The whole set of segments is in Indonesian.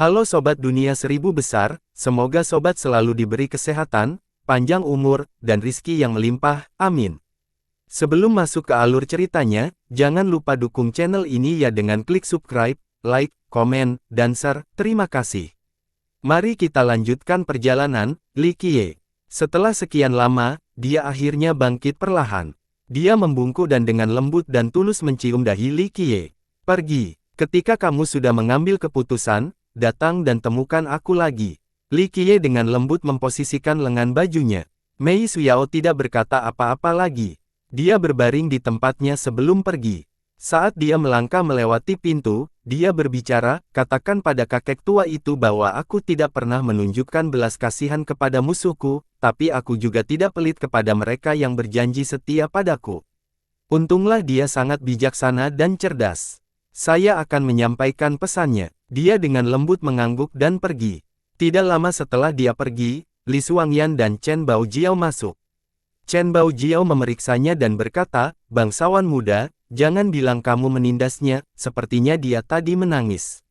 Halo Sobat Dunia Seribu Besar, semoga Sobat selalu diberi kesehatan, panjang umur, dan rizki yang melimpah, amin. Sebelum masuk ke alur ceritanya, jangan lupa dukung channel ini ya dengan klik subscribe, like, komen, dan share, terima kasih. Mari kita lanjutkan perjalanan, Li Qiye. Setelah sekian lama, dia akhirnya bangkit perlahan. Dia membungkuk dan dengan lembut dan tulus mencium dahi Li Qiye. Pergi, ketika kamu sudah mengambil keputusan, datang dan temukan aku lagi. Li Qiye dengan lembut memposisikan lengan bajunya. Mei Suyao tidak berkata apa-apa lagi. Dia berbaring di tempatnya sebelum pergi. Saat dia melangkah melewati pintu, dia berbicara, katakan pada kakek tua itu bahwa aku tidak pernah menunjukkan belas kasihan kepada musuhku, tapi aku juga tidak pelit kepada mereka yang berjanji setia padaku. Untunglah dia sangat bijaksana dan cerdas. Saya akan menyampaikan pesannya. Dia dengan lembut mengangguk dan pergi. Tidak lama setelah dia pergi, Li Xuangyan dan Chen Baojiao masuk. Chen Baojiao memeriksanya dan berkata, "Bangsawan muda, jangan bilang kamu menindasnya, sepertinya dia tadi menangis.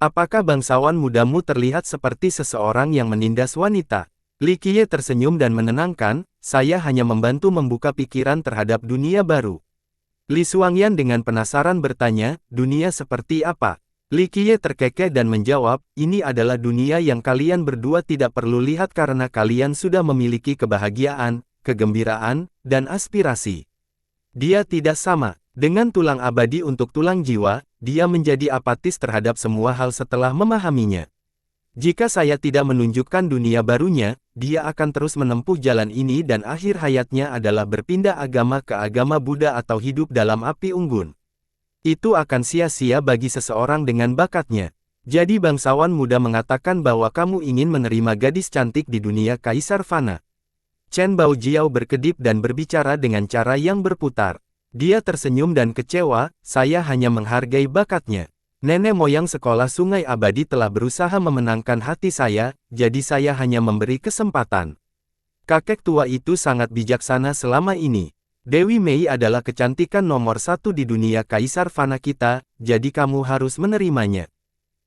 Apakah bangsawan mudamu terlihat seperti seseorang yang menindas wanita?" Li Qiye tersenyum dan menenangkan, "Saya hanya membantu membuka pikiran terhadap dunia baru." Li Xuangyan dengan penasaran bertanya, "Dunia seperti apa?" Li Qiye terkekeh dan menjawab, "Ini adalah dunia yang kalian berdua tidak perlu lihat karena kalian sudah memiliki kebahagiaan, kegembiraan, dan aspirasi. Dia tidak sama. Dengan tulang abadi untuk tulang jiwa, dia menjadi apatis terhadap semua hal setelah memahaminya. Jika saya tidak menunjukkan dunia barunya, dia akan terus menempuh jalan ini dan akhir hayatnya adalah berpindah agama ke agama Buddha atau hidup dalam api unggun. Itu akan sia-sia bagi seseorang dengan bakatnya. Jadi bangsawan muda mengatakan bahwa kamu ingin menerima gadis cantik di dunia Kaisar Fana." Chen Baojiao berkedip dan berbicara dengan cara yang berputar. Dia tersenyum dan kecewa, "Saya hanya menghargai bakatnya. Nenek moyang sekolah Sungai Abadi telah berusaha memenangkan hati saya, jadi saya hanya memberi kesempatan. Kakek tua itu sangat bijaksana selama ini. Dewi Mei adalah kecantikan nomor satu di dunia Kaisar Fana kita, jadi kamu harus menerimanya.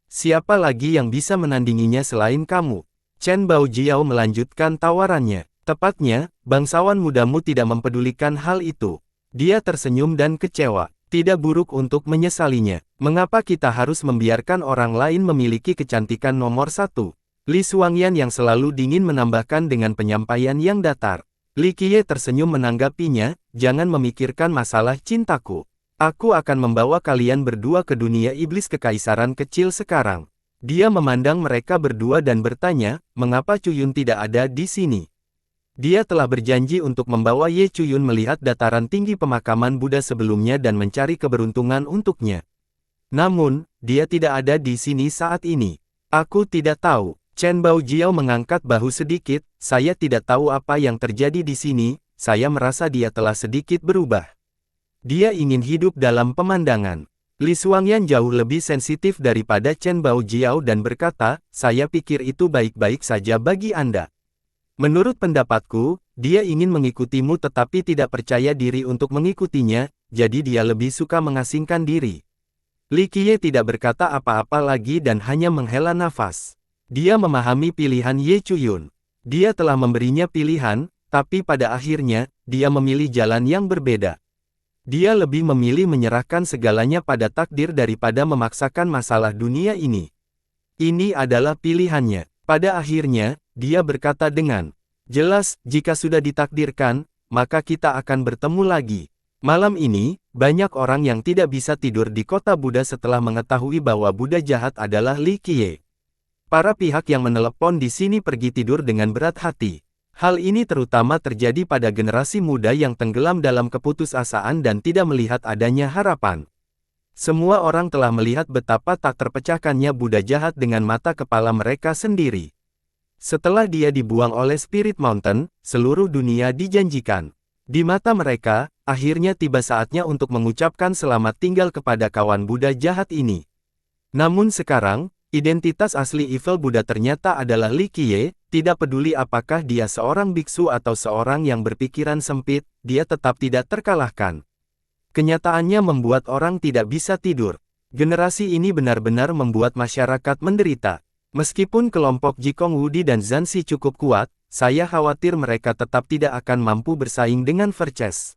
Siapa lagi yang bisa menandinginya selain kamu?" Chen Baojiao melanjutkan tawarannya. "Tepatnya, bangsawan mudamu tidak mempedulikan hal itu." Dia tersenyum dan kecewa. "Tidak buruk untuk menyesalinya. Mengapa kita harus membiarkan orang lain memiliki kecantikan nomor satu?" Li Xuangyan yang selalu dingin menambahkan dengan penyampaian yang datar. Li Qiye tersenyum menanggapinya, "Jangan memikirkan masalah cintaku. Aku akan membawa kalian berdua ke dunia iblis kekaisaran kecil sekarang." Dia memandang mereka berdua dan bertanya, "Mengapa Cuyun tidak ada di sini?" Dia telah berjanji untuk membawa Ye Cuyun melihat dataran tinggi pemakaman Buddha sebelumnya dan mencari keberuntungan untuknya. Namun, dia tidak ada di sini saat ini. "Aku tidak tahu." Chen Baojiao mengangkat bahu sedikit, "Saya tidak tahu apa yang terjadi di sini, saya merasa dia telah sedikit berubah. Dia ingin hidup dalam pemandangan." Li Xuangyan jauh lebih sensitif daripada Chen Baojiao dan berkata, "Saya pikir itu baik-baik saja bagi Anda. Menurut pendapatku, dia ingin mengikutimu tetapi tidak percaya diri untuk mengikutinya, jadi dia lebih suka mengasingkan diri." Li Qiye tidak berkata apa-apa lagi dan hanya menghela nafas. Dia memahami pilihan Ye Cuyun. Dia telah memberinya pilihan, tapi pada akhirnya, dia memilih jalan yang berbeda. Dia lebih memilih menyerahkan segalanya pada takdir daripada memaksakan masalah dunia ini. Ini adalah pilihannya. Pada akhirnya, dia berkata dengan jelas, "Jika sudah ditakdirkan, maka kita akan bertemu lagi." Malam ini, banyak orang yang tidak bisa tidur di kota Buddha setelah mengetahui bahwa Buddha jahat adalah Li Qiye. Para pihak yang menelepon di sini pergi tidur dengan berat hati. Hal ini terutama terjadi pada generasi muda yang tenggelam dalam keputusasaan dan tidak melihat adanya harapan. Semua orang telah melihat betapa tak terpecahkannya Buddha jahat dengan mata kepala mereka sendiri. Setelah dia dibuang oleh Spirit Mountain, seluruh dunia dijanjikan. Di mata mereka, akhirnya tiba saatnya untuk mengucapkan selamat tinggal kepada kawan Buddha jahat ini. Namun sekarang, identitas asli Evil Buddha ternyata adalah Li Qiye. Tidak peduli apakah dia seorang biksu atau seorang yang berpikiran sempit, dia tetap tidak terkalahkan. Kenyataannya membuat orang tidak bisa tidur. Generasi ini benar-benar membuat masyarakat menderita. Meskipun kelompok Jikong Wudi dan Zansi cukup kuat, saya khawatir mereka tetap tidak akan mampu bersaing dengan Verces.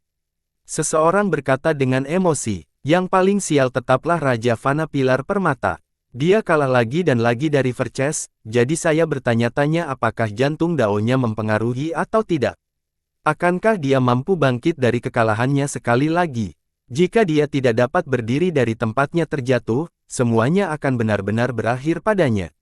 Seseorang berkata dengan emosi, yang paling sial tetaplah Raja Fana Pilar Permata. Dia kalah lagi dan lagi dari Verces, jadi saya bertanya-tanya apakah jantung Daonya mempengaruhi atau tidak. Akankah dia mampu bangkit dari kekalahannya sekali lagi? Jika dia tidak dapat berdiri dari tempatnya terjatuh, semuanya akan benar-benar berakhir padanya.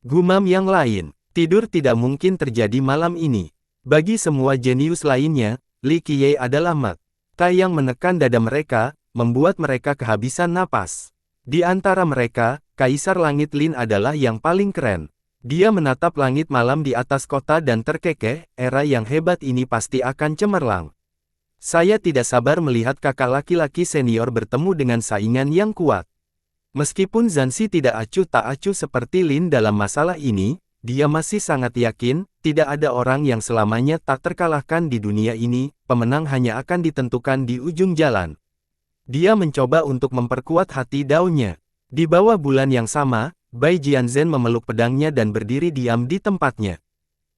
Gumam yang lain, tidur tidak mungkin terjadi malam ini. Bagi semua jenius lainnya, Li Qiye adalah mata yang menekan dada mereka, membuat mereka kehabisan napas. Di antara mereka, Kaisar Langit Lin adalah yang paling keren. Dia menatap langit malam di atas kota dan terkekeh, era yang hebat ini pasti akan cemerlang. Saya tidak sabar melihat kakak laki-laki senior bertemu dengan saingan yang kuat. Meskipun Zansi tidak acuh tak acuh seperti Lin dalam masalah ini, dia masih sangat yakin, tidak ada orang yang selamanya tak terkalahkan di dunia ini, pemenang hanya akan ditentukan di ujung jalan. Dia mencoba untuk memperkuat hati Daonya. Di bawah bulan yang sama, Bai Jianzhen memeluk pedangnya dan berdiri diam di tempatnya.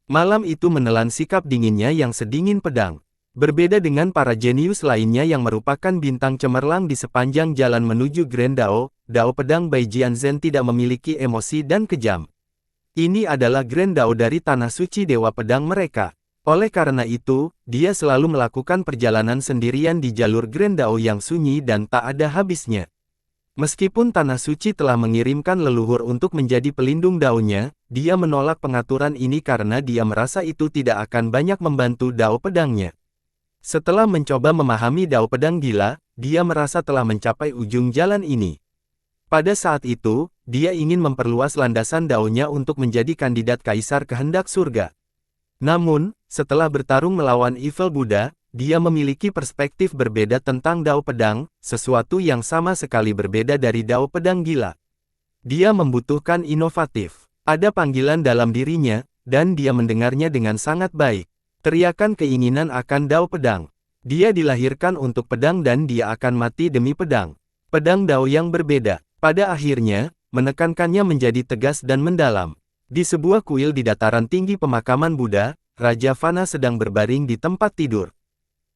Malam itu menelan sikap dinginnya yang sedingin pedang. Berbeda dengan para jenius lainnya yang merupakan bintang cemerlang di sepanjang jalan menuju Grand Dao, Dao pedang Bai Jianzhen tidak memiliki emosi dan kejam. Ini adalah Grand Dao dari Tanah Suci Dewa Pedang mereka. Oleh karena itu, dia selalu melakukan perjalanan sendirian di jalur Grand Dao yang sunyi dan tak ada habisnya. Meskipun Tanah Suci telah mengirimkan leluhur untuk menjadi pelindung Daonya, dia menolak pengaturan ini karena dia merasa itu tidak akan banyak membantu Dao pedangnya. Setelah mencoba memahami Dao pedang gila, dia merasa telah mencapai ujung jalan ini. Pada saat itu, dia ingin memperluas landasan Daonya untuk menjadi kandidat kaisar kehendak surga. Namun, setelah bertarung melawan Evil Buddha, dia memiliki perspektif berbeda tentang Dao pedang, sesuatu yang sama sekali berbeda dari Dao pedang gila. Dia membutuhkan inovatif. Ada panggilan dalam dirinya, dan dia mendengarnya dengan sangat baik. Teriakan keinginan akan Dao pedang. Dia dilahirkan untuk pedang dan dia akan mati demi pedang. Pedang Dao yang berbeda. Pada akhirnya, menekankannya menjadi tegas dan mendalam. Di sebuah kuil di dataran tinggi pemakaman Buddha, Raja Fana sedang berbaring di tempat tidur.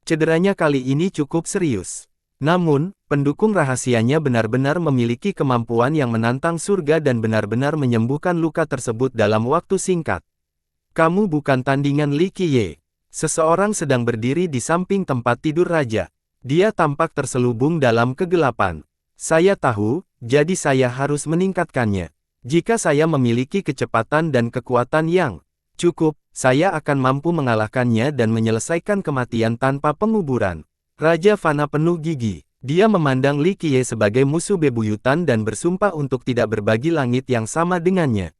Cederanya kali ini cukup serius. Namun, pendukung rahasianya benar-benar memiliki kemampuan yang menantang surga dan benar-benar menyembuhkan luka tersebut dalam waktu singkat. Kamu bukan tandingan Li Qiye. Seseorang sedang berdiri di samping tempat tidur raja. Dia tampak terselubung dalam kegelapan. Saya tahu, jadi saya harus meningkatkannya. Jika saya memiliki kecepatan dan kekuatan yang cukup, saya akan mampu mengalahkannya dan menyelesaikan kematian tanpa penguburan. Raja Fana penuh gigi. Dia memandang Li Qiye sebagai musuh bebuyutan dan bersumpah untuk tidak berbagi langit yang sama dengannya.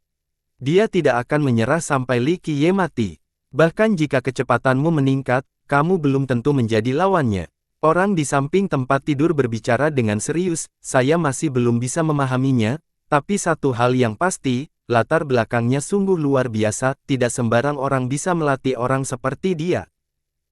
Dia tidak akan menyerah sampai Li Qiye mati. Bahkan jika kecepatanmu meningkat, kamu belum tentu menjadi lawannya. Orang di samping tempat tidur berbicara dengan serius, saya masih belum bisa memahaminya, tapi satu hal yang pasti, latar belakangnya sungguh luar biasa, tidak sembarang orang bisa melatih orang seperti dia.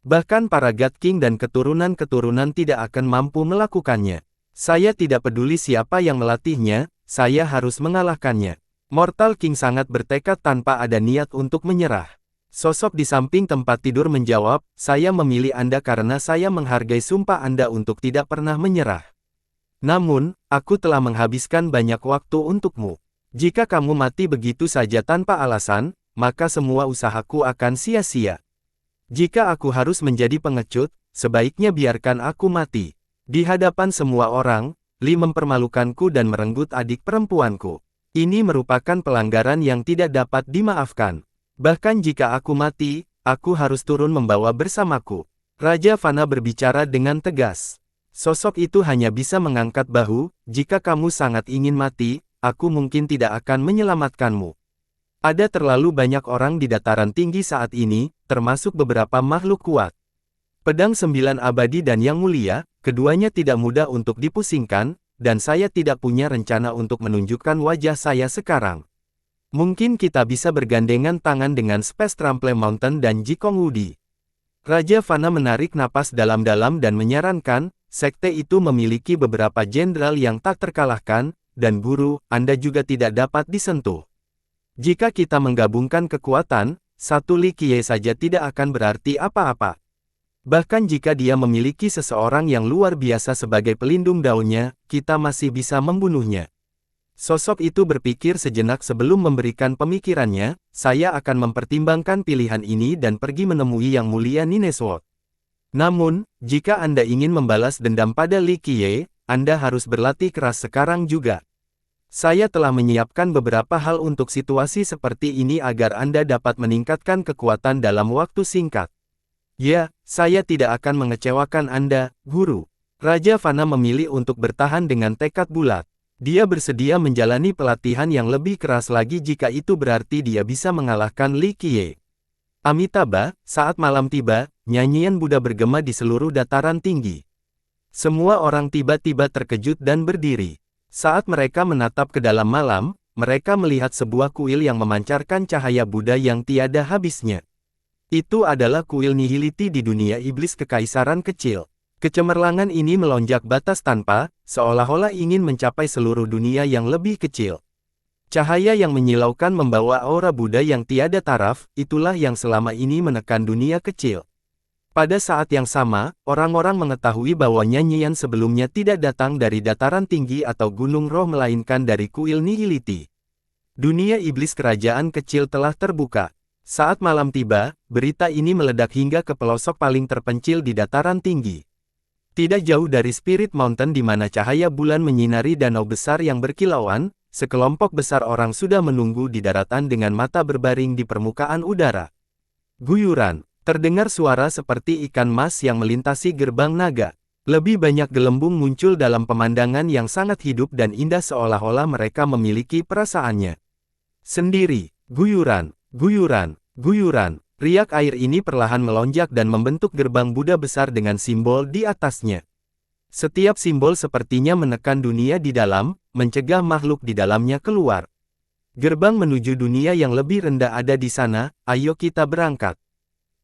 Bahkan para God King dan keturunan-keturunan tidak akan mampu melakukannya. Saya tidak peduli siapa yang melatihnya, saya harus mengalahkannya. Mortal King sangat bertekad tanpa ada niat untuk menyerah. Sosok di samping tempat tidur menjawab, saya memilih Anda karena saya menghargai sumpah Anda untuk tidak pernah menyerah. Namun, aku telah menghabiskan banyak waktu untukmu. Jika kamu mati begitu saja tanpa alasan, maka semua usahaku akan sia-sia. Jika aku harus menjadi pengecut, sebaiknya biarkan aku mati. Di hadapan semua orang, Li mempermalukanku dan merenggut adik perempuanku. Ini merupakan pelanggaran yang tidak dapat dimaafkan. Bahkan jika aku mati, aku harus turun membawa bersamaku. Raja Fana berbicara dengan tegas. Sosok itu hanya bisa mengangkat bahu, jika kamu sangat ingin mati, aku mungkin tidak akan menyelamatkanmu. Ada terlalu banyak orang di dataran tinggi saat ini, termasuk beberapa makhluk kuat. Pedang 9 abadi dan yang mulia, keduanya tidak mudah untuk dipusingkan, dan saya tidak punya rencana untuk menunjukkan wajah saya sekarang. Mungkin kita bisa bergandengan tangan dengan Space Trample Mountain dan Jikong Wudi. Raja Fana menarik napas dalam-dalam dan menyarankan, sekte itu memiliki beberapa jenderal yang tak terkalahkan, dan guru, Anda juga tidak dapat disentuh. Jika kita menggabungkan kekuatan, satu Li Qiye saja tidak akan berarti apa-apa. Bahkan jika dia memiliki seseorang yang luar biasa sebagai pelindung daunnya, kita masih bisa membunuhnya. Sosok itu berpikir sejenak sebelum memberikan pemikirannya, saya akan mempertimbangkan pilihan ini dan pergi menemui Yang Mulia Ninesword. Namun, jika Anda ingin membalas dendam pada Li Qiye, Anda harus berlatih keras sekarang juga. Saya telah menyiapkan beberapa hal untuk situasi seperti ini agar Anda dapat meningkatkan kekuatan dalam waktu singkat. Ya, saya tidak akan mengecewakan Anda, Guru. Raja Fana memilih untuk bertahan dengan tekad bulat. Dia bersedia menjalani pelatihan yang lebih keras lagi jika itu berarti dia bisa mengalahkan Li Qiye. Amitabha, saat malam tiba, nyanyian Buddha bergema di seluruh dataran tinggi. Semua orang tiba-tiba terkejut dan berdiri. Saat mereka menatap ke dalam malam, mereka melihat sebuah kuil yang memancarkan cahaya Buddha yang tiada habisnya. Itu adalah kuil nihiliti di dunia iblis kekaisaran kecil. Kecemerlangan ini melonjak batas tanpa, seolah-olah ingin mencapai seluruh dunia yang lebih kecil. Cahaya yang menyilaukan membawa aura Buddha yang tiada taraf, itulah yang selama ini menekan dunia kecil. Pada saat yang sama, orang-orang mengetahui bahwa nyanyian sebelumnya tidak datang dari dataran tinggi atau gunung roh melainkan dari kuil nihiliti. Dunia iblis kerajaan kecil telah terbuka. Saat malam tiba, berita ini meledak hingga ke pelosok paling terpencil di dataran tinggi. Tidak jauh dari Spirit Mountain di mana cahaya bulan menyinari danau besar yang berkilauan, sekelompok besar orang sudah menunggu di daratan dengan mata berbaring di permukaan udara. Guyuran, terdengar suara seperti ikan mas yang melintasi gerbang naga. Lebih banyak gelembung muncul dalam pemandangan yang sangat hidup dan indah seolah-olah mereka memiliki perasaannya. Sendiri, guyuran. Guyuran, guyuran, riak air ini perlahan melonjak dan membentuk gerbang Buddha besar dengan simbol di atasnya. Setiap simbol sepertinya menekan dunia di dalam, mencegah makhluk di dalamnya keluar. Gerbang menuju dunia yang lebih rendah ada di sana, ayo kita berangkat.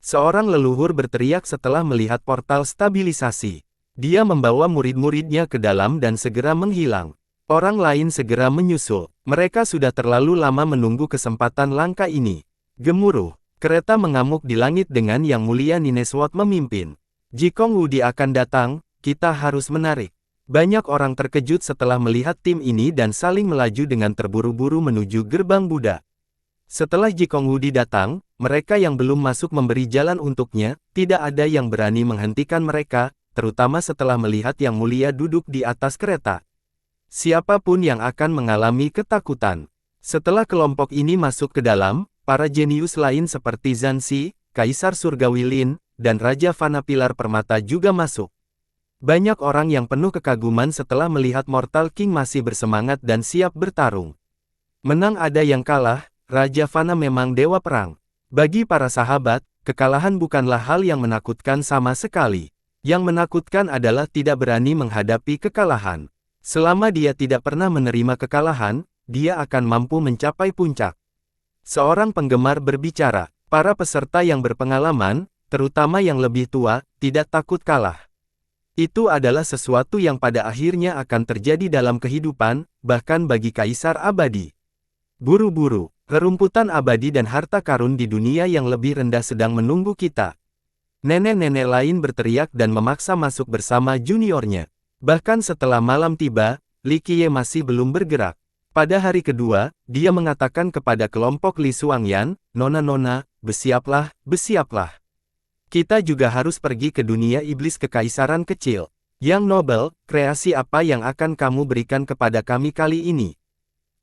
Seorang leluhur berteriak setelah melihat portal stabilisasi. Dia membawa murid-muridnya ke dalam dan segera menghilang. Orang lain segera menyusul. Mereka sudah terlalu lama menunggu kesempatan langka ini. Gemuruh. Kereta mengamuk di langit dengan Yang Mulia Ninesword memimpin. Jikong Wudi akan datang, kita harus menarik. Banyak orang terkejut setelah melihat tim ini dan saling melaju dengan terburu-buru menuju gerbang Buddha. Setelah Jikong Wudi datang, mereka yang belum masuk memberi jalan untuknya, tidak ada yang berani menghentikan mereka, terutama setelah melihat Yang Mulia duduk di atas kereta. Siapapun yang akan mengalami ketakutan. Setelah kelompok ini masuk ke dalam, para jenius lain seperti Zanzi, Kaisar Surgawi Lin, dan Raja Fana Pilar Permata juga masuk. Banyak orang yang penuh kekaguman setelah melihat Mortal King masih bersemangat dan siap bertarung. Menang ada yang kalah, Raja Fana memang dewa perang. Bagi para sahabat, kekalahan bukanlah hal yang menakutkan sama sekali. Yang menakutkan adalah tidak berani menghadapi kekalahan. Selama dia tidak pernah menerima kekalahan, dia akan mampu mencapai puncak. Seorang penggemar berbicara, para peserta yang berpengalaman, terutama yang lebih tua, tidak takut kalah. Itu adalah sesuatu yang pada akhirnya akan terjadi dalam kehidupan, bahkan bagi Kaisar Abadi. Buru-buru, rerumputan abadi dan harta karun di dunia yang lebih rendah sedang menunggu kita. Nenek-nenek lain berteriak dan memaksa masuk bersama juniornya. Bahkan setelah malam tiba, Li Qiye masih belum bergerak. Pada hari kedua, dia mengatakan kepada kelompok Li Xuangyan, "Nona-nona, bersiaplah, bersiaplah. Kita juga harus pergi ke dunia iblis kekaisaran kecil. Yang nobel, kreasi apa yang akan kamu berikan kepada kami kali ini?"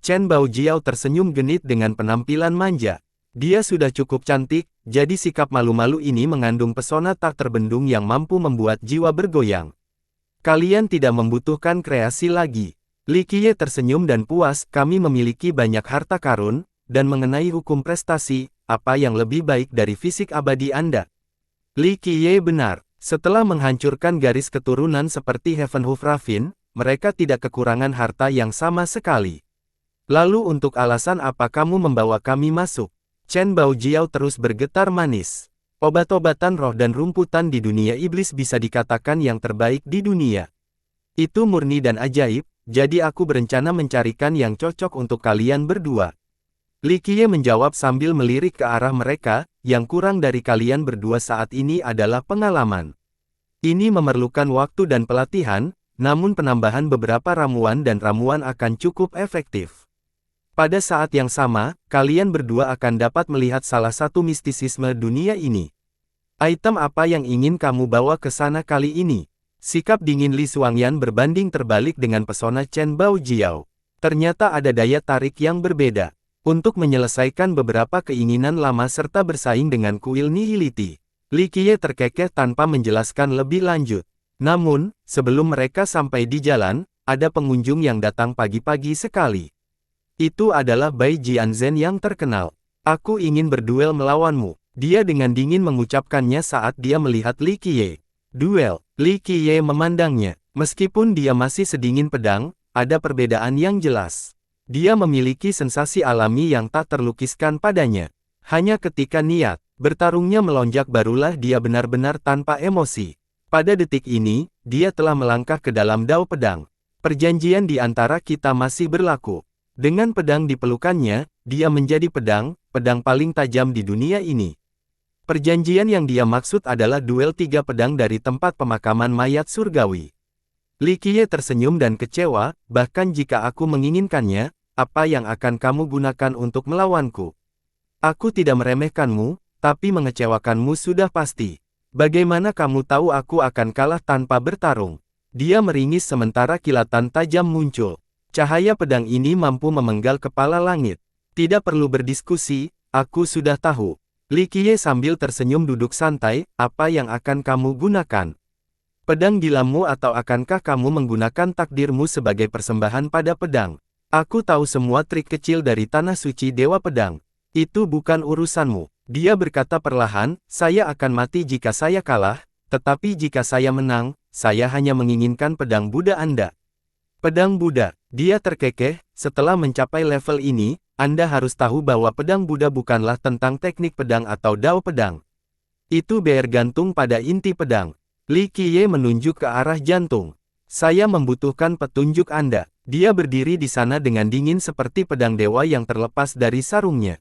Chen Baojiao tersenyum genit dengan penampilan manja. Dia sudah cukup cantik, jadi sikap malu-malu ini mengandung pesona tak terbendung yang mampu membuat jiwa bergoyang. Kalian tidak membutuhkan kreasi lagi. Li Qiye tersenyum dan puas, kami memiliki banyak harta karun, dan mengenai hukum prestasi, apa yang lebih baik dari fisik abadi Anda? Li Qiye benar. Setelah menghancurkan garis keturunan seperti Heavenhoof Raffin, mereka tidak kekurangan harta yang sama sekali. Lalu untuk alasan apa kamu membawa kami masuk? Chen Baojiao terus bergetar manis. Obat-obatan roh dan rumputan di dunia iblis bisa dikatakan yang terbaik di dunia. Itu murni dan ajaib, jadi aku berencana mencarikan yang cocok untuk kalian berdua. Li Qiye menjawab sambil melirik ke arah mereka, yang kurang dari kalian berdua saat ini adalah pengalaman. Ini memerlukan waktu dan pelatihan, namun penambahan beberapa ramuan dan ramuan akan cukup efektif. Pada saat yang sama, kalian berdua akan dapat melihat salah satu mistisisme dunia ini. Item apa yang ingin kamu bawa ke sana kali ini? Sikap dingin Li Xuangyan berbanding terbalik dengan pesona Chen Baojiao. Ternyata ada daya tarik yang berbeda. Untuk menyelesaikan beberapa keinginan lama serta bersaing dengan kuil nihility. Li Qiye terkekeh tanpa menjelaskan lebih lanjut. Namun, sebelum mereka sampai di jalan, ada pengunjung yang datang pagi-pagi sekali. Itu adalah Bai Jianzhen yang terkenal. Aku ingin berduel melawanmu. Dia dengan dingin mengucapkannya saat dia melihat Li Qiye. Duel. Li Qiye memandangnya. Meskipun dia masih sedingin pedang, ada perbedaan yang jelas. Dia memiliki sensasi alami yang tak terlukiskan padanya. Hanya ketika niat bertarungnya melonjak barulah dia benar-benar tanpa emosi. Pada detik ini, dia telah melangkah ke dalam dao pedang. Perjanjian di antara kita masih berlaku. Dengan pedang di pelukannya, dia menjadi pedang paling tajam di dunia ini. Perjanjian yang dia maksud adalah duel 3 pedang dari tempat pemakaman mayat surgawi. Li Qiye tersenyum dan kecewa, bahkan jika aku menginginkannya, apa yang akan kamu gunakan untuk melawanku? Aku tidak meremehkanmu, tapi mengecewakanmu sudah pasti. Bagaimana kamu tahu aku akan kalah tanpa bertarung? Dia meringis sementara kilatan tajam muncul. Cahaya pedang ini mampu memenggal kepala langit. Tidak perlu berdiskusi, aku sudah tahu. Li Qiye sambil tersenyum duduk santai, apa yang akan kamu gunakan? Pedang gilamu atau akankah kamu menggunakan takdirmu sebagai persembahan pada pedang? Aku tahu semua trik kecil dari tanah suci Dewa Pedang. Itu bukan urusanmu. Dia berkata perlahan, saya akan mati jika saya kalah, tetapi jika saya menang, saya hanya menginginkan pedang Buddha Anda. Pedang Buddha. Dia terkekeh, setelah mencapai level ini, Anda harus tahu bahwa pedang Buddha bukanlah tentang teknik pedang atau dao pedang. Itu bergantung pada inti pedang. Li Qiye menunjuk ke arah jantung. Saya membutuhkan petunjuk Anda. Dia berdiri di sana dengan dingin seperti pedang dewa yang terlepas dari sarungnya.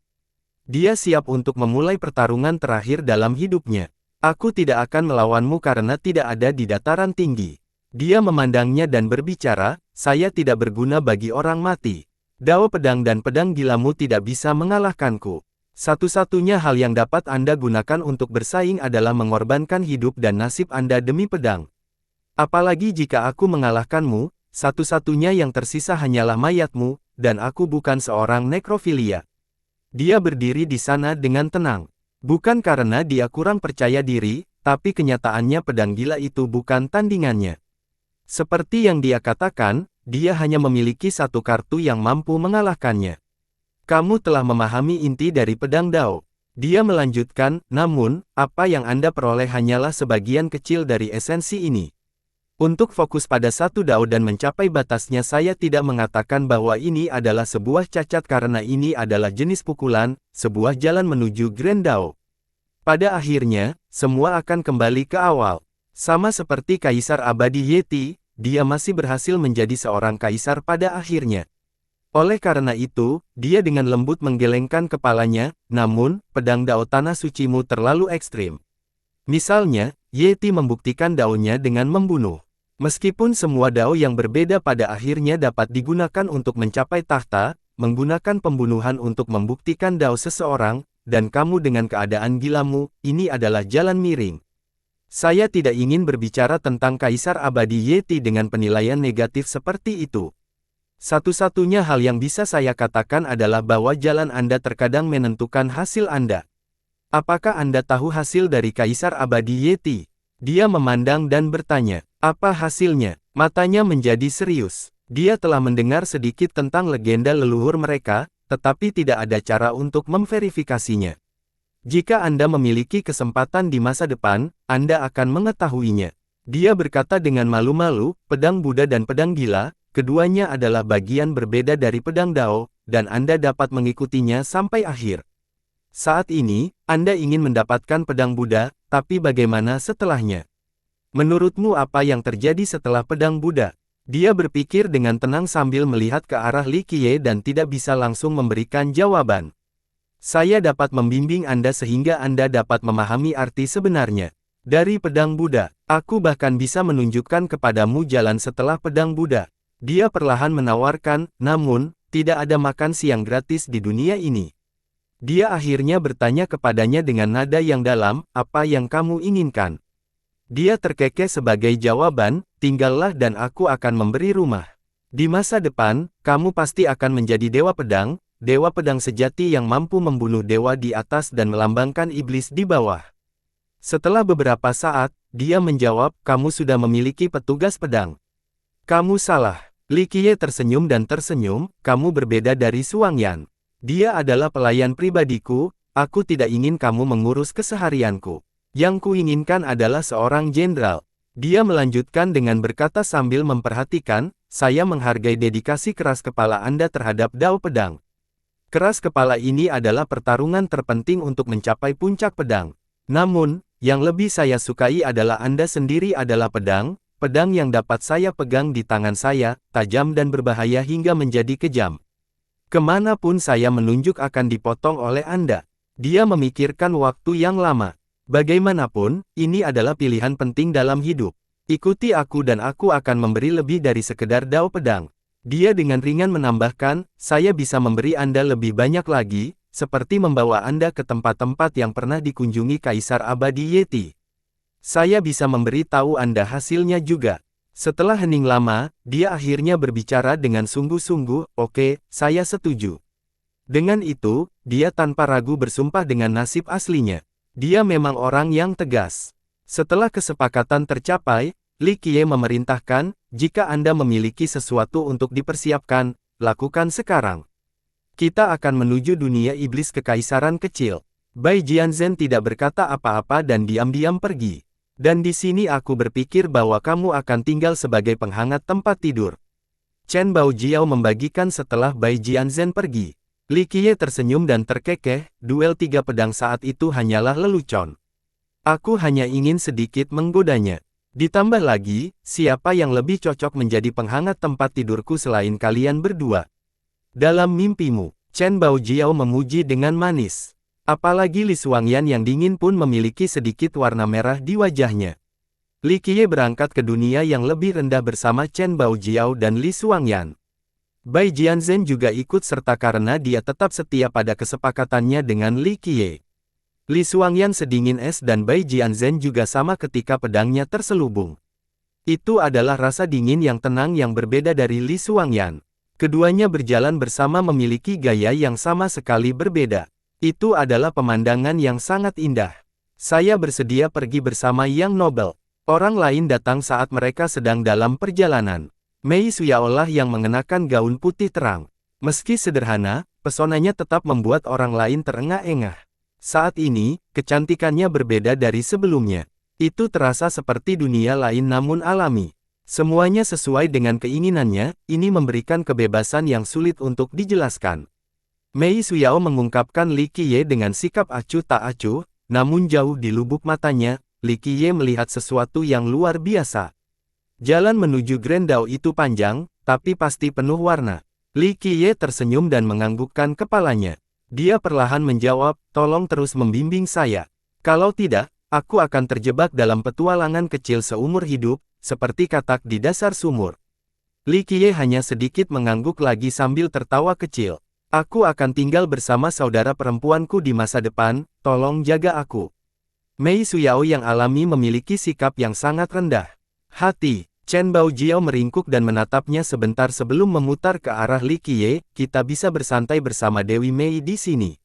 Dia siap untuk memulai pertarungan terakhir dalam hidupnya. Aku tidak akan melawanmu karena tidak ada di dataran tinggi. Dia memandangnya dan berbicara, saya tidak berguna bagi orang mati. Dao pedang dan pedang gilamu tidak bisa mengalahkanku. Satu-satunya hal yang dapat Anda gunakan untuk bersaing adalah mengorbankan hidup dan nasib Anda demi pedang. Apalagi jika aku mengalahkanmu, satu-satunya yang tersisa hanyalah mayatmu, dan aku bukan seorang nekrofilia. Dia berdiri di sana dengan tenang. Bukan karena dia kurang percaya diri, tapi kenyataannya pedang gila itu bukan tandingannya. Seperti yang dia katakan, dia hanya memiliki satu kartu yang mampu mengalahkannya. Kamu telah memahami inti dari pedang Dao. Dia melanjutkan, namun, apa yang Anda peroleh hanyalah sebagian kecil dari esensi ini. Untuk fokus pada satu Dao dan mencapai batasnya saya tidak mengatakan bahwa ini adalah sebuah cacat karena ini adalah jenis pukulan, sebuah jalan menuju Grand Dao. Pada akhirnya, semua akan kembali ke awal. Sama seperti Kaisar Abadi Yeti, dia masih berhasil menjadi seorang kaisar pada akhirnya. Oleh karena itu, dia dengan lembut menggelengkan kepalanya, namun, pedang Dao Tanah Sucimu terlalu ekstrim. Misalnya, Yeti membuktikan Dao-nya dengan membunuh. Meskipun semua Dao yang berbeda pada akhirnya dapat digunakan untuk mencapai tahta, menggunakan pembunuhan untuk membuktikan Dao seseorang, dan kamu dengan keadaan gilamu, ini adalah jalan miring. Saya tidak ingin berbicara tentang Kaisar Abadi Yeti dengan penilaian negatif seperti itu. Satu-satunya hal yang bisa saya katakan adalah bahwa jalan Anda terkadang menentukan hasil Anda. Apakah Anda tahu hasil dari Kaisar Abadi Yeti? Dia memandang dan bertanya, apa hasilnya? Matanya menjadi serius. Dia telah mendengar sedikit tentang legenda leluhur mereka, tetapi tidak ada cara untuk memverifikasinya. Jika Anda memiliki kesempatan di masa depan, Anda akan mengetahuinya. Dia berkata dengan malu-malu, pedang Buddha dan pedang gila, keduanya adalah bagian berbeda dari pedang Dao, dan Anda dapat mengikutinya sampai akhir. Saat ini, Anda ingin mendapatkan pedang Buddha, tapi bagaimana setelahnya? Menurutmu apa yang terjadi setelah pedang Buddha? Dia berpikir dengan tenang sambil melihat ke arah Li Qiye dan tidak bisa langsung memberikan jawaban. Saya dapat membimbing Anda sehingga Anda dapat memahami arti sebenarnya. Dari pedang Buddha, aku bahkan bisa menunjukkan kepadamu jalan setelah pedang Buddha. Dia perlahan menawarkan, namun, tidak ada makan siang gratis di dunia ini. Dia akhirnya bertanya kepadanya dengan nada yang dalam, apa yang kamu inginkan? Dia terkekeh sebagai jawaban, tinggallah dan aku akan memberi rumah. Di masa depan, kamu pasti akan menjadi dewa pedang sejati yang mampu membunuh dewa di atas dan melambangkan iblis di bawah. Setelah beberapa saat, dia menjawab, kamu sudah memiliki petugas pedang. Kamu salah. Li Qiye tersenyum dan tersenyum, kamu berbeda dari Suangyan. Dia adalah pelayan pribadiku, aku tidak ingin kamu mengurus keseharianku. Yang kuinginkan adalah seorang jenderal. Dia melanjutkan dengan berkata sambil memperhatikan, saya menghargai dedikasi keras kepala Anda terhadap Dao Pedang. Keras kepala ini adalah pertarungan terpenting untuk mencapai puncak pedang. Namun, yang lebih saya sukai adalah Anda sendiri adalah pedang yang dapat saya pegang di tangan saya, tajam dan berbahaya hingga menjadi kejam. Kemanapun saya menunjuk akan dipotong oleh Anda. Dia memikirkan waktu yang lama. Bagaimanapun, ini adalah pilihan penting dalam hidup. Ikuti aku dan aku akan memberi lebih dari sekedar Dao Pedang. Dia dengan ringan menambahkan, saya bisa memberi Anda lebih banyak lagi, seperti membawa Anda ke tempat-tempat yang pernah dikunjungi Kaisar Abadi Yeti. Saya bisa memberi tahu Anda hasilnya juga. Setelah hening lama, dia akhirnya berbicara dengan sungguh-sungguh, oke, saya setuju. Dengan itu, dia tanpa ragu bersumpah dengan nasib aslinya. Dia memang orang yang tegas. Setelah kesepakatan tercapai, Li Qiye memerintahkan, jika Anda memiliki sesuatu untuk dipersiapkan, lakukan sekarang. Kita akan menuju dunia iblis kekaisaran kecil. Bai Jianzhen tidak berkata apa-apa dan diam-diam pergi. Dan di sini aku berpikir bahwa kamu akan tinggal sebagai penghangat tempat tidur. Chen Baojiao membagikan setelah Bai Jianzhen pergi. Li Qiye tersenyum dan terkekeh, duel 3 pedang saat itu hanyalah lelucon. Aku hanya ingin sedikit menggodanya. Ditambah lagi, siapa yang lebih cocok menjadi penghangat tempat tidurku selain kalian berdua? Dalam mimpimu, Chen Baojiao memuji dengan manis. Apalagi Li Suangyan yang dingin pun memiliki sedikit warna merah di wajahnya. Li Qiye berangkat ke dunia yang lebih rendah bersama Chen Baojiao dan Li Suangyan. Bai Jianzhen juga ikut serta karena dia tetap setia pada kesepakatannya dengan Li Qiye. Li Suangyan sedingin es dan Bai Jianzhen juga sama ketika pedangnya terselubung. Itu adalah rasa dingin yang tenang yang berbeda dari Li Suangyan. Keduanya berjalan bersama memiliki gaya yang sama sekali berbeda. Itu adalah pemandangan yang sangat indah. Saya bersedia pergi bersama Yang Nobel. Orang lain datang saat mereka sedang dalam perjalanan. Mei Suyaolah yang mengenakan gaun putih terang. Meski sederhana, pesonanya tetap membuat orang lain terengah-engah. Saat ini, kecantikannya berbeda dari sebelumnya. Itu terasa seperti dunia lain namun alami. Semuanya sesuai dengan keinginannya, ini memberikan kebebasan yang sulit untuk dijelaskan. Mei Suyao mengungkapkan Li Qiye dengan sikap acuh tak acuh, namun jauh di lubuk matanya, Li Qiye melihat sesuatu yang luar biasa. Jalan menuju Grand Dao itu panjang, tapi pasti penuh warna. Li Qiye tersenyum dan menganggukkan kepalanya. Dia perlahan menjawab, tolong terus membimbing saya. Kalau tidak, aku akan terjebak dalam petualangan kecil seumur hidup, seperti katak di dasar sumur. Li Qiye hanya sedikit mengangguk lagi sambil tertawa kecil. Aku akan tinggal bersama saudara perempuanku di masa depan, tolong jaga aku. Mei Suyao yang alami memiliki sikap yang sangat rendah hati. Chen Baojiao meringkuk dan menatapnya sebentar sebelum memutar ke arah Li Qiye, kita bisa bersantai bersama Dewi Mei di sini.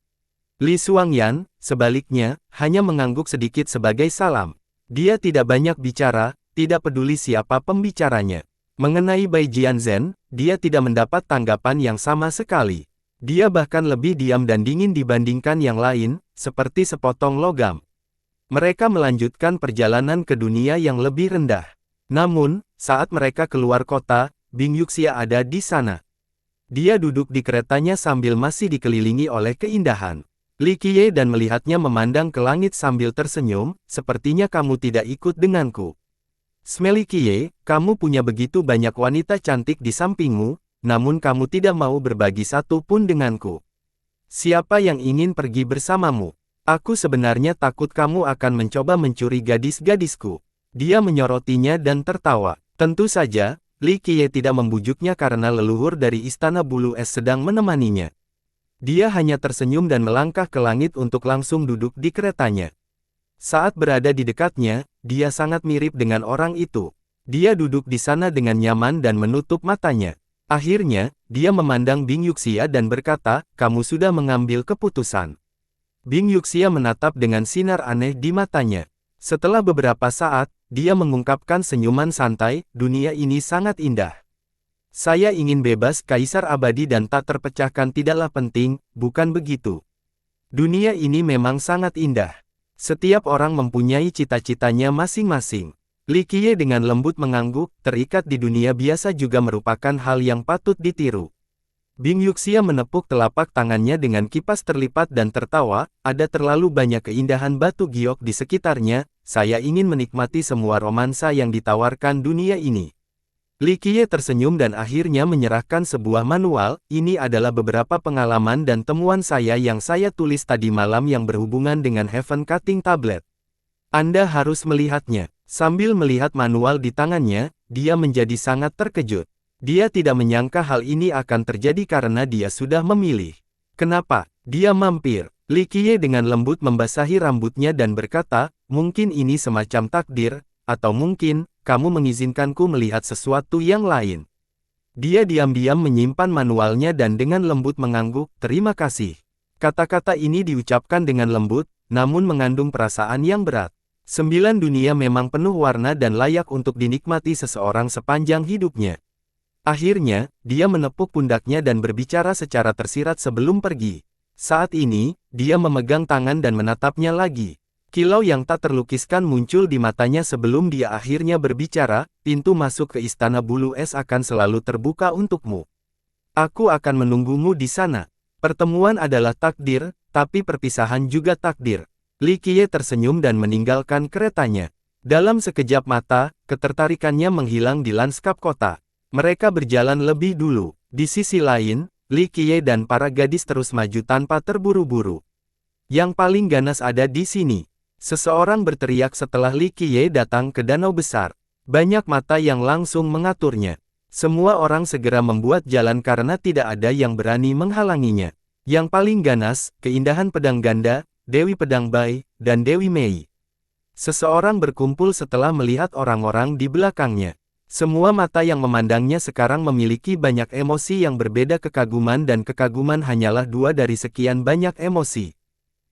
Li Suangyan, sebaliknya, hanya mengangguk sedikit sebagai salam. Dia tidak banyak bicara, tidak peduli siapa pembicaranya. Mengenai Bai Jianzhen, dia tidak mendapat tanggapan yang sama sekali. Dia bahkan lebih diam dan dingin dibandingkan yang lain, seperti sepotong logam. Mereka melanjutkan perjalanan ke dunia yang lebih rendah. Namun, saat mereka keluar kota, Bing Yuxia ada di sana. Dia duduk di keretanya sambil masih dikelilingi oleh keindahan. Li Qiye dan melihatnya memandang ke langit sambil tersenyum, sepertinya kamu tidak ikut denganku. Smelly Qiye, kamu punya begitu banyak wanita cantik di sampingmu, namun kamu tidak mau berbagi satu pun denganku. Siapa yang ingin pergi bersamamu? Aku sebenarnya takut kamu akan mencoba mencuri gadis-gadisku. Dia menyorotinya dan tertawa. Tentu saja, Li Qiye tidak membujuknya karena leluhur dari Istana Bulu Es sedang menemaninya. Dia hanya tersenyum dan melangkah ke langit untuk langsung duduk di keretanya. Saat berada di dekatnya, dia sangat mirip dengan orang itu. Dia duduk di sana dengan nyaman dan menutup matanya. Akhirnya, dia memandang Bing Yuxia dan berkata, kamu sudah mengambil keputusan. Bing Yuxia menatap dengan sinar aneh di matanya. Setelah beberapa saat, dia mengungkapkan senyuman santai, dunia ini sangat indah. Saya ingin bebas, kaisar abadi dan tak terpecahkan tidaklah penting, bukan begitu? Dunia ini memang sangat indah. Setiap orang mempunyai cita-citanya masing-masing. Li Qiye dengan lembut mengangguk, terikat di dunia biasa juga merupakan hal yang patut ditiru. Bing Yuxia menepuk telapak tangannya dengan kipas terlipat dan tertawa, ada terlalu banyak keindahan batu giok di sekitarnya, saya ingin menikmati semua romansa yang ditawarkan dunia ini. Li Qiye tersenyum dan akhirnya menyerahkan sebuah manual, ini adalah beberapa pengalaman dan temuan saya yang saya tulis tadi malam yang berhubungan dengan Heaven Cutting Tablet. Anda harus melihatnya. Sambil melihat manual di tangannya, dia menjadi sangat terkejut. Dia tidak menyangka hal ini akan terjadi karena dia sudah memilih. Kenapa? Dia mampir. Li Qiye dengan lembut membasahi rambutnya dan berkata, mungkin ini semacam takdir, atau mungkin, kamu mengizinkanku melihat sesuatu yang lain. Dia diam-diam menyimpan manualnya dan dengan lembut mengangguk, terima kasih. Kata-kata ini diucapkan dengan lembut, namun mengandung perasaan yang berat. 9 dunia memang penuh warna dan layak untuk dinikmati seseorang sepanjang hidupnya. Akhirnya, dia menepuk pundaknya dan berbicara secara tersirat sebelum pergi. Saat ini, dia memegang tangan dan menatapnya lagi. Kilau yang tak terlukiskan muncul di matanya sebelum dia akhirnya berbicara, pintu masuk ke Istana Bulu Es akan selalu terbuka untukmu. Aku akan menunggumu di sana. Pertemuan adalah takdir, tapi perpisahan juga takdir. Li Qiye tersenyum dan meninggalkan keretanya. Dalam sekejap mata, ketertarikannya menghilang di lanskap kota. Mereka berjalan lebih dulu. Di sisi lain, Li Qiye dan para gadis terus maju tanpa terburu-buru. Yang paling ganas ada di sini. Seseorang berteriak setelah Li Qiye datang ke danau besar. Banyak mata yang langsung mengaturnya. Semua orang segera membuat jalan karena tidak ada yang berani menghalanginya. Yang paling ganas, keindahan pedang ganda, Dewi Pedang Bai, dan Dewi Mei. Seseorang berkumpul setelah melihat orang-orang di belakangnya. Semua mata yang memandangnya sekarang memiliki banyak emosi yang berbeda, kekaguman dan kekaguman hanyalah dua dari sekian banyak emosi.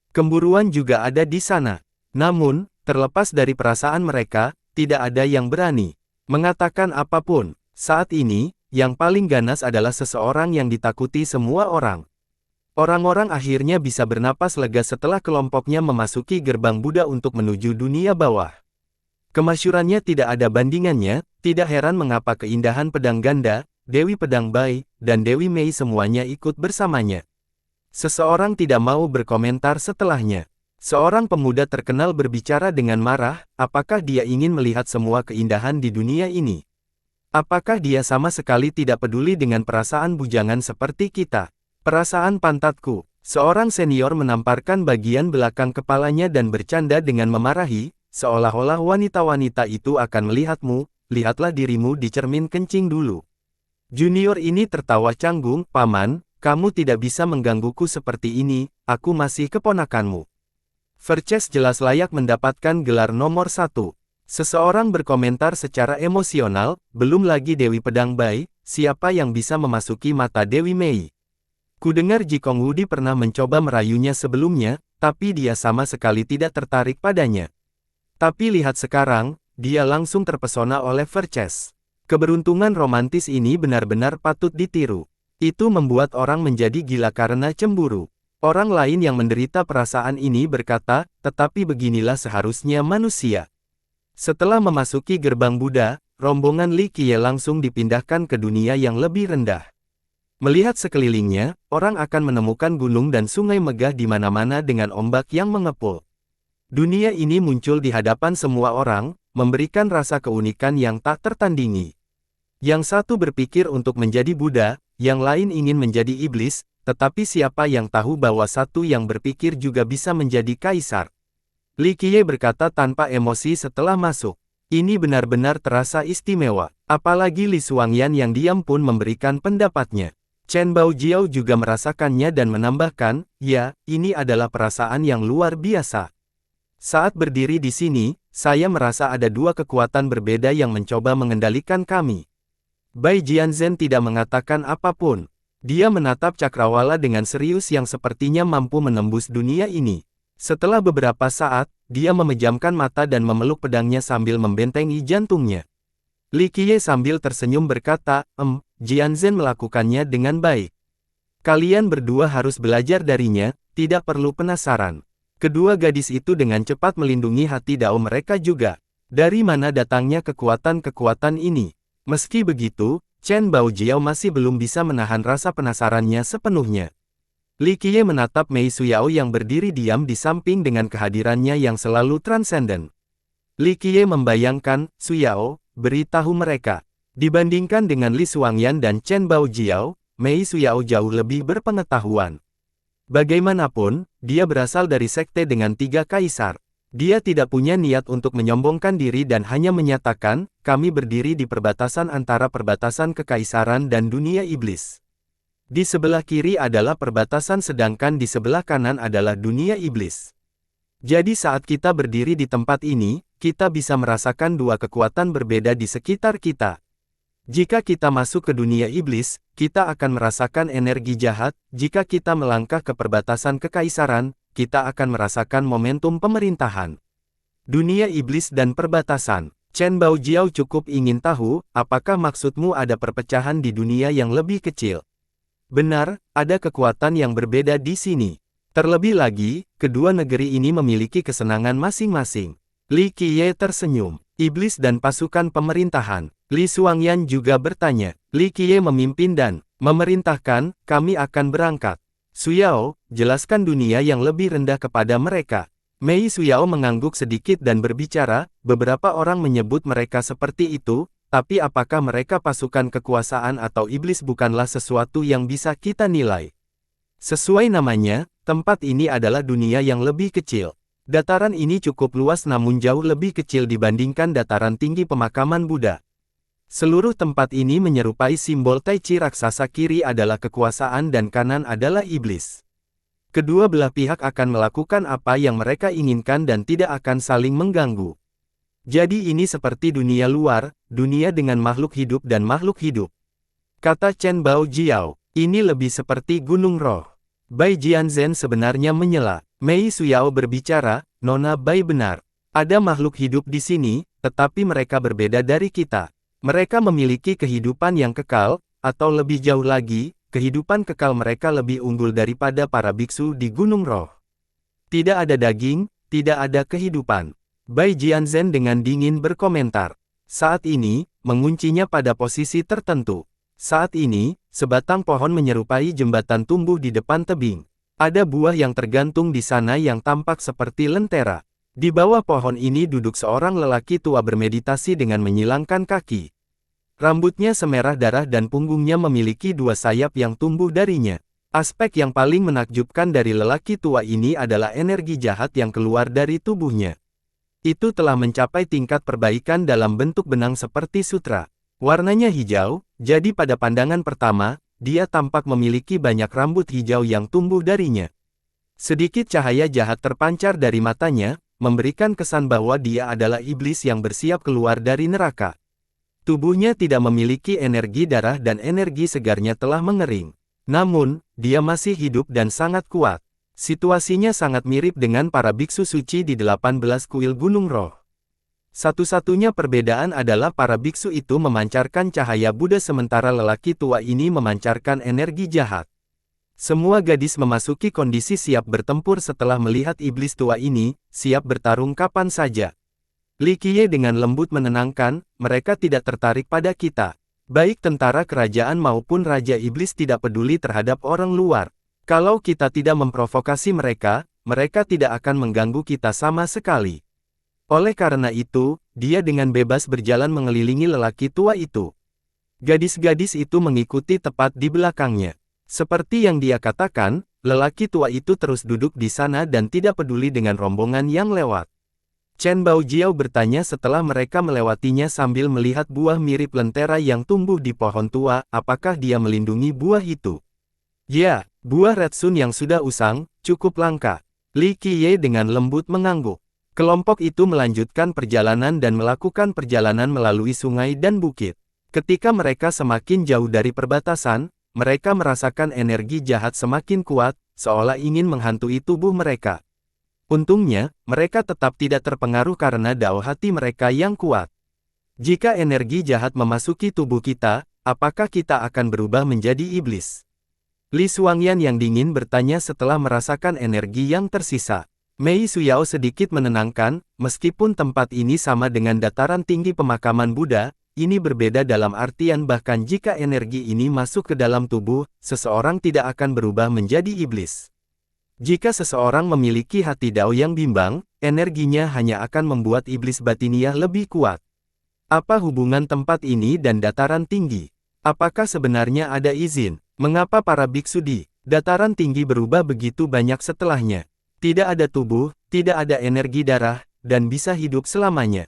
Kemburuan juga ada di sana. Namun, terlepas dari perasaan mereka, tidak ada yang berani mengatakan apapun. Saat ini, yang paling ganas adalah seseorang yang ditakuti semua orang. Orang-orang akhirnya bisa bernapas lega setelah kelompoknya memasuki gerbang Buddha untuk menuju dunia bawah. Kemasyurannya tidak ada bandingannya, tidak heran mengapa keindahan pedang ganda, Dewi Pedang Bai, dan Dewi Mei semuanya ikut bersamanya. Seseorang tidak mau berkomentar setelahnya. Seorang pemuda terkenal berbicara dengan marah, apakah dia ingin melihat semua keindahan di dunia ini? Apakah dia sama sekali tidak peduli dengan perasaan bujangan seperti kita? Perasaan pantatku. Seorang senior menamparkan bagian belakang kepalanya dan bercanda dengan memarahi, seolah-olah wanita-wanita itu akan melihatmu, lihatlah dirimu di cermin kencing dulu. Junior ini tertawa canggung, paman, kamu tidak bisa menggangguku seperti ini, aku masih keponakanmu. Verces jelas layak mendapatkan gelar nomor 1. Seseorang berkomentar secara emosional, belum lagi Dewi Pedang Bai, siapa yang bisa memasuki mata Dewi Mei? Kudengar Jikong Wudi pernah mencoba merayunya sebelumnya, tapi dia sama sekali tidak tertarik padanya. Tapi lihat sekarang, dia langsung terpesona oleh Verces. Keberuntungan romantis ini benar-benar patut ditiru. Itu membuat orang menjadi gila karena cemburu. Orang lain yang menderita perasaan ini berkata, tetapi beginilah seharusnya manusia. Setelah memasuki gerbang Buddha, rombongan Li Qiye langsung dipindahkan ke dunia yang lebih rendah. Melihat sekelilingnya, orang akan menemukan gunung dan sungai megah di mana-mana dengan ombak yang mengepul. Dunia ini muncul di hadapan semua orang, memberikan rasa keunikan yang tak tertandingi. Yang satu berpikir untuk menjadi Buddha, yang lain ingin menjadi iblis, tetapi siapa yang tahu bahwa satu yang berpikir juga bisa menjadi kaisar? Li Qiye berkata tanpa emosi setelah masuk. Ini benar-benar terasa istimewa. Apalagi Li Xuangyan yang diam pun memberikan pendapatnya. Chen Baojiao juga merasakannya dan menambahkan, ya, ini adalah perasaan yang luar biasa. Saat berdiri di sini, saya merasa ada dua kekuatan berbeda yang mencoba mengendalikan kami. Bai Jianzhen tidak mengatakan apapun. Dia menatap cakrawala dengan serius yang sepertinya mampu menembus dunia ini. Setelah beberapa saat, dia memejamkan mata dan memeluk pedangnya sambil membentengi jantungnya. Li Qiye sambil tersenyum berkata, Jianzhen melakukannya dengan baik. Kalian berdua harus belajar darinya, tidak perlu penasaran. Kedua gadis itu dengan cepat melindungi hati Dao mereka juga. Dari mana datangnya kekuatan-kekuatan ini? Meski begitu, Chen Baojiao masih belum bisa menahan rasa penasarannya sepenuhnya. Li Qiye menatap Mei Suyao yang berdiri diam di samping dengan kehadirannya yang selalu transenden. Li Qiye membayangkan, Suyao, beritahu mereka. Dibandingkan dengan Li Xuangyan dan Chen Baojiao, Mei Suyao jauh lebih berpengetahuan. Bagaimanapun, dia berasal dari sekte dengan 3 kaisar. Dia tidak punya niat untuk menyombongkan diri dan hanya menyatakan, kami berdiri di perbatasan antara perbatasan kekaisaran dan dunia iblis. Di sebelah kiri adalah perbatasan sedangkan di sebelah kanan adalah dunia iblis. Jadi saat kita berdiri di tempat ini, kita bisa merasakan dua kekuatan berbeda di sekitar kita. Jika kita masuk ke dunia iblis, kita akan merasakan energi jahat. Jika kita melangkah ke perbatasan kekaisaran, kita akan merasakan momentum pemerintahan. Dunia iblis dan perbatasan. Chen Baojiao cukup ingin tahu, apakah maksudmu ada perpecahan di dunia yang lebih kecil? Benar, ada kekuatan yang berbeda di sini. Terlebih lagi, kedua negeri ini memiliki kesenangan masing-masing. Li Qiye tersenyum. Iblis dan pasukan pemerintahan. Li Xuangyan juga bertanya. Li Qiye memimpin dan memerintahkan, kami akan berangkat. Suyao, jelaskan dunia yang lebih rendah kepada mereka. Mei Suyao mengangguk sedikit dan berbicara, beberapa orang menyebut mereka seperti itu, tapi apakah mereka pasukan kekuasaan atau iblis bukanlah sesuatu yang bisa kita nilai. Sesuai namanya, tempat ini adalah dunia yang lebih kecil. Dataran ini cukup luas namun jauh lebih kecil dibandingkan dataran tinggi pemakaman Buddha. Seluruh tempat ini menyerupai simbol Tai Chi raksasa, kiri adalah kekuasaan dan kanan adalah iblis. Kedua belah pihak akan melakukan apa yang mereka inginkan dan tidak akan saling mengganggu. Jadi ini seperti dunia luar, dunia dengan makhluk hidup dan makhluk hidup. Kata Chen Baojiao, ini lebih seperti gunung roh. Bai Jianzhen sebenarnya menyela. Mei Suyao berbicara, Nona Bai benar. Ada makhluk hidup di sini, tetapi mereka berbeda dari kita. Mereka memiliki kehidupan yang kekal, atau lebih jauh lagi, kehidupan kekal mereka lebih unggul daripada para biksu di Gunung Roh. Tidak ada daging, tidak ada kehidupan. Bai Jianzhen dengan dingin berkomentar. Saat ini, menguncinya pada posisi tertentu. Saat ini, sebatang pohon menyerupai jembatan tumbuh di depan tebing. Ada buah yang tergantung di sana yang tampak seperti lentera. Di bawah pohon ini duduk seorang lelaki tua bermeditasi dengan menyilangkan kaki. Rambutnya semerah darah dan punggungnya memiliki 2 sayap yang tumbuh darinya. Aspek yang paling menakjubkan dari lelaki tua ini adalah energi jahat yang keluar dari tubuhnya. Itu telah mencapai tingkat perbaikan dalam bentuk benang seperti sutra. Warnanya hijau, jadi pada pandangan pertama, dia tampak memiliki banyak rambut hijau yang tumbuh darinya. Sedikit cahaya jahat terpancar dari matanya, memberikan kesan bahwa dia adalah iblis yang bersiap keluar dari neraka. Tubuhnya tidak memiliki energi darah dan energi segarnya telah mengering. Namun, dia masih hidup dan sangat kuat. Situasinya sangat mirip dengan para biksu suci di 18 kuil Gunung Roh. Satu-satunya perbedaan adalah para biksu itu memancarkan cahaya Buddha sementara lelaki tua ini memancarkan energi jahat. Semua gadis memasuki kondisi siap bertempur setelah melihat iblis tua ini, siap bertarung kapan saja. Li Qiye dengan lembut menenangkan, mereka tidak tertarik pada kita. Baik tentara kerajaan maupun Raja Iblis tidak peduli terhadap orang luar. Kalau kita tidak memprovokasi mereka, mereka tidak akan mengganggu kita sama sekali. Oleh karena itu, dia dengan bebas berjalan mengelilingi lelaki tua itu. Gadis-gadis itu mengikuti tepat di belakangnya. Seperti yang dia katakan, lelaki tua itu terus duduk di sana dan tidak peduli dengan rombongan yang lewat. Chen Baojiao bertanya setelah mereka melewatinya sambil melihat buah mirip lentera yang tumbuh di pohon tua, apakah dia melindungi buah itu? Ya, buah Redsun yang sudah usang, cukup langka. Li Qiye dengan lembut mengangguk. Kelompok itu melanjutkan perjalanan dan melakukan perjalanan melalui sungai dan bukit. Ketika mereka semakin jauh dari perbatasan, mereka merasakan energi jahat semakin kuat, seolah ingin menghantui tubuh mereka. Untungnya, mereka tetap tidak terpengaruh karena dao hati mereka yang kuat. Jika energi jahat memasuki tubuh kita, apakah kita akan berubah menjadi iblis? Li Xuangyan yang dingin bertanya setelah merasakan energi yang tersisa. Mei Suyao sedikit menenangkan, meskipun tempat ini sama dengan dataran tinggi pemakaman Buddha, ini berbeda dalam artian bahkan jika energi ini masuk ke dalam tubuh, seseorang tidak akan berubah menjadi iblis. Jika seseorang memiliki hati dao yang bimbang, energinya hanya akan membuat iblis batiniah lebih kuat. Apa hubungan tempat ini dan dataran tinggi? Apakah sebenarnya ada izin? Mengapa para biksu di dataran tinggi berubah begitu banyak setelahnya? Tidak ada tubuh, tidak ada energi darah, dan bisa hidup selamanya.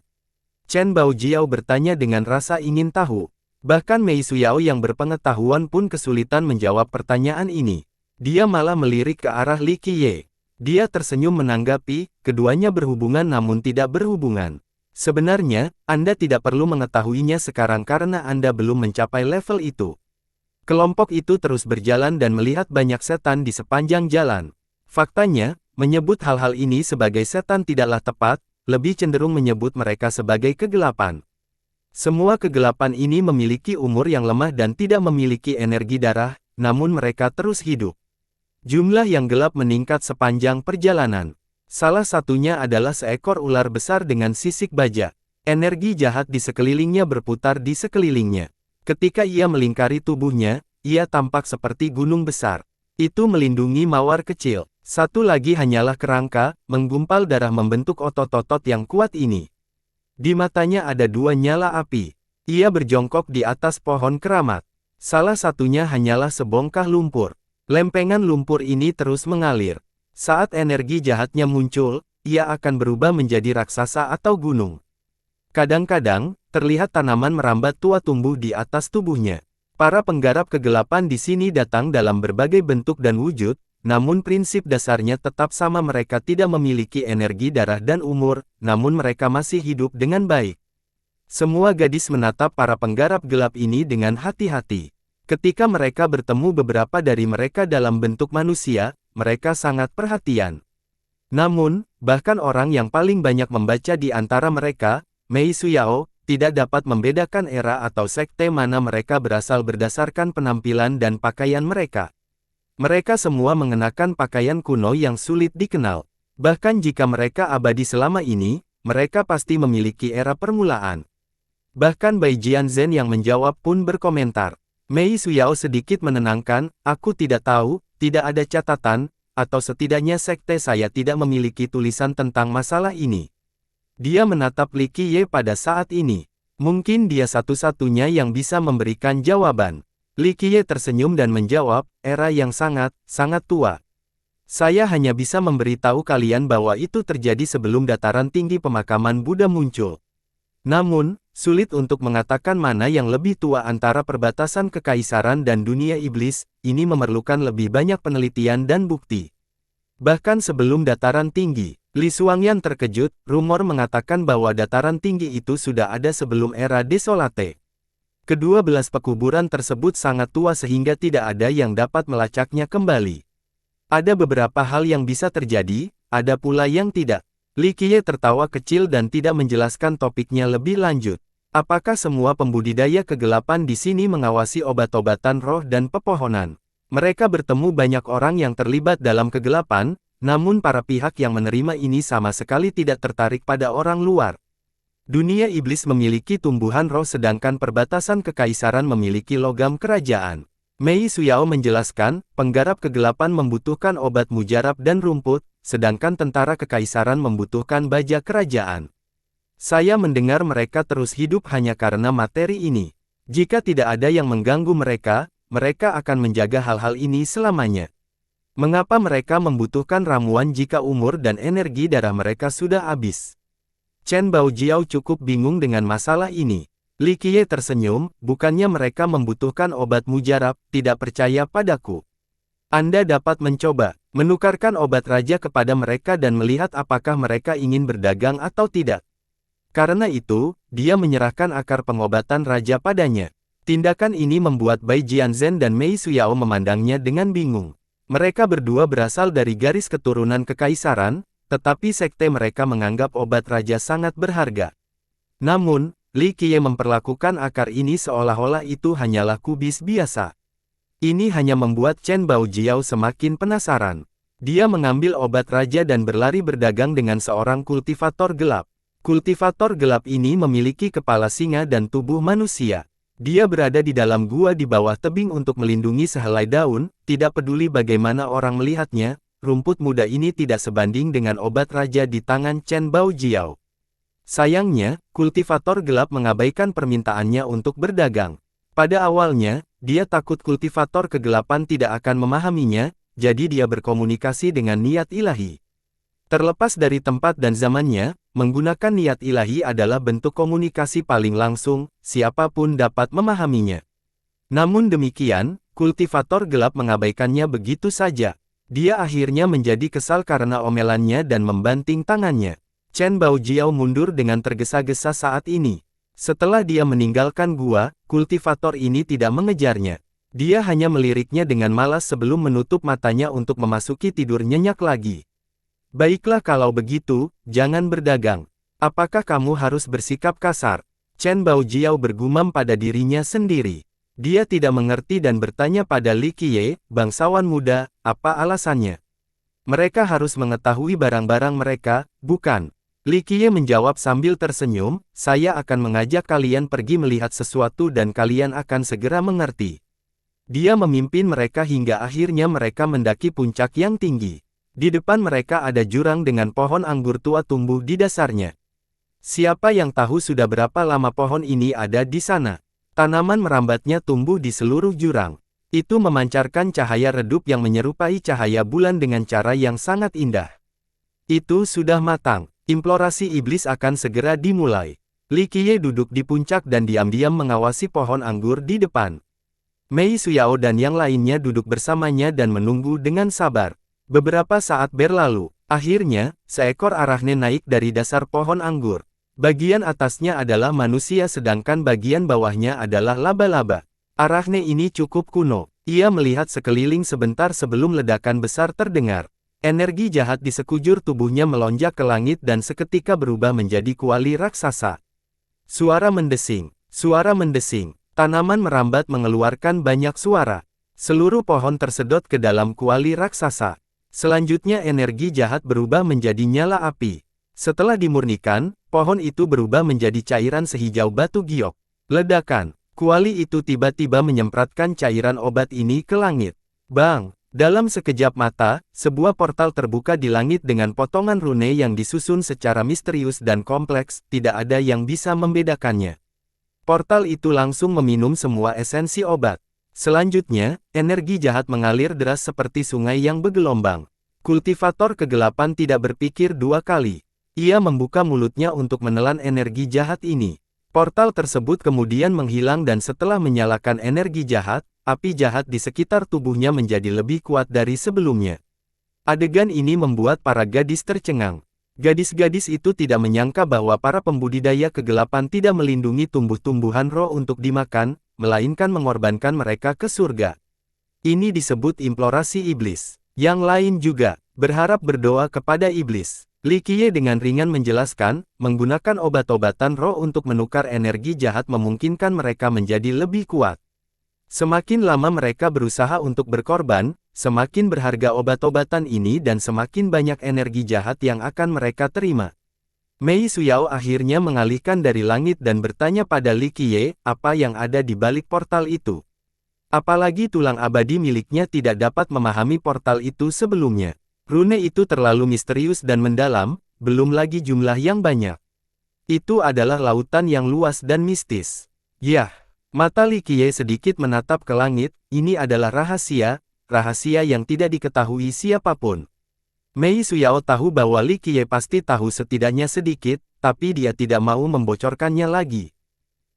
Chen Baojiao bertanya dengan rasa ingin tahu. Bahkan Mei Suyao yang berpengetahuan pun kesulitan menjawab pertanyaan ini. Dia malah melirik ke arah Li Qiye. Dia tersenyum menanggapi, keduanya berhubungan namun tidak berhubungan. Sebenarnya, Anda tidak perlu mengetahuinya sekarang karena Anda belum mencapai level itu. Kelompok itu terus berjalan dan melihat banyak setan di sepanjang jalan. Faktanya, menyebut hal-hal ini sebagai setan tidaklah tepat, lebih cenderung menyebut mereka sebagai kegelapan. Semua kegelapan ini memiliki umur yang lemah dan tidak memiliki energi darah, namun mereka terus hidup. Jumlah yang gelap meningkat sepanjang perjalanan. Salah satunya adalah seekor ular besar dengan sisik baja. Energi jahat di sekelilingnya berputar di sekelilingnya. Ketika ia melingkari tubuhnya, ia tampak seperti gunung besar. Itu melindungi mawar kecil. Satu lagi hanyalah kerangka, menggumpal darah membentuk otot-otot yang kuat ini. Di matanya ada dua nyala api. Ia berjongkok di atas pohon keramat. Salah satunya hanyalah sebongkah lumpur. Lempengan lumpur ini terus mengalir. Saat energi jahatnya muncul, ia akan berubah menjadi raksasa atau gunung. Kadang-kadang, terlihat tanaman merambat tua tumbuh di atas tubuhnya. Para penggarap kegelapan di sini datang dalam berbagai bentuk dan wujud, namun prinsip dasarnya tetap sama, mereka tidak memiliki energi darah dan umur, namun mereka masih hidup dengan baik. Semua gadis menatap para penggarap gelap ini dengan hati-hati. Ketika mereka bertemu beberapa dari mereka dalam bentuk manusia, mereka sangat perhatian. Namun, bahkan orang yang paling banyak membaca di antara mereka, Mei Suyao, tidak dapat membedakan era atau sekte mana mereka berasal berdasarkan penampilan dan pakaian mereka. Mereka semua mengenakan pakaian kuno yang sulit dikenal. Bahkan jika mereka abadi selama ini, mereka pasti memiliki era permulaan. Bahkan Bai Jianzhen yang menjawab pun berkomentar. Mei Suyao sedikit menenangkan, aku tidak tahu, tidak ada catatan, atau setidaknya sekte saya tidak memiliki tulisan tentang masalah ini. Dia menatap Li Qiye pada saat ini. Mungkin dia satu-satunya yang bisa memberikan jawaban. Li Qiye tersenyum dan menjawab, era yang sangat tua. Saya hanya bisa memberitahu kalian bahwa itu terjadi sebelum dataran tinggi pemakaman Buddha muncul. Namun, sulit untuk mengatakan mana yang lebih tua antara perbatasan kekaisaran dan dunia iblis, ini memerlukan lebih banyak penelitian dan bukti. Bahkan sebelum dataran tinggi, Li Xuangyan terkejut, rumor mengatakan bahwa dataran tinggi itu sudah ada sebelum era Desolate. Kedua belas pekuburan tersebut sangat tua sehingga tidak ada yang dapat melacaknya kembali. Ada beberapa hal yang bisa terjadi, ada pula yang tidak. Li Qiye tertawa kecil dan tidak menjelaskan topiknya lebih lanjut. Apakah semua pembudidaya kegelapan di sini mengawasi obat-obatan roh dan pepohonan? Mereka bertemu banyak orang yang terlibat dalam kegelapan, namun para pihak yang menerima ini sama sekali tidak tertarik pada orang luar. Dunia iblis memiliki tumbuhan roh sedangkan perbatasan kekaisaran memiliki logam kerajaan. Mei Suyao menjelaskan, penggarap kegelapan membutuhkan obat mujarab dan rumput, sedangkan tentara kekaisaran membutuhkan baja kerajaan. Saya mendengar mereka terus hidup hanya karena materi ini. Jika tidak ada yang mengganggu mereka, mereka akan menjaga hal-hal ini selamanya. Mengapa mereka membutuhkan ramuan jika umur dan energi darah mereka sudah habis? Chen Baojiao cukup bingung dengan masalah ini. Li Qiye tersenyum, bukannya mereka membutuhkan obat mujarab, tidak percaya padaku. Anda dapat mencoba, menukarkan obat raja kepada mereka dan melihat apakah mereka ingin berdagang atau tidak. Karena itu, dia menyerahkan akar pengobatan raja padanya. Tindakan ini membuat Bai Jianzhen dan Mei Suyao memandangnya dengan bingung. Mereka berdua berasal dari garis keturunan kekaisaran, tetapi sekte mereka menganggap obat raja sangat berharga. Namun, Li Qiye memperlakukan akar ini seolah-olah itu hanyalah kubis biasa. Ini hanya membuat Chen Baojiao semakin penasaran. Dia mengambil obat raja dan berlari berdagang dengan seorang kultivator gelap. Kultivator gelap ini memiliki kepala singa dan tubuh manusia. Dia berada di dalam gua di bawah tebing untuk melindungi sehelai daun, tidak peduli bagaimana orang melihatnya, rumput muda ini tidak sebanding dengan obat raja di tangan Chen Baojiao. Sayangnya, kultivator gelap mengabaikan permintaannya untuk berdagang. Pada awalnya, dia takut kultivator kegelapan tidak akan memahaminya, jadi dia berkomunikasi dengan niat ilahi. Terlepas dari tempat dan zamannya, menggunakan niat ilahi adalah bentuk komunikasi paling langsung, siapapun dapat memahaminya. Namun demikian, kultivator gelap mengabaikannya begitu saja. Dia akhirnya menjadi kesal karena omelannya dan membanting tangannya. Chen Baojiao mundur dengan tergesa-gesa saat ini. Setelah dia meninggalkan gua, kultivator ini tidak mengejarnya. Dia hanya meliriknya dengan malas sebelum menutup matanya untuk memasuki tidur nyenyak lagi. Baiklah kalau begitu, jangan berdagang. Apakah kamu harus bersikap kasar? Chen Baojiao bergumam pada dirinya sendiri. Dia tidak mengerti dan bertanya pada Li Qiye, bangsawan muda, apa alasannya? Mereka harus mengetahui barang-barang mereka, bukan? Li Qiye menjawab sambil tersenyum, saya akan mengajak kalian pergi melihat sesuatu dan kalian akan segera mengerti. Dia memimpin mereka hingga akhirnya mereka mendaki puncak yang tinggi. Di depan mereka ada jurang dengan pohon anggur tua tumbuh di dasarnya. Siapa yang tahu sudah berapa lama pohon ini ada di sana? Tanaman merambatnya tumbuh di seluruh jurang. Itu memancarkan cahaya redup yang menyerupai cahaya bulan dengan cara yang sangat indah. Itu sudah matang. Implorasi iblis akan segera dimulai. Li Qiye duduk di puncak dan diam-diam mengawasi pohon anggur di depan. Mei Suyao dan yang lainnya duduk bersamanya dan menunggu dengan sabar. Beberapa saat berlalu, akhirnya, seekor arachne naik dari dasar pohon anggur. Bagian atasnya adalah manusia sedangkan bagian bawahnya adalah laba-laba. Arachne ini cukup kuno. Ia melihat sekeliling sebentar sebelum ledakan besar terdengar. Energi jahat di sekujur tubuhnya melonjak ke langit dan seketika berubah menjadi kuali raksasa. Suara mendesing. Tanaman merambat mengeluarkan banyak suara. Seluruh pohon tersedot ke dalam kuali raksasa. Selanjutnya energi jahat berubah menjadi nyala api. Setelah dimurnikan, pohon itu berubah menjadi cairan sehijau batu giok. Ledakan. Kuali itu tiba-tiba menyempratkan cairan obat ini ke langit. Bang! Dalam sekejap mata, sebuah portal terbuka di langit dengan potongan rune yang disusun secara misterius dan kompleks, tidak ada yang bisa membedakannya. Portal itu langsung meminum semua esensi obat. Selanjutnya, energi jahat mengalir deras seperti sungai yang bergelombang. Kultivator kegelapan tidak berpikir dua kali. Ia membuka mulutnya untuk menelan energi jahat ini. Portal tersebut kemudian menghilang dan setelah menyalakan energi jahat, api jahat di sekitar tubuhnya menjadi lebih kuat dari sebelumnya. Adegan ini membuat para gadis tercengang. Gadis-gadis itu tidak menyangka bahwa para pembudidaya kegelapan tidak melindungi tumbuh-tumbuhan roh untuk dimakan, melainkan mengorbankan mereka ke surga. Ini disebut implorasi iblis. Yang lain juga berharap berdoa kepada iblis. Li Qiye dengan ringan menjelaskan, menggunakan obat-obatan roh untuk menukar energi jahat memungkinkan mereka menjadi lebih kuat. Semakin lama mereka berusaha untuk berkorban, semakin berharga obat-obatan ini dan semakin banyak energi jahat yang akan mereka terima. Mei Suyao akhirnya mengalihkan dari langit dan bertanya pada Li Qiye, apa yang ada di balik portal itu. Apalagi tulang abadi miliknya tidak dapat memahami portal itu sebelumnya. Rune itu terlalu misterius dan mendalam, belum lagi jumlah yang banyak. Itu adalah lautan yang luas dan mistis. Yah, mata Li Qiye sedikit menatap ke langit, ini adalah rahasia yang tidak diketahui siapapun. Mei Suyao tahu bahwa Li Qiye pasti tahu setidaknya sedikit, tapi dia tidak mau membocorkannya lagi.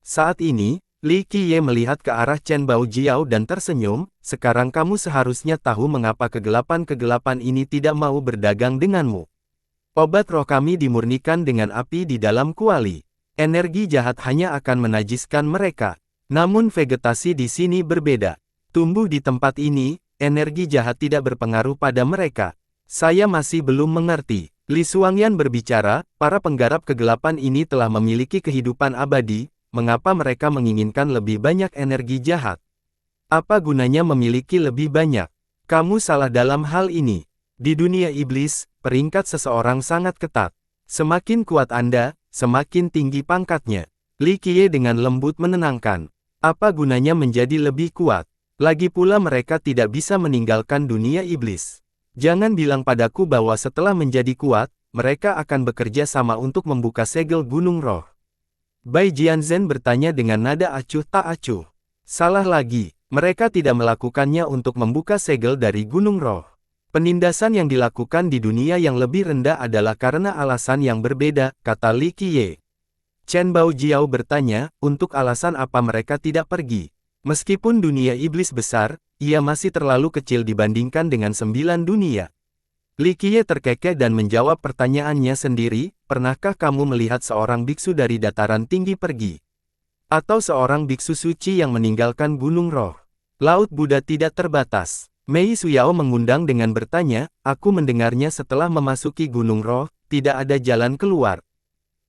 Saat ini, Li Qiye melihat ke arah Chen Baojiao dan tersenyum, sekarang kamu seharusnya tahu mengapa kegelapan-kegelapan ini tidak mau berdagang denganmu. Obat roh kami dimurnikan dengan api di dalam kuali. Energi jahat hanya akan menajiskan mereka. Namun vegetasi di sini berbeda. Tumbuh di tempat ini, energi jahat tidak berpengaruh pada mereka. Saya masih belum mengerti. Li Xuangyan berbicara, para penggarap kegelapan ini telah memiliki kehidupan abadi, mengapa mereka menginginkan lebih banyak energi jahat? Apa gunanya memiliki lebih banyak? Kamu salah dalam hal ini. Di dunia iblis, peringkat seseorang sangat ketat. Semakin kuat Anda, semakin tinggi pangkatnya. Li Qiye dengan lembut menenangkan. Apa gunanya menjadi lebih kuat? Lagi pula mereka tidak bisa meninggalkan dunia iblis. Jangan bilang padaku bahwa setelah menjadi kuat, mereka akan bekerja sama untuk membuka segel Gunung Roh. Bai Jianzhen bertanya dengan nada acuh tak acuh. Salah lagi, mereka tidak melakukannya untuk membuka segel dari Gunung Roh. Penindasan yang dilakukan di dunia yang lebih rendah adalah karena alasan yang berbeda, kata Li Qiye. Chen Baojiao bertanya, untuk alasan apa mereka tidak pergi? Meskipun dunia iblis besar, ia masih terlalu kecil dibandingkan dengan 9 dunia. Li Qiye terkekeh dan menjawab pertanyaannya sendiri, pernahkah kamu melihat seorang biksu dari dataran tinggi pergi? Atau seorang biksu suci yang meninggalkan Gunung Roh? Laut Buddha tidak terbatas. Mei Suyao mengundang dengan bertanya, aku mendengarnya setelah memasuki Gunung Roh, tidak ada jalan keluar.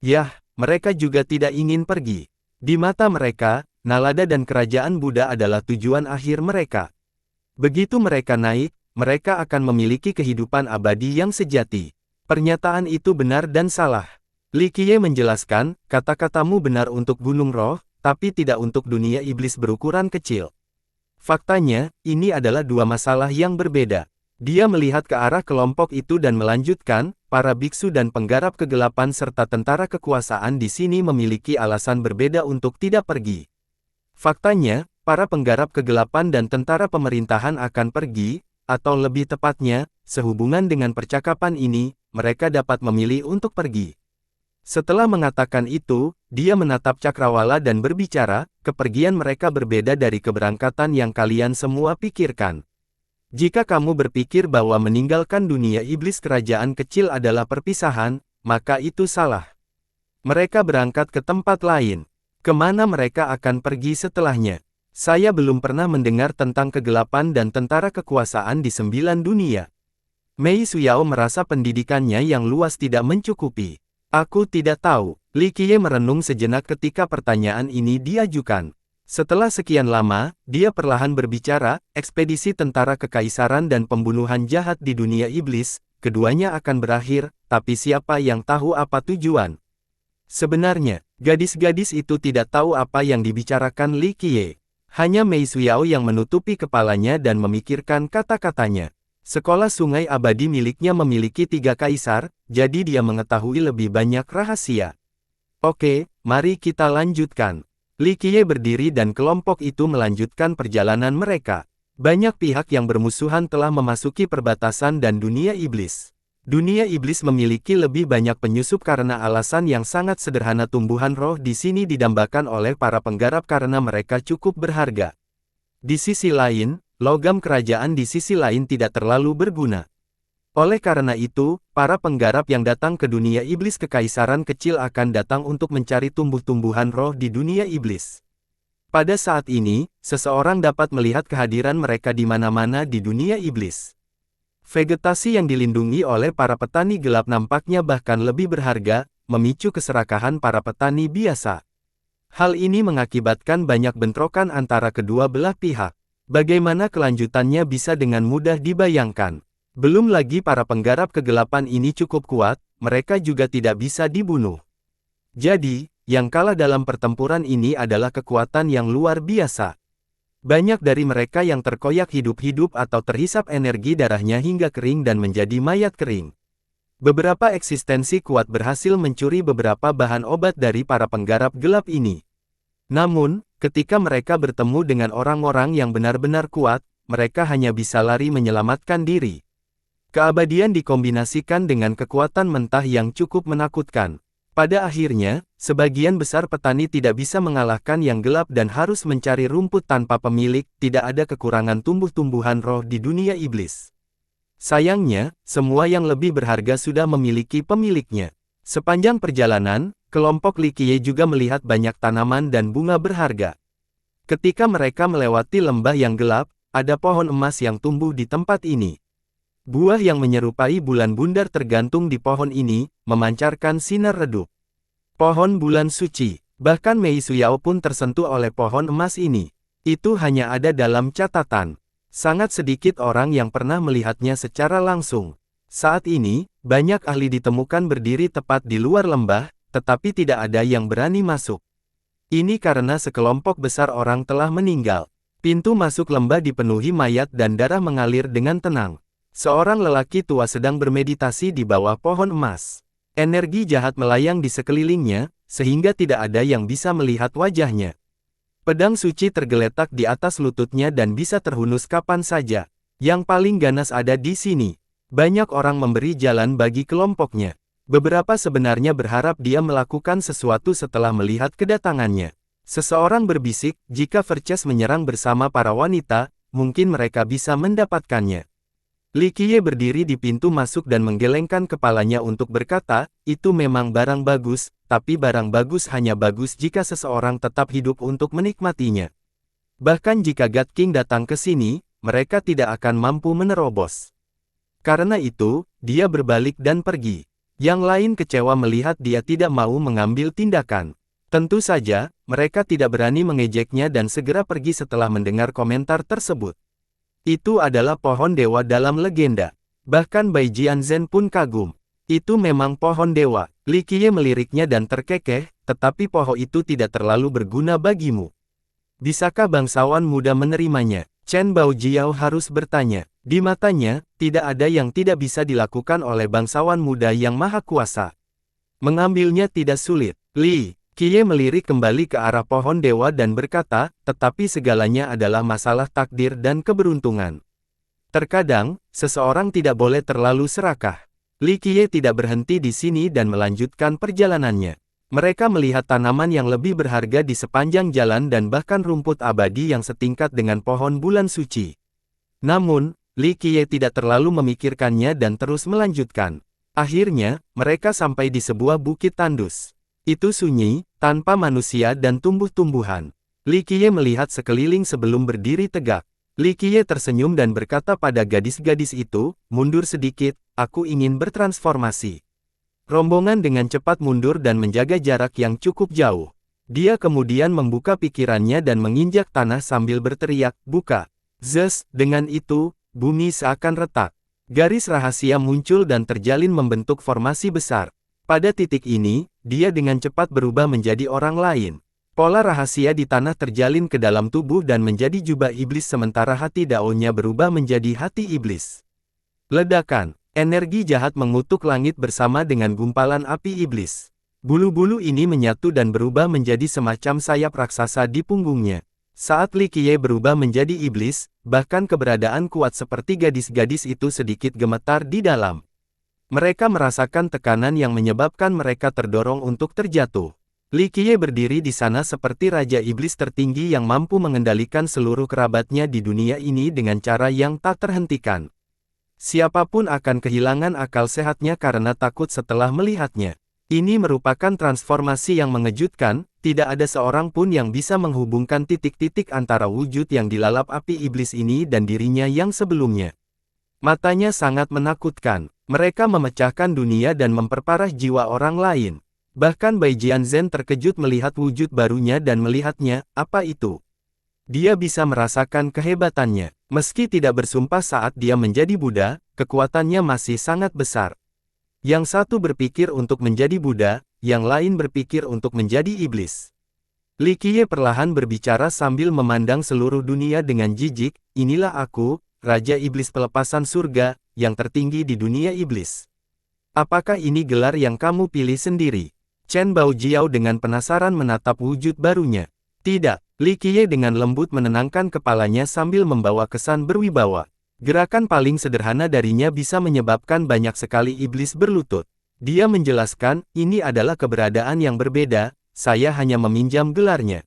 Yah, mereka juga tidak ingin pergi. Di mata mereka, Nalada dan kerajaan Buddha adalah tujuan akhir mereka. Begitu mereka naik, mereka akan memiliki kehidupan abadi yang sejati. Pernyataan itu benar dan salah. Li Qiye menjelaskan, kata-katamu benar untuk Gunung Roh, tapi tidak untuk dunia iblis berukuran kecil. Faktanya, ini adalah dua masalah yang berbeda. Dia melihat ke arah kelompok itu dan melanjutkan, para biksu dan penggarap kegelapan serta tentara kekuasaan di sini memiliki alasan berbeda untuk tidak pergi. Faktanya, para penggarap kegelapan dan tentara pemerintahan akan pergi, atau lebih tepatnya, sehubungan dengan percakapan ini, mereka dapat memilih untuk pergi. Setelah mengatakan itu, dia menatap Cakrawala dan berbicara, kepergian mereka berbeda dari keberangkatan yang kalian semua pikirkan. Jika kamu berpikir bahwa meninggalkan dunia iblis kerajaan kecil adalah perpisahan, maka itu salah. Mereka berangkat ke tempat lain. Kemana mereka akan pergi setelahnya? Saya belum pernah mendengar tentang kegelapan dan tentara kekuasaan di 9 dunia. Mei Suyao merasa pendidikannya yang luas tidak mencukupi. Aku tidak tahu. Li Qiye merenung sejenak ketika pertanyaan ini diajukan. Setelah sekian lama, dia perlahan berbicara, ekspedisi tentara kekaisaran dan pembunuhan jahat di dunia iblis, keduanya akan berakhir, tapi siapa yang tahu apa tujuan? Sebenarnya, gadis-gadis itu tidak tahu apa yang dibicarakan Li Qiye. Hanya Mei Suyao yang menutupi kepalanya dan memikirkan kata-katanya. Sekolah sungai abadi miliknya memiliki 3 kaisar, jadi dia mengetahui lebih banyak rahasia. Oke, mari kita lanjutkan. Li Qiye berdiri dan kelompok itu melanjutkan perjalanan mereka. Banyak pihak yang bermusuhan telah memasuki perbatasan dan dunia iblis. Dunia iblis memiliki lebih banyak penyusup karena alasan yang sangat sederhana. Tumbuhan roh di sini didambakan oleh para penggarap karena mereka cukup berharga. Di sisi lain, logam kerajaan di sisi lain tidak terlalu berguna. Oleh karena itu, para penggarap yang datang ke dunia iblis kekaisaran kecil akan datang untuk mencari tumbuh-tumbuhan roh di dunia iblis. Pada saat ini, seseorang dapat melihat kehadiran mereka di mana-mana di dunia iblis. Vegetasi yang dilindungi oleh para petani gelap nampaknya bahkan lebih berharga, memicu keserakahan para petani biasa. Hal ini mengakibatkan banyak bentrokan antara kedua belah pihak. Bagaimana kelanjutannya bisa dengan mudah dibayangkan. Belum lagi para penggarap kegelapan ini cukup kuat, mereka juga tidak bisa dibunuh. Jadi, yang kalah dalam pertempuran ini adalah kekuatan yang luar biasa. Banyak dari mereka yang terkoyak hidup-hidup atau terhisap energi darahnya hingga kering dan menjadi mayat kering. Beberapa eksistensi kuat berhasil mencuri beberapa bahan obat dari para penggarap gelap ini. Namun, ketika mereka bertemu dengan orang-orang yang benar-benar kuat, mereka hanya bisa lari menyelamatkan diri. Keabadian dikombinasikan dengan kekuatan mentah yang cukup menakutkan. Pada akhirnya, sebagian besar petani tidak bisa mengalahkan yang gelap dan harus mencari rumput tanpa pemilik. Tidak ada kekurangan tumbuh-tumbuhan roh di dunia iblis. Sayangnya, semua yang lebih berharga sudah memiliki pemiliknya. Sepanjang perjalanan, kelompok Likie juga melihat banyak tanaman dan bunga berharga. Ketika mereka melewati lembah yang gelap, ada pohon emas yang tumbuh di tempat ini. Buah yang menyerupai bulan bundar tergantung di pohon ini, memancarkan sinar redup. Pohon bulan suci, bahkan Mei Suyao pun tersentuh oleh pohon emas ini. Itu hanya ada dalam catatan. Sangat sedikit orang yang pernah melihatnya secara langsung. Saat ini, banyak ahli ditemukan berdiri tepat di luar lembah, tetapi tidak ada yang berani masuk. Ini karena sekelompok besar orang telah meninggal. Pintu masuk lembah dipenuhi mayat dan darah mengalir dengan tenang. Seorang lelaki tua sedang bermeditasi di bawah pohon emas. Energi jahat melayang di sekelilingnya, sehingga tidak ada yang bisa melihat wajahnya. Pedang suci tergeletak di atas lututnya dan bisa terhunus kapan saja. Yang paling ganas ada di sini. Banyak orang memberi jalan bagi kelompoknya. Beberapa sebenarnya berharap dia melakukan sesuatu setelah melihat kedatangannya. Seseorang berbisik, jika Verces menyerang bersama para wanita, mungkin mereka bisa mendapatkannya. Likie berdiri di pintu masuk dan menggelengkan kepalanya untuk berkata, itu memang barang bagus, tapi barang bagus hanya bagus jika seseorang tetap hidup untuk menikmatinya. Bahkan jika God King datang ke sini, mereka tidak akan mampu menerobos. Karena itu, dia berbalik dan pergi. Yang lain kecewa melihat dia tidak mau mengambil tindakan. Tentu saja, mereka tidak berani mengejeknya dan segera pergi setelah mendengar komentar tersebut. Itu adalah pohon dewa dalam legenda. Bahkan Bai Jianzhen pun kagum. Itu memang pohon dewa. Likie meliriknya dan terkekeh, tetapi pohon itu tidak terlalu berguna bagimu. Bisakah bangsawan muda menerimanya? Chen Baojiao harus bertanya. Di matanya, tidak ada yang tidak bisa dilakukan oleh bangsawan muda yang maha kuasa. Mengambilnya tidak sulit. Li Kie melirik kembali ke arah pohon dewa dan berkata, tetapi segalanya adalah masalah takdir dan keberuntungan. Terkadang, seseorang tidak boleh terlalu serakah. Li Kie tidak berhenti di sini dan melanjutkan perjalanannya. Mereka melihat tanaman yang lebih berharga di sepanjang jalan dan bahkan rumput abadi yang setingkat dengan pohon bulan suci. Namun, Li Kie tidak terlalu memikirkannya dan terus melanjutkan. Akhirnya, mereka sampai di sebuah bukit tandus. Itu sunyi, tanpa manusia dan tumbuh-tumbuhan. Li Kie melihat sekeliling sebelum berdiri tegak. Li Kie tersenyum dan berkata pada gadis-gadis itu, mundur sedikit, aku ingin bertransformasi. Rombongan dengan cepat mundur dan menjaga jarak yang cukup jauh. Dia kemudian membuka pikirannya dan menginjak tanah sambil berteriak, buka. Zes, dengan itu, bumi seakan retak. Garis rahasia muncul dan terjalin membentuk formasi besar. Pada titik ini, dia dengan cepat berubah menjadi orang lain. Pola rahasia di tanah terjalin ke dalam tubuh dan menjadi jubah iblis sementara hati daunnya berubah menjadi hati iblis. Ledakan, energi jahat mengutuk langit bersama dengan gumpalan api iblis. Bulu-bulu ini menyatu dan berubah menjadi semacam sayap raksasa di punggungnya. Saat Li Kie berubah menjadi iblis, bahkan keberadaan kuat seperti gadis-gadis itu sedikit gemetar di dalam. Mereka merasakan tekanan yang menyebabkan mereka terdorong untuk terjatuh. Li Kie berdiri di sana seperti raja iblis tertinggi yang mampu mengendalikan seluruh kerabatnya di dunia ini dengan cara yang tak terhentikan. Siapapun akan kehilangan akal sehatnya karena takut setelah melihatnya. Ini merupakan transformasi yang mengejutkan, tidak ada seorang pun yang bisa menghubungkan titik-titik antara wujud yang dilalap api iblis ini dan dirinya yang sebelumnya. Matanya sangat menakutkan. Mereka memecahkan dunia dan memperparah jiwa orang lain. Bahkan Bai Jianzhen terkejut melihat wujud barunya dan melihatnya, apa itu? Dia bisa merasakan kehebatannya. Meski tidak bersumpah saat dia menjadi Buddha, kekuatannya masih sangat besar. Yang satu berpikir untuk menjadi Buddha, yang lain berpikir untuk menjadi iblis. Li Qiye perlahan berbicara sambil memandang seluruh dunia dengan jijik, inilah aku, Raja Iblis Pelepasan Surga, yang tertinggi di dunia iblis. Apakah ini gelar yang kamu pilih sendiri? Chen Baojiao dengan penasaran menatap wujud barunya. Tidak, Li Qiye dengan lembut menenangkan kepalanya sambil membawa kesan berwibawa. Gerakan paling sederhana darinya bisa menyebabkan banyak sekali iblis berlutut. Dia menjelaskan, ini adalah keberadaan yang berbeda, saya hanya meminjam gelarnya.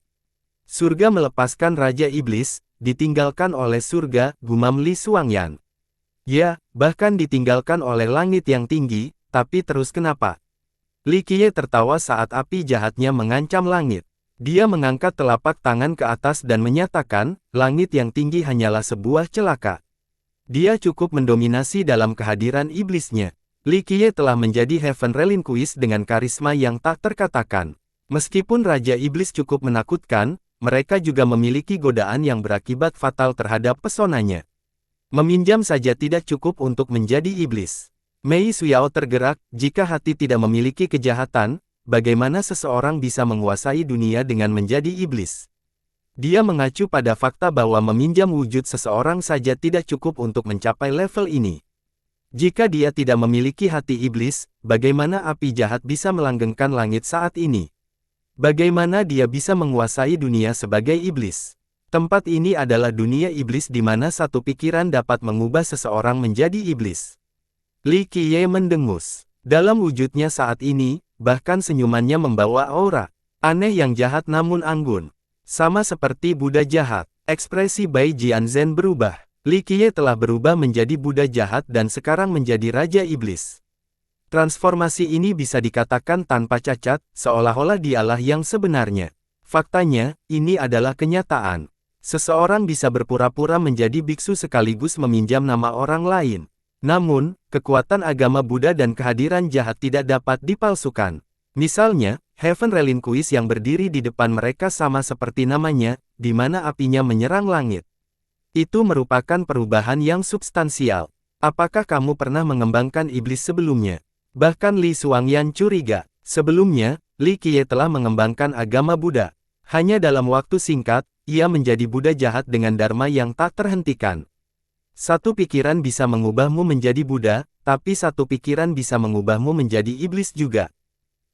Surga melepaskan Raja Iblis, ditinggalkan oleh surga, gumam Li Xuangyan. Ya, bahkan ditinggalkan oleh langit yang tinggi, tapi terus kenapa? Li Qiye tertawa saat api jahatnya mengancam langit. Dia mengangkat telapak tangan ke atas dan menyatakan, langit yang tinggi hanyalah sebuah celaka. Dia cukup mendominasi dalam kehadiran iblisnya. Li Qiye telah menjadi Heaven Relinquished dengan karisma yang tak terkatakan. Meskipun Raja Iblis cukup menakutkan, mereka juga memiliki godaan yang berakibat fatal terhadap pesonanya. Meminjam saja tidak cukup untuk menjadi iblis. Mei Suyao tergerak, jika hati tidak memiliki kejahatan, bagaimana seseorang bisa menguasai dunia dengan menjadi iblis? Dia mengacu pada fakta bahwa meminjam wujud seseorang saja tidak cukup untuk mencapai level ini. Jika dia tidak memiliki hati iblis, bagaimana api jahat bisa melanggengkan langit saat ini? Bagaimana dia bisa menguasai dunia sebagai iblis? Tempat ini adalah dunia iblis di mana satu pikiran dapat mengubah seseorang menjadi iblis. Li Qiye mendengus. Dalam wujudnya saat ini, bahkan senyumannya membawa aura aneh yang jahat namun anggun. Sama seperti Buddha jahat, ekspresi Bai Jianzhen berubah. Li Qiye telah berubah menjadi Buddha jahat dan sekarang menjadi Raja Iblis. Transformasi ini bisa dikatakan tanpa cacat, seolah-olah dialah yang sebenarnya. Faktanya, ini adalah kenyataan. Seseorang bisa berpura-pura menjadi biksu sekaligus meminjam nama orang lain. Namun, kekuatan agama Buddha dan kehadiran jahat tidak dapat dipalsukan. Misalnya, Heaven Relinquished yang berdiri di depan mereka sama seperti namanya, di mana apinya menyerang langit. Itu merupakan perubahan yang substansial. Apakah kamu pernah mengembangkan iblis sebelumnya? Bahkan Li Xuangyan curiga. Sebelumnya, Li Qiye telah mengembangkan agama Buddha. Hanya dalam waktu singkat, ia menjadi Buddha jahat dengan dharma yang tak terhentikan. Satu pikiran bisa mengubahmu menjadi Buddha, tapi satu pikiran bisa mengubahmu menjadi iblis juga.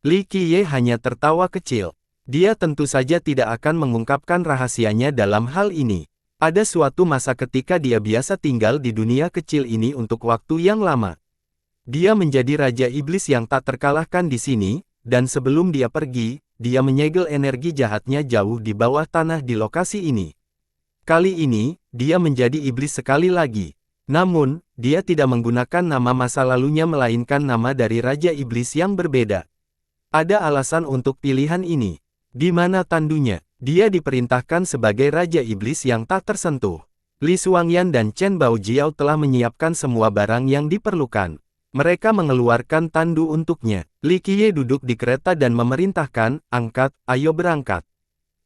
Li Qiye hanya tertawa kecil. Dia tentu saja tidak akan mengungkapkan rahasianya dalam hal ini. Ada suatu masa ketika dia biasa tinggal di dunia kecil ini untuk waktu yang lama. Dia menjadi Raja Iblis yang tak terkalahkan di sini, dan sebelum dia pergi, dia menyegel energi jahatnya jauh di bawah tanah di lokasi ini. Kali ini, dia menjadi iblis sekali lagi. Namun, dia tidak menggunakan nama masa lalunya melainkan nama dari Raja Iblis yang berbeda. Ada alasan untuk pilihan ini. Di mana tandunya? Dia diperintahkan sebagai Raja Iblis yang tak tersentuh. Li Xuangyan dan Chen Baojiao telah menyiapkan semua barang yang diperlukan. Mereka mengeluarkan tandu untuknya. Li Qiye duduk di kereta dan memerintahkan, angkat, ayo berangkat.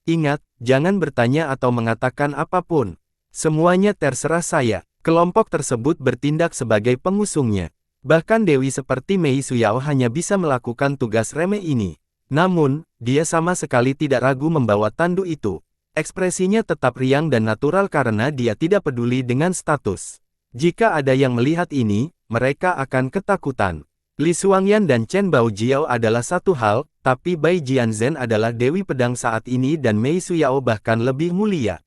Ingat, jangan bertanya atau mengatakan apapun. Semuanya terserah saya. Kelompok tersebut bertindak sebagai pengusungnya. Bahkan Dewi seperti Mei Suyao hanya bisa melakukan tugas remeh ini. Namun, dia sama sekali tidak ragu membawa tandu itu. Ekspresinya tetap riang dan natural karena dia tidak peduli dengan status. Jika ada yang melihat ini, mereka akan ketakutan. Li Xuangyan dan Chen Baojiao adalah satu hal, tapi Bai Jianzhen adalah Dewi Pedang saat ini dan Mei Suyao bahkan lebih mulia.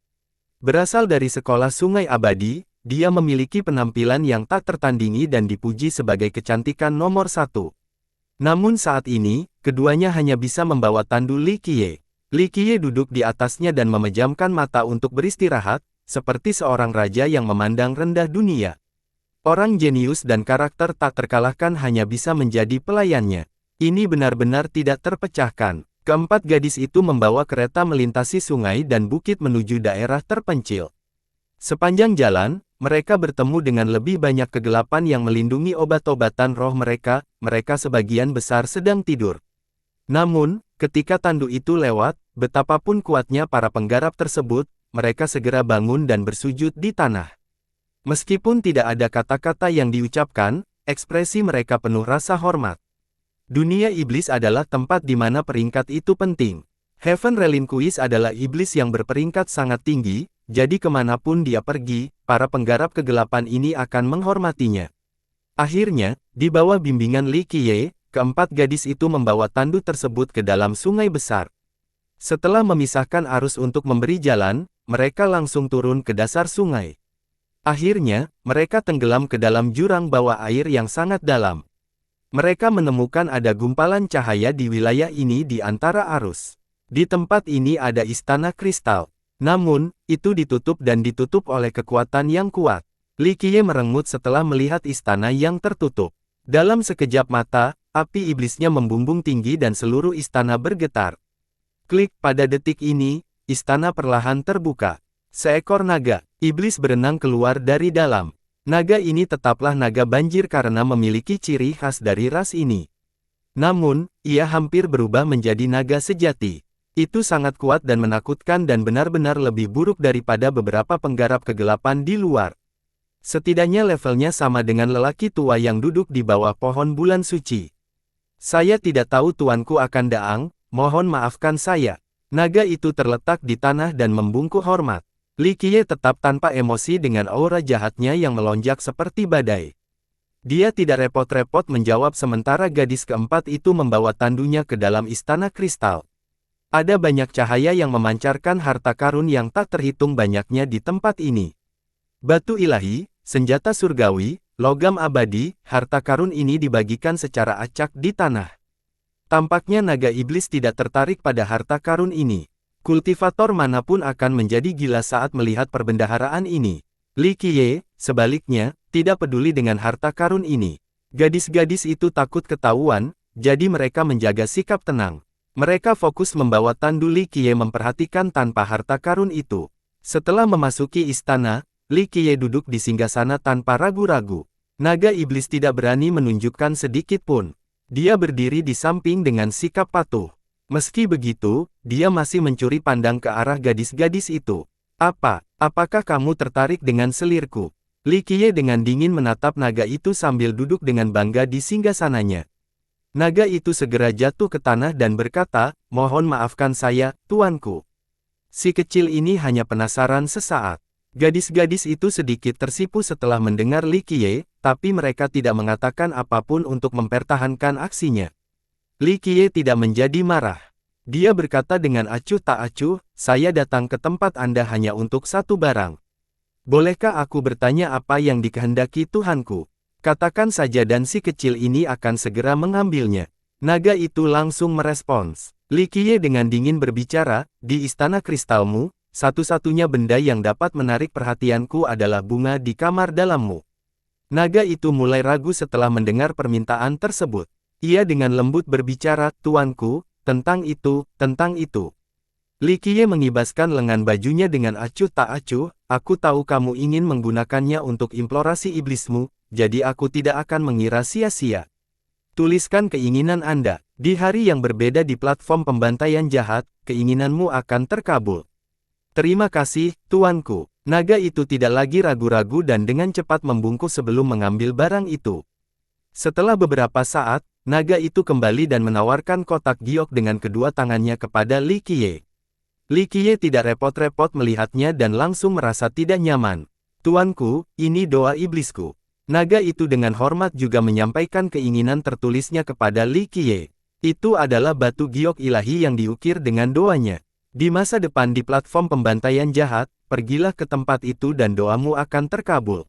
Berasal dari sekolah Sungai Abadi, dia memiliki penampilan yang tak tertandingi dan dipuji sebagai kecantikan nomor satu. Namun saat ini, keduanya hanya bisa membawa tandu Li Qiye. Li Qiye duduk di atasnya dan memejamkan mata untuk beristirahat, seperti seorang raja yang memandang rendah dunia. Orang jenius dan karakter tak terkalahkan hanya bisa menjadi pelayannya. Ini benar-benar tidak terpecahkan. Keempat gadis itu membawa kereta melintasi sungai dan bukit menuju daerah terpencil. Sepanjang jalan, mereka bertemu dengan lebih banyak kegelapan yang melindungi obat-obatan roh mereka sebagian besar sedang tidur. Namun, ketika tandu itu lewat, betapapun kuatnya para penggarap tersebut, mereka segera bangun dan bersujud di tanah. Meskipun tidak ada kata-kata yang diucapkan, ekspresi mereka penuh rasa hormat. Dunia iblis adalah tempat di mana peringkat itu penting. Heaven Relinquished adalah iblis yang berperingkat sangat tinggi, jadi kemanapun dia pergi, para penggarap kegelapan ini akan menghormatinya. Akhirnya, di bawah bimbingan Li Qiye, keempat gadis itu membawa tandu tersebut ke dalam sungai besar. Setelah memisahkan arus untuk memberi jalan, mereka langsung turun ke dasar sungai. Akhirnya, mereka tenggelam ke dalam jurang bawah air yang sangat dalam. Mereka menemukan ada gumpalan cahaya di wilayah ini di antara arus. Di tempat ini ada istana kristal. Namun, itu ditutup dan ditutup oleh kekuatan yang kuat. Li Qiye merengut setelah melihat istana yang tertutup. Dalam sekejap mata, api iblisnya membumbung tinggi dan seluruh istana bergetar. Klik, pada detik ini, istana perlahan terbuka. Seekor naga iblis berenang keluar dari dalam. Naga ini tetaplah naga banjir karena memiliki ciri khas dari ras ini. Namun, ia hampir berubah menjadi naga sejati. Itu sangat kuat dan menakutkan dan benar-benar lebih buruk daripada beberapa penggarap kegelapan di luar. Setidaknya levelnya sama dengan lelaki tua yang duduk di bawah pohon bulan suci. Saya tidak tahu tuanku akan daang, mohon maafkan saya. Naga itu terletak di tanah dan membungkuk hormat. Li Qiye tetap tanpa emosi dengan aura jahatnya yang melonjak seperti badai. Dia tidak repot-repot menjawab sementara gadis keempat itu membawa tandunya ke dalam istana kristal. Ada banyak cahaya yang memancarkan harta karun yang tak terhitung banyaknya di tempat ini. Batu ilahi, senjata surgawi, logam abadi, harta karun ini dibagikan secara acak di tanah. Tampaknya naga iblis tidak tertarik pada harta karun ini. Kultivator manapun akan menjadi gila saat melihat perbendaharaan ini. Li Qiye, sebaliknya, tidak peduli dengan harta karun ini. Gadis-gadis itu takut ketahuan, jadi mereka menjaga sikap tenang. Mereka fokus membawa tandu. Li Qiye memperhatikan tanpa harta karun itu. Setelah memasuki istana, Li Qiye duduk di singgasana tanpa ragu-ragu. Naga iblis tidak berani menunjukkan sedikit pun. Dia berdiri di samping dengan sikap patuh. Meski begitu, dia masih mencuri pandang ke arah gadis-gadis itu. Apakah kamu tertarik dengan selirku? Li Qiye dengan dingin menatap naga itu sambil duduk dengan bangga di singgasananya. Naga itu segera jatuh ke tanah dan berkata, mohon maafkan saya, tuanku. Si kecil ini hanya penasaran sesaat. Gadis-gadis itu sedikit tersipu setelah mendengar Li Qiye, tapi mereka tidak mengatakan apapun untuk mempertahankan aksinya. Li Qiye tidak menjadi marah. Dia berkata dengan acuh tak acuh, saya datang ke tempat Anda hanya untuk satu barang. Bolehkah aku bertanya apa yang dikehendaki Tuhanku? Katakan saja dan si kecil ini akan segera mengambilnya. Naga itu langsung merespons. Li Qiye dengan dingin berbicara, di istana kristalmu, satu-satunya benda yang dapat menarik perhatianku adalah bunga di kamar dalammu. Naga itu mulai ragu setelah mendengar permintaan tersebut. Ia dengan lembut berbicara, tuanku, tentang itu. Li Qiye mengibaskan lengan bajunya dengan acuh tak acuh, aku tahu kamu ingin menggunakannya untuk implorasi iblismu, jadi aku tidak akan mengira sia-sia. Tuliskan keinginan Anda. Di hari yang berbeda di platform pembantaian jahat, keinginanmu akan terkabul. Terima kasih, tuanku. Naga itu tidak lagi ragu-ragu dan dengan cepat membungkuk sebelum mengambil barang itu. Setelah beberapa saat, naga itu kembali dan menawarkan kotak giok dengan kedua tangannya kepada Li Qiye. Li Qiye tidak repot-repot melihatnya dan langsung merasa tidak nyaman. Tuanku, ini doa iblisku. Naga itu dengan hormat juga menyampaikan keinginan tertulisnya kepada Li Qiye. Itu adalah batu giok ilahi yang diukir dengan doanya. Di masa depan di platform pembantaian jahat, pergilah ke tempat itu dan doamu akan terkabul.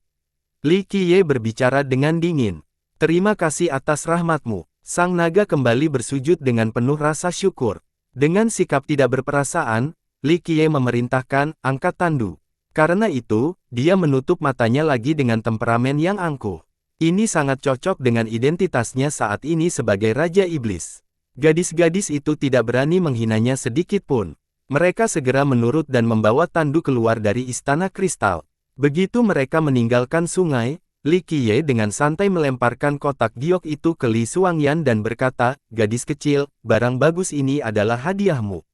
Li Qiye berbicara dengan dingin. Terima kasih atas rahmatmu. Sang naga kembali bersujud dengan penuh rasa syukur. Dengan sikap tidak berperasaan, Li Qiye memerintahkan, angkat tandu. Karena itu, dia menutup matanya lagi dengan temperamen yang angkuh. Ini sangat cocok dengan identitasnya saat ini sebagai Raja Iblis. Gadis-gadis itu tidak berani menghinanya sedikit pun. Mereka segera menurut dan membawa tandu keluar dari istana kristal. Begitu mereka meninggalkan sungai, Li Qiye dengan santai melemparkan kotak giok itu ke Li Xuangyan dan berkata, gadis kecil, barang bagus ini adalah hadiahmu.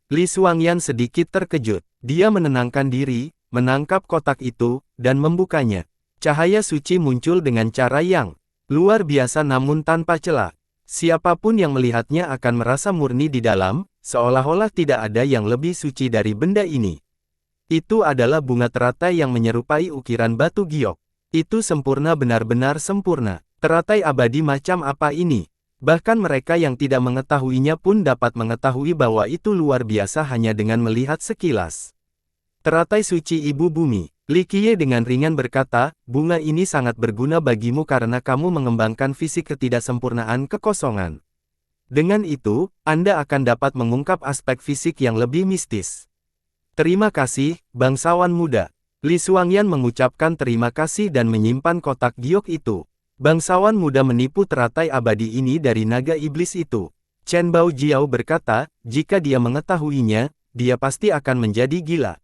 Li Xuangyan sedikit terkejut. Dia menenangkan diri, menangkap kotak itu, dan membukanya. Cahaya suci muncul dengan cara yang Luar biasa namun tanpa celah. Siapapun yang melihatnya akan merasa murni di dalam, seolah-olah tidak ada yang lebih suci dari benda ini. Itu adalah bunga teratai yang menyerupai ukiran batu giok. Itu sempurna, benar-benar sempurna. Teratai abadi macam apa ini? Bahkan mereka yang tidak mengetahuinya pun dapat mengetahui bahwa itu luar biasa hanya dengan melihat sekilas. Teratai suci Ibu Bumi. Li Qiye dengan ringan berkata, bunga ini sangat berguna bagimu karena kamu mengembangkan fisik ketidaksempurnaan kekosongan. Dengan itu, Anda akan dapat mengungkap aspek fisik yang lebih mistis. Terima kasih, bangsawan muda. Li Xuangyan mengucapkan terima kasih dan menyimpan kotak giok itu. Bangsawan muda menipu teratai abadi ini dari naga iblis itu. Chen Bao Jiao berkata, jika dia mengetahuinya, dia pasti akan menjadi gila.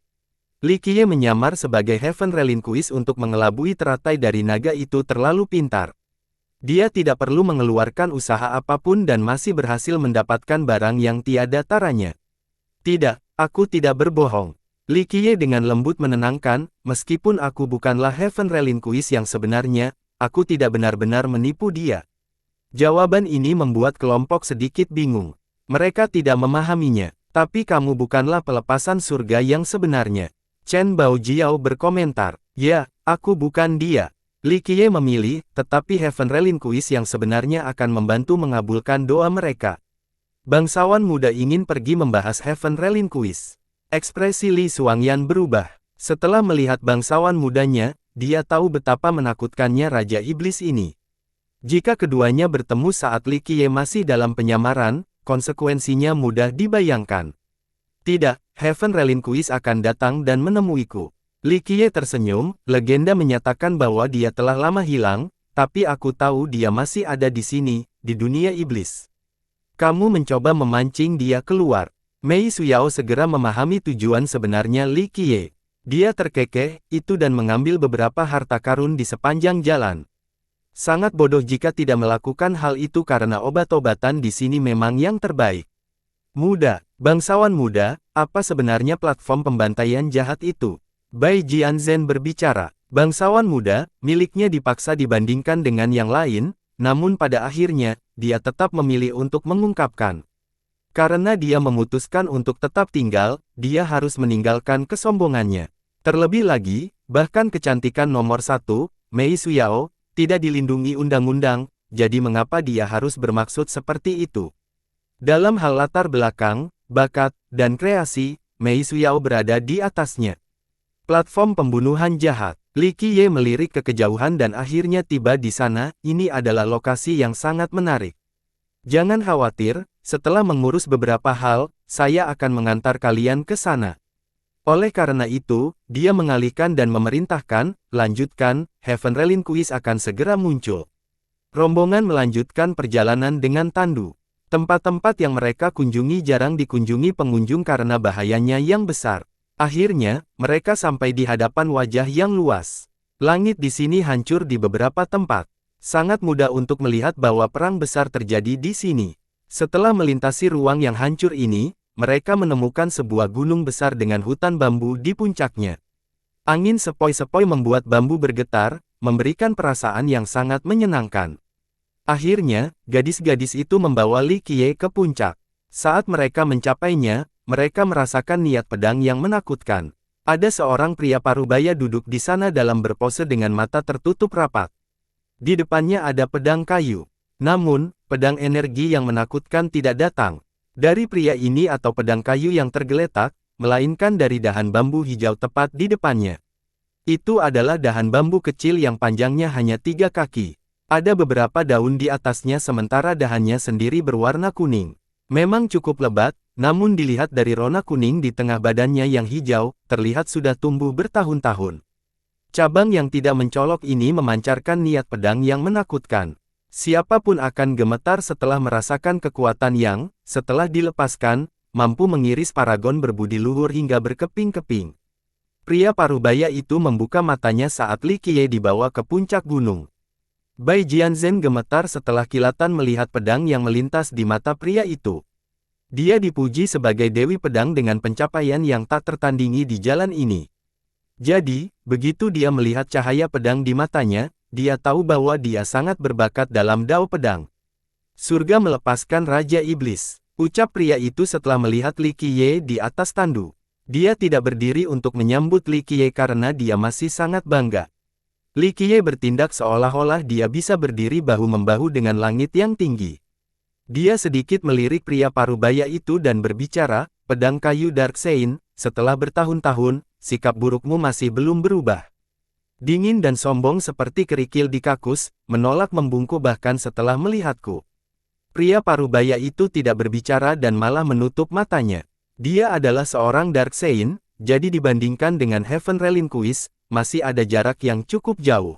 Li Qiye menyamar sebagai Heaven Relinquist untuk mengelabui teratai dari naga itu terlalu pintar. Dia tidak perlu mengeluarkan usaha apapun dan masih berhasil mendapatkan barang yang tiada taranya. Tidak, aku tidak berbohong. Li Qiye dengan lembut menenangkan, meskipun aku bukanlah Heaven Relinquist yang sebenarnya, aku tidak benar-benar menipu dia. Jawaban ini membuat kelompok sedikit bingung. Mereka tidak memahaminya, tapi kamu bukanlah pelepasan surga yang sebenarnya. Chen Bao Jiao berkomentar, ya, aku bukan dia. Li Qiye memilih, tetapi Heaven Relinquist yang sebenarnya akan membantu mengabulkan doa mereka. Bangsawan muda ingin pergi membahas Heaven Relinquist. Ekspresi Li Xuangyan berubah. Setelah melihat bangsawan mudanya, dia tahu betapa menakutkannya Raja Iblis ini. Jika keduanya bertemu saat Li Qiye masih dalam penyamaran, konsekuensinya mudah dibayangkan. Tidak, Heaven Relinquist akan datang dan menemuiku. Li Qiye tersenyum, legenda menyatakan bahwa dia telah lama hilang, tapi aku tahu dia masih ada di sini, di dunia iblis. Kamu mencoba memancing dia keluar. Mei Suyao segera memahami tujuan sebenarnya Li Qiye. Dia terkekeh, itu dan mengambil beberapa harta karun di sepanjang jalan. Sangat bodoh jika tidak melakukan hal itu karena obat-obatan di sini memang yang terbaik. Muda, bangsawan muda, apa sebenarnya platform pembantaian jahat itu? Bai Jianzhen berbicara, bangsawan muda, miliknya dipaksa dibandingkan dengan yang lain, namun pada akhirnya, dia tetap memilih untuk mengungkapkan. Karena dia memutuskan untuk tetap tinggal, dia harus meninggalkan kesombongannya. Terlebih lagi, bahkan kecantikan nomor 1, Mei Suyao, tidak dilindungi undang-undang, jadi mengapa dia harus bermaksud seperti itu? Dalam hal latar belakang, bakat, dan kreasi, Mei Suyao berada di atasnya. Platform pembunuhan jahat. Li Qiye melirik ke kejauhan dan akhirnya tiba di sana. Ini adalah lokasi yang sangat menarik. Jangan khawatir, setelah mengurus beberapa hal, saya akan mengantar kalian ke sana. Oleh karena itu, dia mengalihkan dan memerintahkan, lanjutkan, Heaven Relinquist akan segera muncul. Rombongan melanjutkan perjalanan dengan tandu. Tempat-tempat yang mereka kunjungi jarang dikunjungi pengunjung karena bahayanya yang besar. Akhirnya, mereka sampai di hadapan wajah yang luas. Langit di sini hancur di beberapa tempat. Sangat mudah untuk melihat bahwa perang besar terjadi di sini. Setelah melintasi ruang yang hancur ini, mereka menemukan sebuah gunung besar dengan hutan bambu di puncaknya. Angin sepoi-sepoi membuat bambu bergetar, memberikan perasaan yang sangat menyenangkan. Akhirnya, gadis-gadis itu membawa Li Qiye ke puncak. Saat mereka mencapainya, mereka merasakan niat pedang yang menakutkan. Ada seorang pria parubaya duduk di sana dalam berpose dengan mata tertutup rapat. Di depannya ada pedang kayu. Namun, pedang energi yang menakutkan tidak datang dari pria ini atau pedang kayu yang tergeletak, melainkan dari dahan bambu hijau tepat di depannya. Itu adalah dahan bambu kecil yang panjangnya hanya 3 kaki. Ada beberapa daun di atasnya sementara dahannya sendiri berwarna kuning. Memang cukup lebat, namun dilihat dari rona kuning di tengah badannya yang hijau, terlihat sudah tumbuh bertahun-tahun. Cabang yang tidak mencolok ini memancarkan niat pedang yang menakutkan. Siapapun akan gemetar setelah merasakan kekuatan yang, setelah dilepaskan, mampu mengiris paragon berbudi luhur hingga berkeping-keping. Pria parubaya itu membuka matanya saat Li Qiye dibawa ke puncak gunung. Bai Jianzhen gemetar setelah kilatan melihat pedang yang melintas di mata pria itu. Dia dipuji sebagai Dewi Pedang dengan pencapaian yang tak tertandingi di jalan ini. Jadi, begitu dia melihat cahaya pedang di matanya, dia tahu bahwa dia sangat berbakat dalam dao pedang. Surga melepaskan Raja Iblis, ucap pria itu setelah melihat Li Qiye di atas tandu. Dia tidak berdiri untuk menyambut Li Qiye karena dia masih sangat bangga. Li Qiye bertindak seolah-olah dia bisa berdiri bahu-membahu dengan langit yang tinggi. Dia sedikit melirik pria parubaya itu dan berbicara, pedang kayu Darkseid, setelah bertahun-tahun, sikap burukmu masih belum berubah. Dingin dan sombong seperti kerikil di kakus, menolak membungkuk bahkan setelah melihatku. Pria parubaya itu tidak berbicara dan malah menutup matanya. Dia adalah seorang Darkseid, jadi dibandingkan dengan Heaven Relinquish, masih ada jarak yang cukup jauh.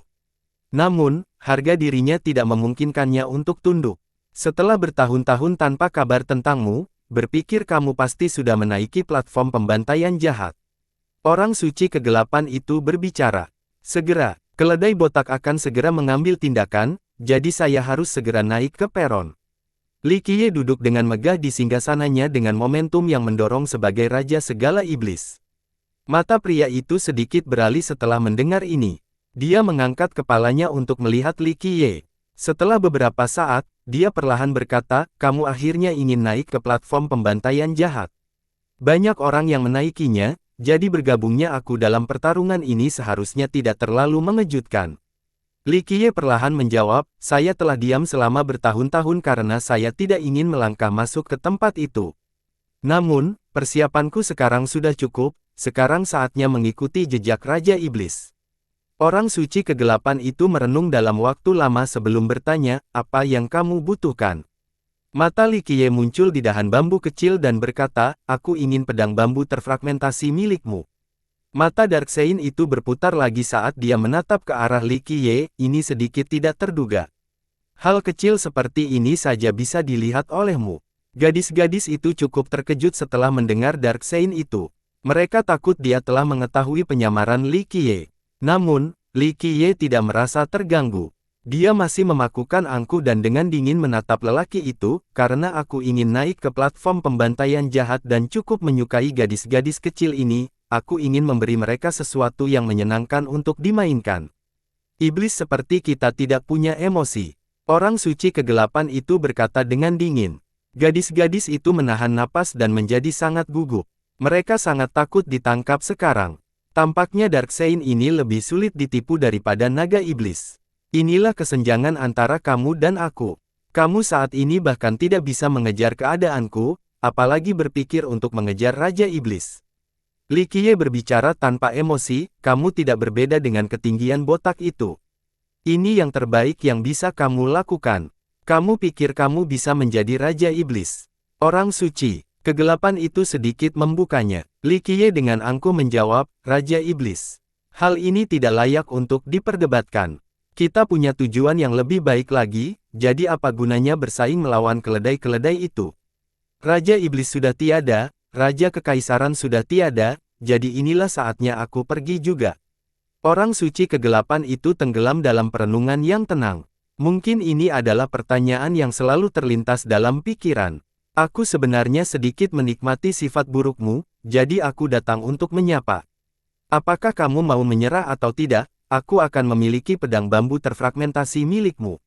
Namun, harga dirinya tidak memungkinkannya untuk tunduk. Setelah bertahun-tahun tanpa kabar tentangmu, berpikir kamu pasti sudah menaiki platform pembantaian jahat. Orang suci kegelapan itu berbicara. Segera, keledai botak akan segera mengambil tindakan, jadi saya harus segera naik ke peron. Li Qiye duduk dengan megah di singgasananya dengan momentum yang mendorong sebagai raja segala iblis. Mata pria itu sedikit beralih setelah mendengar ini. Dia mengangkat kepalanya untuk melihat Li Qiye. Setelah beberapa saat, dia perlahan berkata, kamu akhirnya ingin naik ke platform pembantaian jahat. Banyak orang yang menaikinya, jadi bergabungnya aku dalam pertarungan ini seharusnya tidak terlalu mengejutkan. Li Qiye perlahan menjawab, saya telah diam selama bertahun-tahun karena saya tidak ingin melangkah masuk ke tempat itu. Namun, persiapanku sekarang sudah cukup, sekarang saatnya mengikuti jejak Raja Iblis. Orang suci kegelapan itu merenung dalam waktu lama sebelum bertanya, apa yang kamu butuhkan? Mata Li Qiye muncul di dahan bambu kecil dan berkata, aku ingin pedang bambu terfragmentasi milikmu. Mata Darkseid itu berputar lagi saat dia menatap ke arah Li Qiye, ini sedikit tidak terduga. Hal kecil seperti ini saja bisa dilihat olehmu. Gadis-gadis itu cukup terkejut setelah mendengar Darkseid itu. Mereka takut dia telah mengetahui penyamaran Li Qiye. Namun, Li Qiye tidak merasa terganggu. Dia masih memakukan angku dan dengan dingin menatap lelaki itu, karena aku ingin naik ke platform pembantaian jahat dan cukup menyukai gadis-gadis kecil ini, aku ingin memberi mereka sesuatu yang menyenangkan untuk dimainkan. Iblis seperti kita tidak punya emosi. Orang suci kegelapan itu berkata dengan dingin. Gadis-gadis itu menahan napas dan menjadi sangat gugup. Mereka sangat takut ditangkap sekarang. Tampaknya Darkseid ini lebih sulit ditipu daripada naga iblis. Inilah kesenjangan antara kamu dan aku. Kamu saat ini bahkan tidak bisa mengejar keadaanku, apalagi berpikir untuk mengejar Raja Iblis. Li Qiye berbicara tanpa emosi, kamu tidak berbeda dengan ketinggian botak itu. Ini yang terbaik yang bisa kamu lakukan. Kamu pikir kamu bisa menjadi Raja Iblis. Orang suci. Kegelapan itu sedikit membukanya. Li Qiye dengan angkuh menjawab, Raja Iblis. Hal ini tidak layak untuk diperdebatkan. Kita punya tujuan yang lebih baik lagi, jadi apa gunanya bersaing melawan keledai-keledai itu? Raja Iblis sudah tiada, Raja Kekaisaran sudah tiada, jadi inilah saatnya aku pergi juga. Orang suci kegelapan itu tenggelam dalam perenungan yang tenang. Mungkin ini adalah pertanyaan yang selalu terlintas dalam pikiran. Aku sebenarnya sedikit menikmati sifat burukmu, jadi aku datang untuk menyapa. Apakah kamu mau menyerah atau tidak? Aku akan memiliki pedang bambu terfragmentasi milikmu.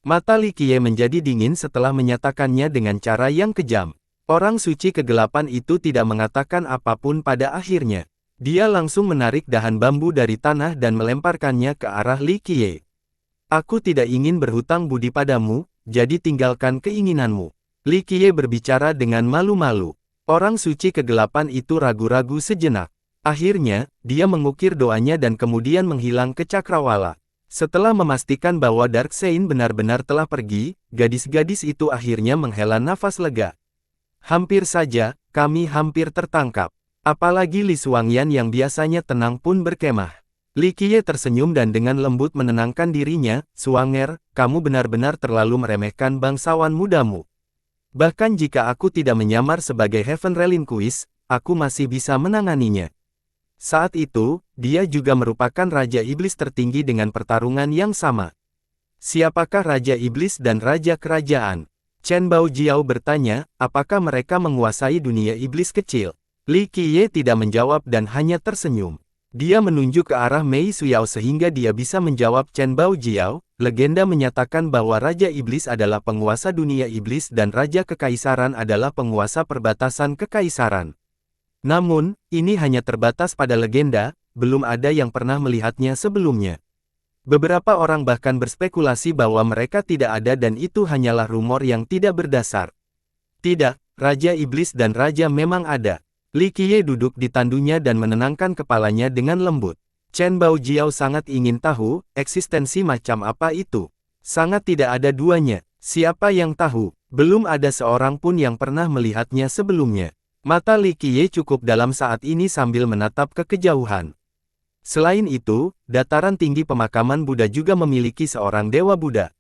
Mata Li Qiye menjadi dingin setelah menyatakannya dengan cara yang kejam. Orang suci kegelapan itu tidak mengatakan apapun pada akhirnya. Dia langsung menarik dahan bambu dari tanah dan melemparkannya ke arah Li Qiye. Aku tidak ingin berhutang budi padamu, jadi tinggalkan keinginanmu. Li Qiye berbicara dengan malu-malu. Orang suci kegelapan itu ragu-ragu sejenak. Akhirnya, dia mengukir doanya dan kemudian menghilang ke cakrawala. Setelah memastikan bahwa Darkseid benar-benar telah pergi, gadis-gadis itu akhirnya menghela nafas lega. Hampir saja, kami hampir tertangkap. Apalagi Li Xuangyan yang biasanya tenang pun berkemah. Li Qiye tersenyum dan dengan lembut menenangkan dirinya, Xuanger, kamu benar-benar terlalu meremehkan bangsawan mudamu. Bahkan jika aku tidak menyamar sebagai Heaven Relinquish, aku masih bisa menanganinya. Saat itu, dia juga merupakan Raja Iblis tertinggi dengan pertarungan yang sama. Siapakah Raja Iblis dan Raja Kerajaan? Chen Baojiao bertanya, apakah mereka menguasai dunia iblis kecil? Li Qiye tidak menjawab dan hanya tersenyum. Dia menunjuk ke arah Mei Suyao sehingga dia bisa menjawab Chen Baojiao. Legenda menyatakan bahwa Raja Iblis adalah penguasa dunia iblis dan Raja Kekaisaran adalah penguasa perbatasan kekaisaran. Namun, ini hanya terbatas pada legenda, belum ada yang pernah melihatnya sebelumnya. Beberapa orang bahkan berspekulasi bahwa mereka tidak ada dan itu hanyalah rumor yang tidak berdasar. Tidak, Raja Iblis dan Raja memang ada. Li Qiye duduk di tandunya dan menenangkan kepalanya dengan lembut. Chen Baojiao sangat ingin tahu, eksistensi macam apa itu. Sangat tidak ada duanya. Siapa yang tahu? Belum ada seorang pun yang pernah melihatnya sebelumnya. Mata Li Qiye cukup dalam saat ini sambil menatap ke kejauhan. Selain itu, dataran tinggi pemakaman Buddha juga memiliki seorang dewa Buddha.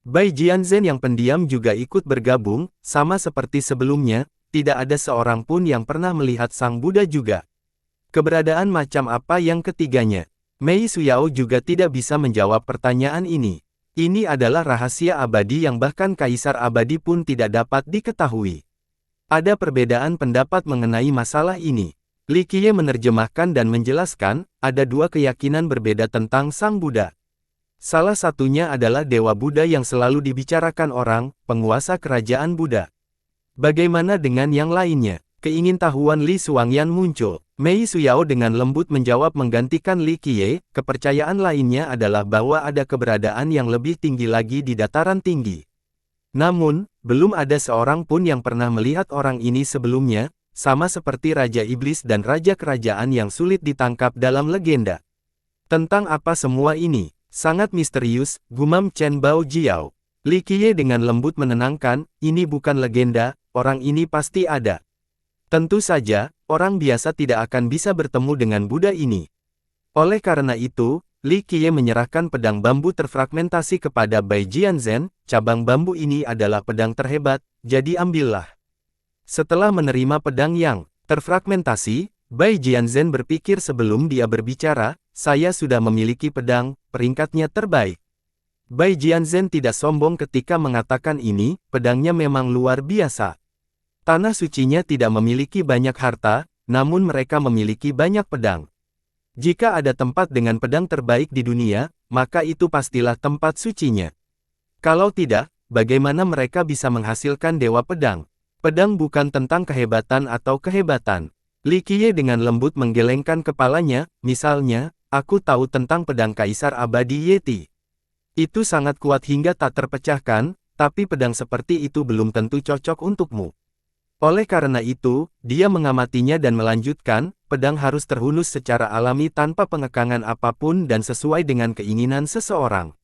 Bai Jianzhen yang pendiam juga ikut bergabung, sama seperti sebelumnya, tidak ada seorang pun yang pernah melihat sang Buddha juga. Keberadaan macam apa yang ketiganya? Mei Suyao juga tidak bisa menjawab pertanyaan ini. Ini adalah rahasia abadi yang bahkan Kaisar Abadi pun tidak dapat diketahui. Ada perbedaan pendapat mengenai masalah ini. Li Qiye menerjemahkan dan menjelaskan, ada dua keyakinan berbeda tentang Sang Buddha. Salah satunya adalah Dewa Buddha yang selalu dibicarakan orang, penguasa kerajaan Buddha. Bagaimana dengan yang lainnya? Keingintahuan Li Xuangyan muncul. Mei Suyao dengan lembut menjawab menggantikan Li Qiye, kepercayaan lainnya adalah bahwa ada keberadaan yang lebih tinggi lagi di dataran tinggi. Namun, belum ada seorang pun yang pernah melihat orang ini sebelumnya, sama seperti Raja Iblis dan Raja Kerajaan yang sulit ditangkap dalam legenda. Tentang apa semua ini? Sangat misterius, gumam Chen Baojiao. Li Qiye dengan lembut menenangkan, ini bukan legenda, orang ini pasti ada. Tentu saja, orang biasa tidak akan bisa bertemu dengan Buddha ini. Oleh karena itu, Li Qiye menyerahkan pedang bambu terfragmentasi kepada Bai Jianzhen, cabang bambu ini adalah pedang terhebat, jadi ambillah. Setelah menerima pedang yang terfragmentasi, Bai Jianzhen berpikir sebelum dia berbicara, saya sudah memiliki pedang, peringkatnya terbaik. Bai Jianzhen tidak sombong ketika mengatakan ini, pedangnya memang luar biasa. Tanah sucinya tidak memiliki banyak harta, namun mereka memiliki banyak pedang. Jika ada tempat dengan pedang terbaik di dunia, maka itu pastilah tempat sucinya. Kalau tidak, bagaimana mereka bisa menghasilkan dewa pedang? Pedang bukan tentang kehebatan atau kehebatan. Li Qiye dengan lembut menggelengkan kepalanya, misalnya, aku tahu tentang pedang Kaisar Abadi Yeti. Itu sangat kuat hingga tak terpecahkan, tapi pedang seperti itu belum tentu cocok untukmu. Oleh karena itu, dia mengamatinya dan melanjutkan, pedang harus terhunus secara alami tanpa pengekangan apapun dan sesuai dengan keinginan seseorang.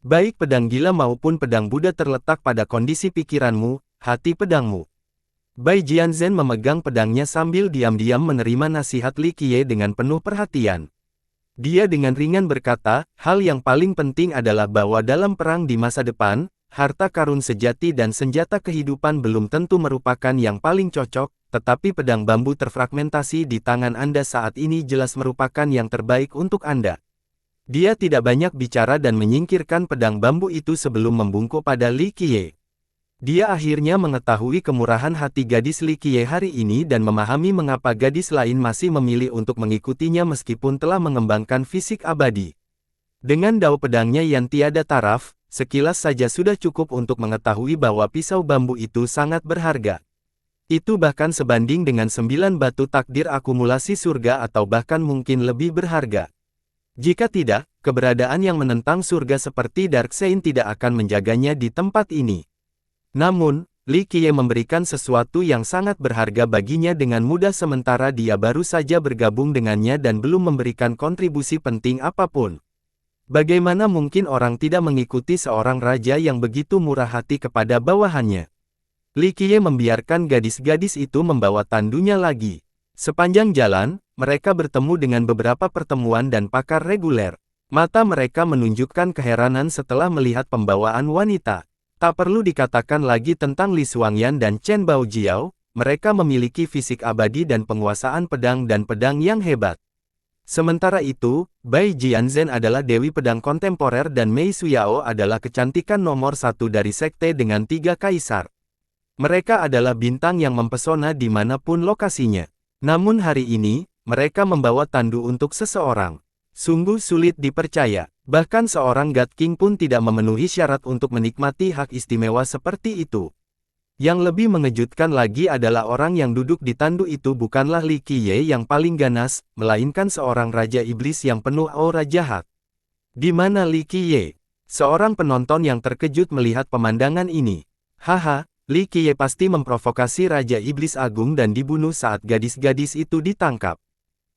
Baik pedang gila maupun pedang Buddha terletak pada kondisi pikiranmu, hati pedangmu. Bai Jianzhen memegang pedangnya sambil diam-diam menerima nasihat Li Qiye dengan penuh perhatian. Dia dengan ringan berkata, hal yang paling penting adalah bahwa dalam perang di masa depan, harta karun sejati dan senjata kehidupan belum tentu merupakan yang paling cocok, tetapi pedang bambu terfragmentasi di tangan Anda saat ini jelas merupakan yang terbaik untuk Anda. Dia tidak banyak bicara dan menyingkirkan pedang bambu itu sebelum membungkuk pada Li Qiye. Dia akhirnya mengetahui kemurahan hati gadis Li Qiye hari ini dan memahami mengapa gadis lain masih memilih untuk mengikutinya meskipun telah mengembangkan fisik abadi. Dengan dao pedangnya yang tiada taraf, sekilas saja sudah cukup untuk mengetahui bahwa pisau bambu itu sangat berharga. Itu bahkan sebanding dengan 9 batu takdir akumulasi surga atau bahkan mungkin lebih berharga. Jika tidak, keberadaan yang menentang surga seperti Darkseid tidak akan menjaganya di tempat ini. Namun, Li Qiye memberikan sesuatu yang sangat berharga baginya dengan mudah sementara dia baru saja bergabung dengannya dan belum memberikan kontribusi penting apapun. Bagaimana mungkin orang tidak mengikuti seorang raja yang begitu murah hati kepada bawahannya? Li Qiye membiarkan gadis-gadis itu membawa tandunya lagi. Sepanjang jalan, mereka bertemu dengan beberapa pertemuan dan pakar reguler. Mata mereka menunjukkan keheranan setelah melihat pembawaan wanita. Tak perlu dikatakan lagi tentang Li Xuangyan dan Chen Baojiao, mereka memiliki fisik abadi dan penguasaan pedang dan pedang yang hebat. Sementara itu, Bai Jianzhen adalah dewi pedang kontemporer dan Mei Suyao adalah kecantikan nomor 1 dari sekte dengan 3 kaisar. Mereka adalah bintang yang mempesona dimanapun lokasinya. Namun hari ini, mereka membawa tandu untuk seseorang. Sungguh sulit dipercaya. Bahkan seorang God King pun tidak memenuhi syarat untuk menikmati hak istimewa seperti itu. Yang lebih mengejutkan lagi adalah orang yang duduk di tandu itu bukanlah Li Qiye yang paling ganas, melainkan seorang Raja Iblis yang penuh aura jahat. Di mana Li Qiye? Seorang penonton yang terkejut melihat pemandangan ini. Haha, Li Qiye pasti memprovokasi Raja Iblis Agung dan dibunuh saat gadis-gadis itu ditangkap.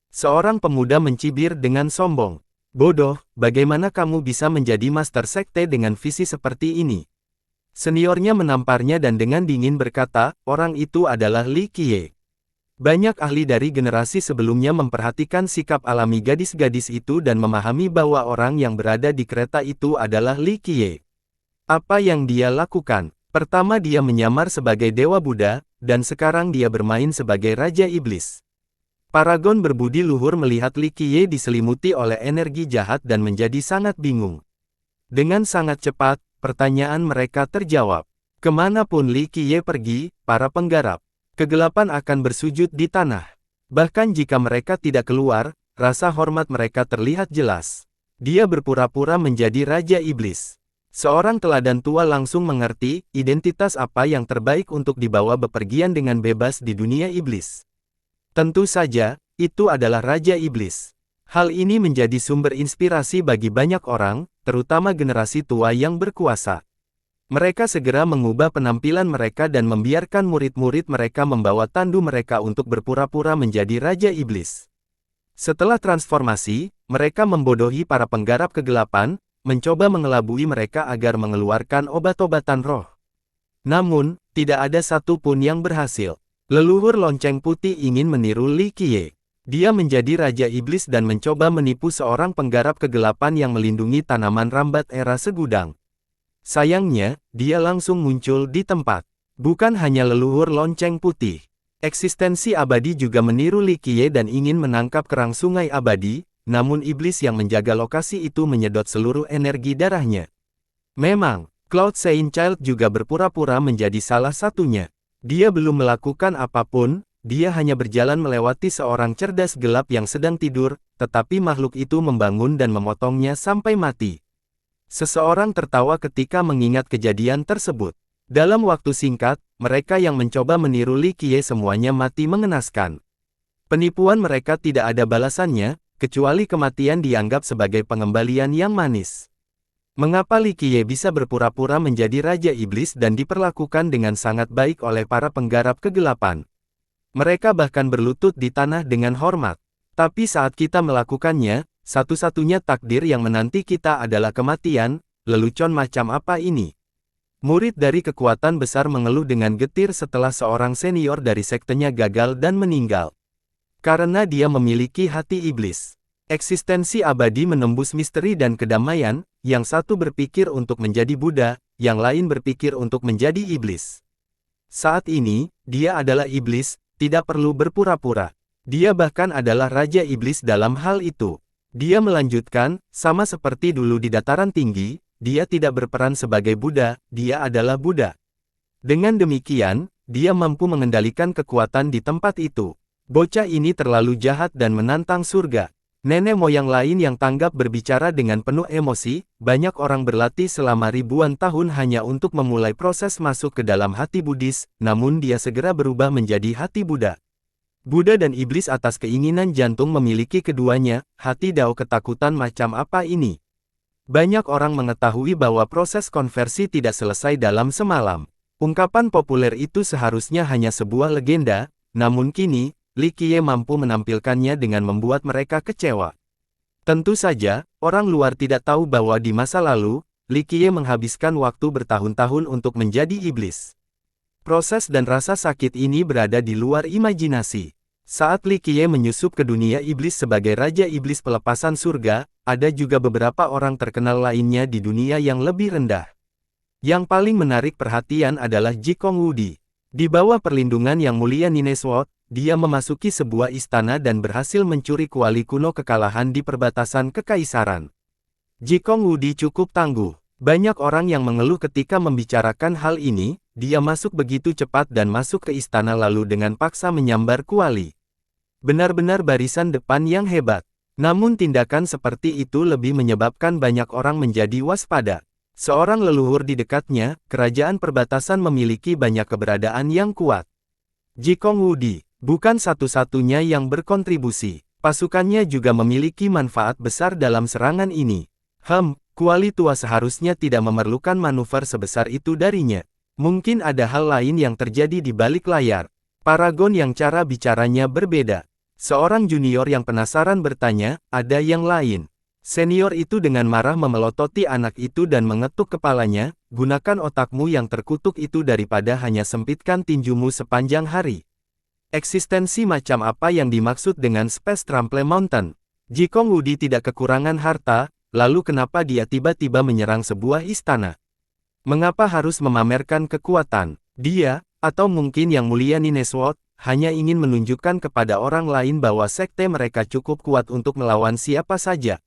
Seorang pemuda mencibir dengan sombong. Bodoh, bagaimana kamu bisa menjadi master sekte dengan visi seperti ini? Seniornya menamparnya dan dengan dingin berkata, orang itu adalah Li Qiye. Banyak ahli dari generasi sebelumnya memperhatikan sikap alami gadis-gadis itu dan memahami bahwa orang yang berada di kereta itu adalah Li Qiye. Apa yang dia lakukan? Pertama dia menyamar sebagai Dewa Buddha, dan sekarang dia bermain sebagai Raja Iblis. Paragon berbudi luhur melihat Li Qiye diselimuti oleh energi jahat dan menjadi sangat bingung. Dengan sangat cepat, pertanyaan mereka terjawab. Kemanapun Li Qiye pergi, para penggarap kegelapan akan bersujud di tanah. Bahkan jika mereka tidak keluar, rasa hormat mereka terlihat jelas. Dia berpura-pura menjadi Raja Iblis. Seorang teladan tua langsung mengerti identitas apa yang terbaik untuk dibawa bepergian dengan bebas di dunia iblis. Tentu saja, itu adalah Raja Iblis. Hal ini menjadi sumber inspirasi bagi banyak orang, terutama generasi tua yang berkuasa. Mereka segera mengubah penampilan mereka dan membiarkan murid-murid mereka membawa tandu mereka untuk berpura-pura menjadi Raja Iblis. Setelah transformasi, mereka membodohi para penggarap kegelapan, mencoba mengelabui mereka agar mengeluarkan obat-obatan roh. Namun, tidak ada satu pun yang berhasil. Leluhur lonceng putih ingin meniru Li Qiye. Dia menjadi Raja Iblis dan mencoba menipu seorang penggarap kegelapan yang melindungi tanaman rambat era segudang. Sayangnya, dia langsung muncul di tempat. Bukan hanya leluhur lonceng putih. Eksistensi abadi juga meniru Li Qiye dan ingin menangkap kerang sungai abadi, namun iblis yang menjaga lokasi itu menyedot seluruh energi darahnya. Memang, Cloud Saint Child juga berpura-pura menjadi salah satunya. Dia belum melakukan apapun, dia hanya berjalan melewati seorang cerdas gelap yang sedang tidur, tetapi makhluk itu membangun dan memotongnya sampai mati. Seseorang tertawa ketika mengingat kejadian tersebut. Dalam waktu singkat, mereka yang mencoba meniru Li Qiye semuanya mati mengenaskan. Penipuan mereka tidak ada balasannya, kecuali kematian dianggap sebagai pengembalian yang manis. Mengapa Li Qiye bisa berpura-pura menjadi Raja Iblis dan diperlakukan dengan sangat baik oleh para penggarap kegelapan? Mereka bahkan berlutut di tanah dengan hormat. Tapi saat kita melakukannya, satu-satunya takdir yang menanti kita adalah kematian. Lelucon macam apa ini? Murid dari kekuatan besar mengeluh dengan getir setelah seorang senior dari sektenya gagal dan meninggal. Karena dia memiliki hati iblis. Eksistensi abadi menembus misteri dan kedamaian, yang satu berpikir untuk menjadi Buddha, yang lain berpikir untuk menjadi iblis. Saat ini, dia adalah iblis, tidak perlu berpura-pura. Dia bahkan adalah Raja Iblis dalam hal itu. Dia melanjutkan, sama seperti dulu di dataran tinggi, dia tidak berperan sebagai Buddha, dia adalah Buddha. Dengan demikian, dia mampu mengendalikan kekuatan di tempat itu. Bocah ini terlalu jahat dan menantang surga. Nenek moyang lain yang tanggap berbicara dengan penuh emosi, banyak orang berlatih selama ribuan tahun hanya untuk memulai proses masuk ke dalam hati Buddhis, namun dia segera berubah menjadi hati Buddha. Buddha dan iblis atas keinginan jantung memiliki keduanya, hati Dao ketakutan macam apa ini? Banyak orang mengetahui bahwa proses konversi tidak selesai dalam semalam. Ungkapan populer itu seharusnya hanya sebuah legenda, namun kini, Li Qiye mampu menampilkannya dengan membuat mereka kecewa. Tentu saja, orang luar tidak tahu bahwa di masa lalu, Li Qiye menghabiskan waktu bertahun-tahun untuk menjadi iblis. Proses dan rasa sakit ini berada di luar imajinasi. Saat Li Qiye menyusup ke dunia iblis sebagai Raja Iblis pelepasan surga, ada juga beberapa orang terkenal lainnya di dunia yang lebih rendah. Yang paling menarik perhatian adalah Jikong Wudi. Di bawah perlindungan yang mulia Nine Sword, dia memasuki sebuah istana dan berhasil mencuri kuali kuno kekalahan di perbatasan kekaisaran. Jikong Wudi cukup tangguh. Banyak orang yang mengeluh ketika membicarakan hal ini, dia masuk begitu cepat dan masuk ke istana lalu dengan paksa menyambar kuali. Benar-benar barisan depan yang hebat. Namun tindakan seperti itu lebih menyebabkan banyak orang menjadi waspada. Seorang leluhur di dekatnya, kerajaan perbatasan memiliki banyak keberadaan yang kuat. Jikong Wudi, bukan satu-satunya yang berkontribusi. Pasukannya juga memiliki manfaat besar dalam serangan ini. Kuali tua seharusnya tidak memerlukan manuver sebesar itu darinya. Mungkin ada hal lain yang terjadi di balik layar. Paragon yang cara bicaranya berbeda. Seorang junior yang penasaran bertanya, ada yang lain. Senior itu dengan marah memelototi anak itu dan mengetuk kepalanya, gunakan otakmu yang terkutuk itu daripada hanya sempitkan tinjumu sepanjang hari. Eksistensi macam apa yang dimaksud dengan Space Trample Mountain? Jikong Wudi tidak kekurangan harta, lalu kenapa dia tiba-tiba menyerang sebuah istana? Mengapa harus memamerkan kekuatan? Dia, atau mungkin yang mulia Ninesword, hanya ingin menunjukkan kepada orang lain bahwa sekte mereka cukup kuat untuk melawan siapa saja.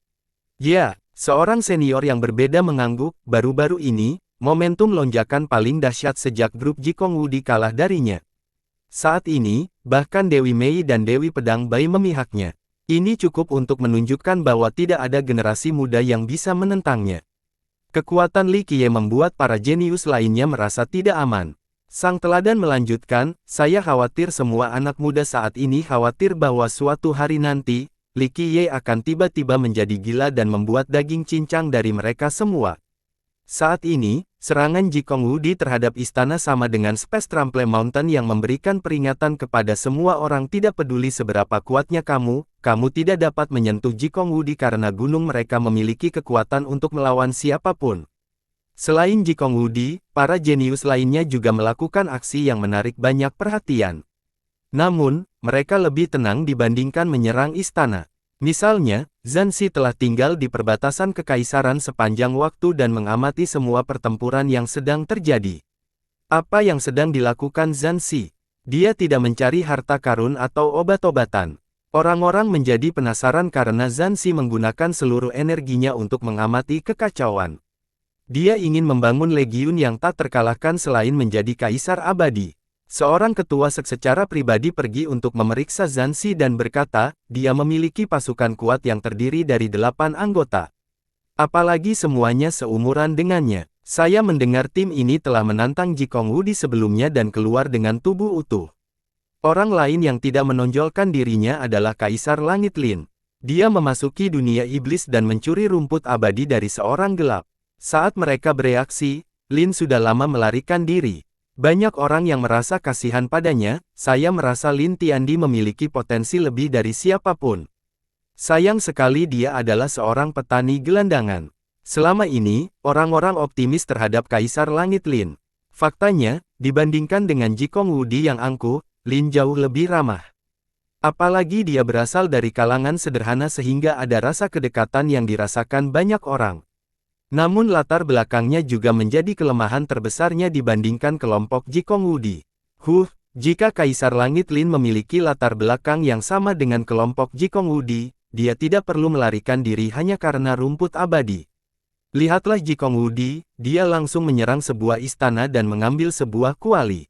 Ya, seorang senior yang berbeda mengangguk, baru-baru ini, momentum lonjakan paling dahsyat sejak grup Jikong Wudi kalah darinya. Saat ini, bahkan Dewi Mei dan Dewi Pedang Bai memihaknya. Ini cukup untuk menunjukkan bahwa tidak ada generasi muda yang bisa menentangnya. Kekuatan Li Qiye membuat para jenius lainnya merasa tidak aman. Sang teladan melanjutkan, saya khawatir semua anak muda saat ini khawatir bahwa suatu hari nanti, Li Qiye akan tiba-tiba menjadi gila dan membuat daging cincang dari mereka semua. Saat ini, serangan Jikong Wudi terhadap istana sama dengan Space Trample Mountain yang memberikan peringatan kepada semua orang tidak peduli seberapa kuatnya kamu tidak dapat menyentuh Jikong Wudi karena gunung mereka memiliki kekuatan untuk melawan siapapun. Selain Jikong Wudi, para jenius lainnya juga melakukan aksi yang menarik banyak perhatian. Namun, mereka lebih tenang dibandingkan menyerang istana. Misalnya, Zanshi telah tinggal di perbatasan kekaisaran sepanjang waktu dan mengamati semua pertempuran yang sedang terjadi. Apa yang sedang dilakukan Zanshi? Dia tidak mencari harta karun atau obat-obatan. Orang-orang menjadi penasaran karena Zanshi menggunakan seluruh energinya untuk mengamati kekacauan. Dia ingin membangun legiun yang tak terkalahkan selain menjadi kaisar abadi. Seorang ketua secara pribadi pergi untuk memeriksa Zanshi dan berkata, dia memiliki pasukan kuat yang terdiri dari 8 anggota. Apalagi semuanya seumuran dengannya. Saya mendengar tim ini telah menantang Jikong Wudi sebelumnya dan keluar dengan tubuh utuh. Orang lain yang tidak menonjolkan dirinya adalah Kaisar Langit Lin. Dia memasuki dunia iblis dan mencuri rumput abadi dari seorang gelap. Saat mereka bereaksi, Lin sudah lama melarikan diri. Banyak orang yang merasa kasihan padanya, saya merasa Lin Tiandi memiliki potensi lebih dari siapapun. Sayang sekali dia adalah seorang petani gelandangan. Selama ini, orang-orang optimis terhadap Kaisar Langit Lin. Faktanya, dibandingkan dengan Jikong Wudi yang angkuh, Lin jauh lebih ramah. Apalagi dia berasal dari kalangan sederhana sehingga ada rasa kedekatan yang dirasakan banyak orang. Namun latar belakangnya juga menjadi kelemahan terbesarnya dibandingkan kelompok Jikong Wudi. Jika Kaisar Langit Lin memiliki latar belakang yang sama dengan kelompok Jikong Wudi, dia tidak perlu melarikan diri hanya karena rumput abadi. Lihatlah Jikong Wudi, dia langsung menyerang sebuah istana dan mengambil sebuah kuali.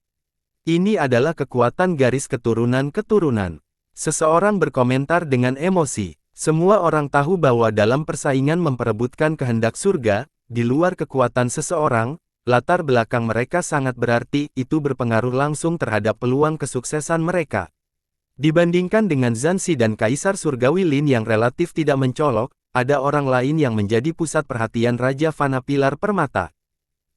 Ini adalah kekuatan garis keturunan-keturunan. Seseorang berkomentar dengan emosi. Semua orang tahu bahwa dalam persaingan memperebutkan kehendak surga, di luar kekuatan seseorang, latar belakang mereka sangat berarti, itu berpengaruh langsung terhadap peluang kesuksesan mereka. Dibandingkan dengan Zanshi dan Kaisar Surgawi Lin yang relatif tidak mencolok, ada orang lain yang menjadi pusat perhatian Raja Fana Pilar Permata.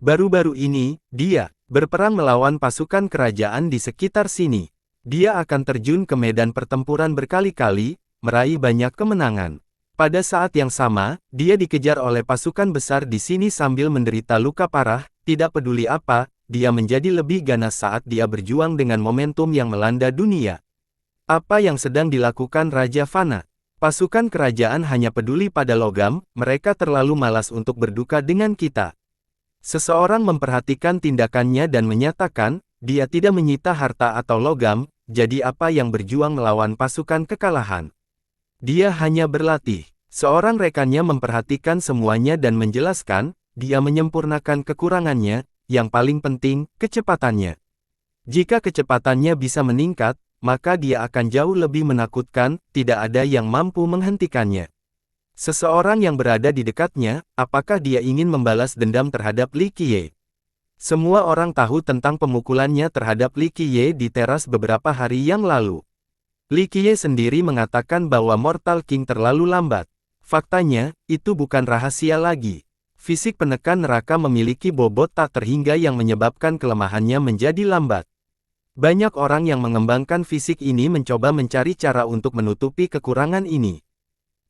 Baru-baru ini, dia berperang melawan pasukan kerajaan di sekitar sini. Dia akan terjun ke medan pertempuran berkali-kali, meraih banyak kemenangan. Pada saat yang sama, dia dikejar oleh pasukan besar di sini sambil menderita luka parah, tidak peduli apa, dia menjadi lebih ganas saat dia berjuang dengan momentum yang melanda dunia. Apa yang sedang dilakukan Raja Fana? Pasukan kerajaan hanya peduli pada logam, mereka terlalu malas untuk berduka dengan kita. Seseorang memperhatikan tindakannya dan menyatakan, dia tidak menyita harta atau logam, jadi apa yang berjuang melawan pasukan kekalahan? Dia hanya berlatih. Seorang rekannya memperhatikan semuanya dan menjelaskan, dia menyempurnakan kekurangannya, yang paling penting, kecepatannya. Jika kecepatannya bisa meningkat, maka dia akan jauh lebih menakutkan, tidak ada yang mampu menghentikannya. Seseorang yang berada di dekatnya, apakah dia ingin membalas dendam terhadap Li Qiye? Semua orang tahu tentang pemukulannya terhadap Li Qiye di teras beberapa hari yang lalu. Li Qiye sendiri mengatakan bahwa Mortal King terlalu lambat. Faktanya, itu bukan rahasia lagi. Fisik penekan neraka memiliki bobot tak terhingga yang menyebabkan kelemahannya menjadi lambat. Banyak orang yang mengembangkan fisik ini mencoba mencari cara untuk menutupi kekurangan ini.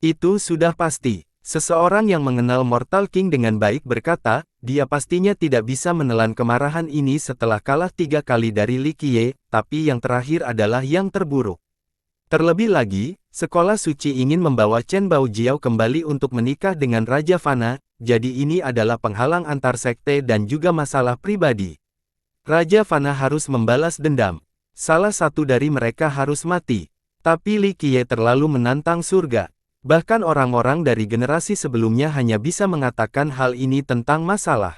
Itu sudah pasti. Seseorang yang mengenal Mortal King dengan baik berkata, dia pastinya tidak bisa menelan kemarahan ini setelah kalah 3 kali dari Li Qiye, tapi yang terakhir adalah yang terburuk. Terlebih lagi, sekolah suci ingin membawa Chen Baojiao kembali untuk menikah dengan Raja Fana, jadi ini adalah penghalang antar sekte dan juga masalah pribadi. Raja Fana harus membalas dendam. Salah satu dari mereka harus mati. Tapi Li Qiye terlalu menantang surga. Bahkan orang-orang dari generasi sebelumnya hanya bisa mengatakan hal ini tentang masalah.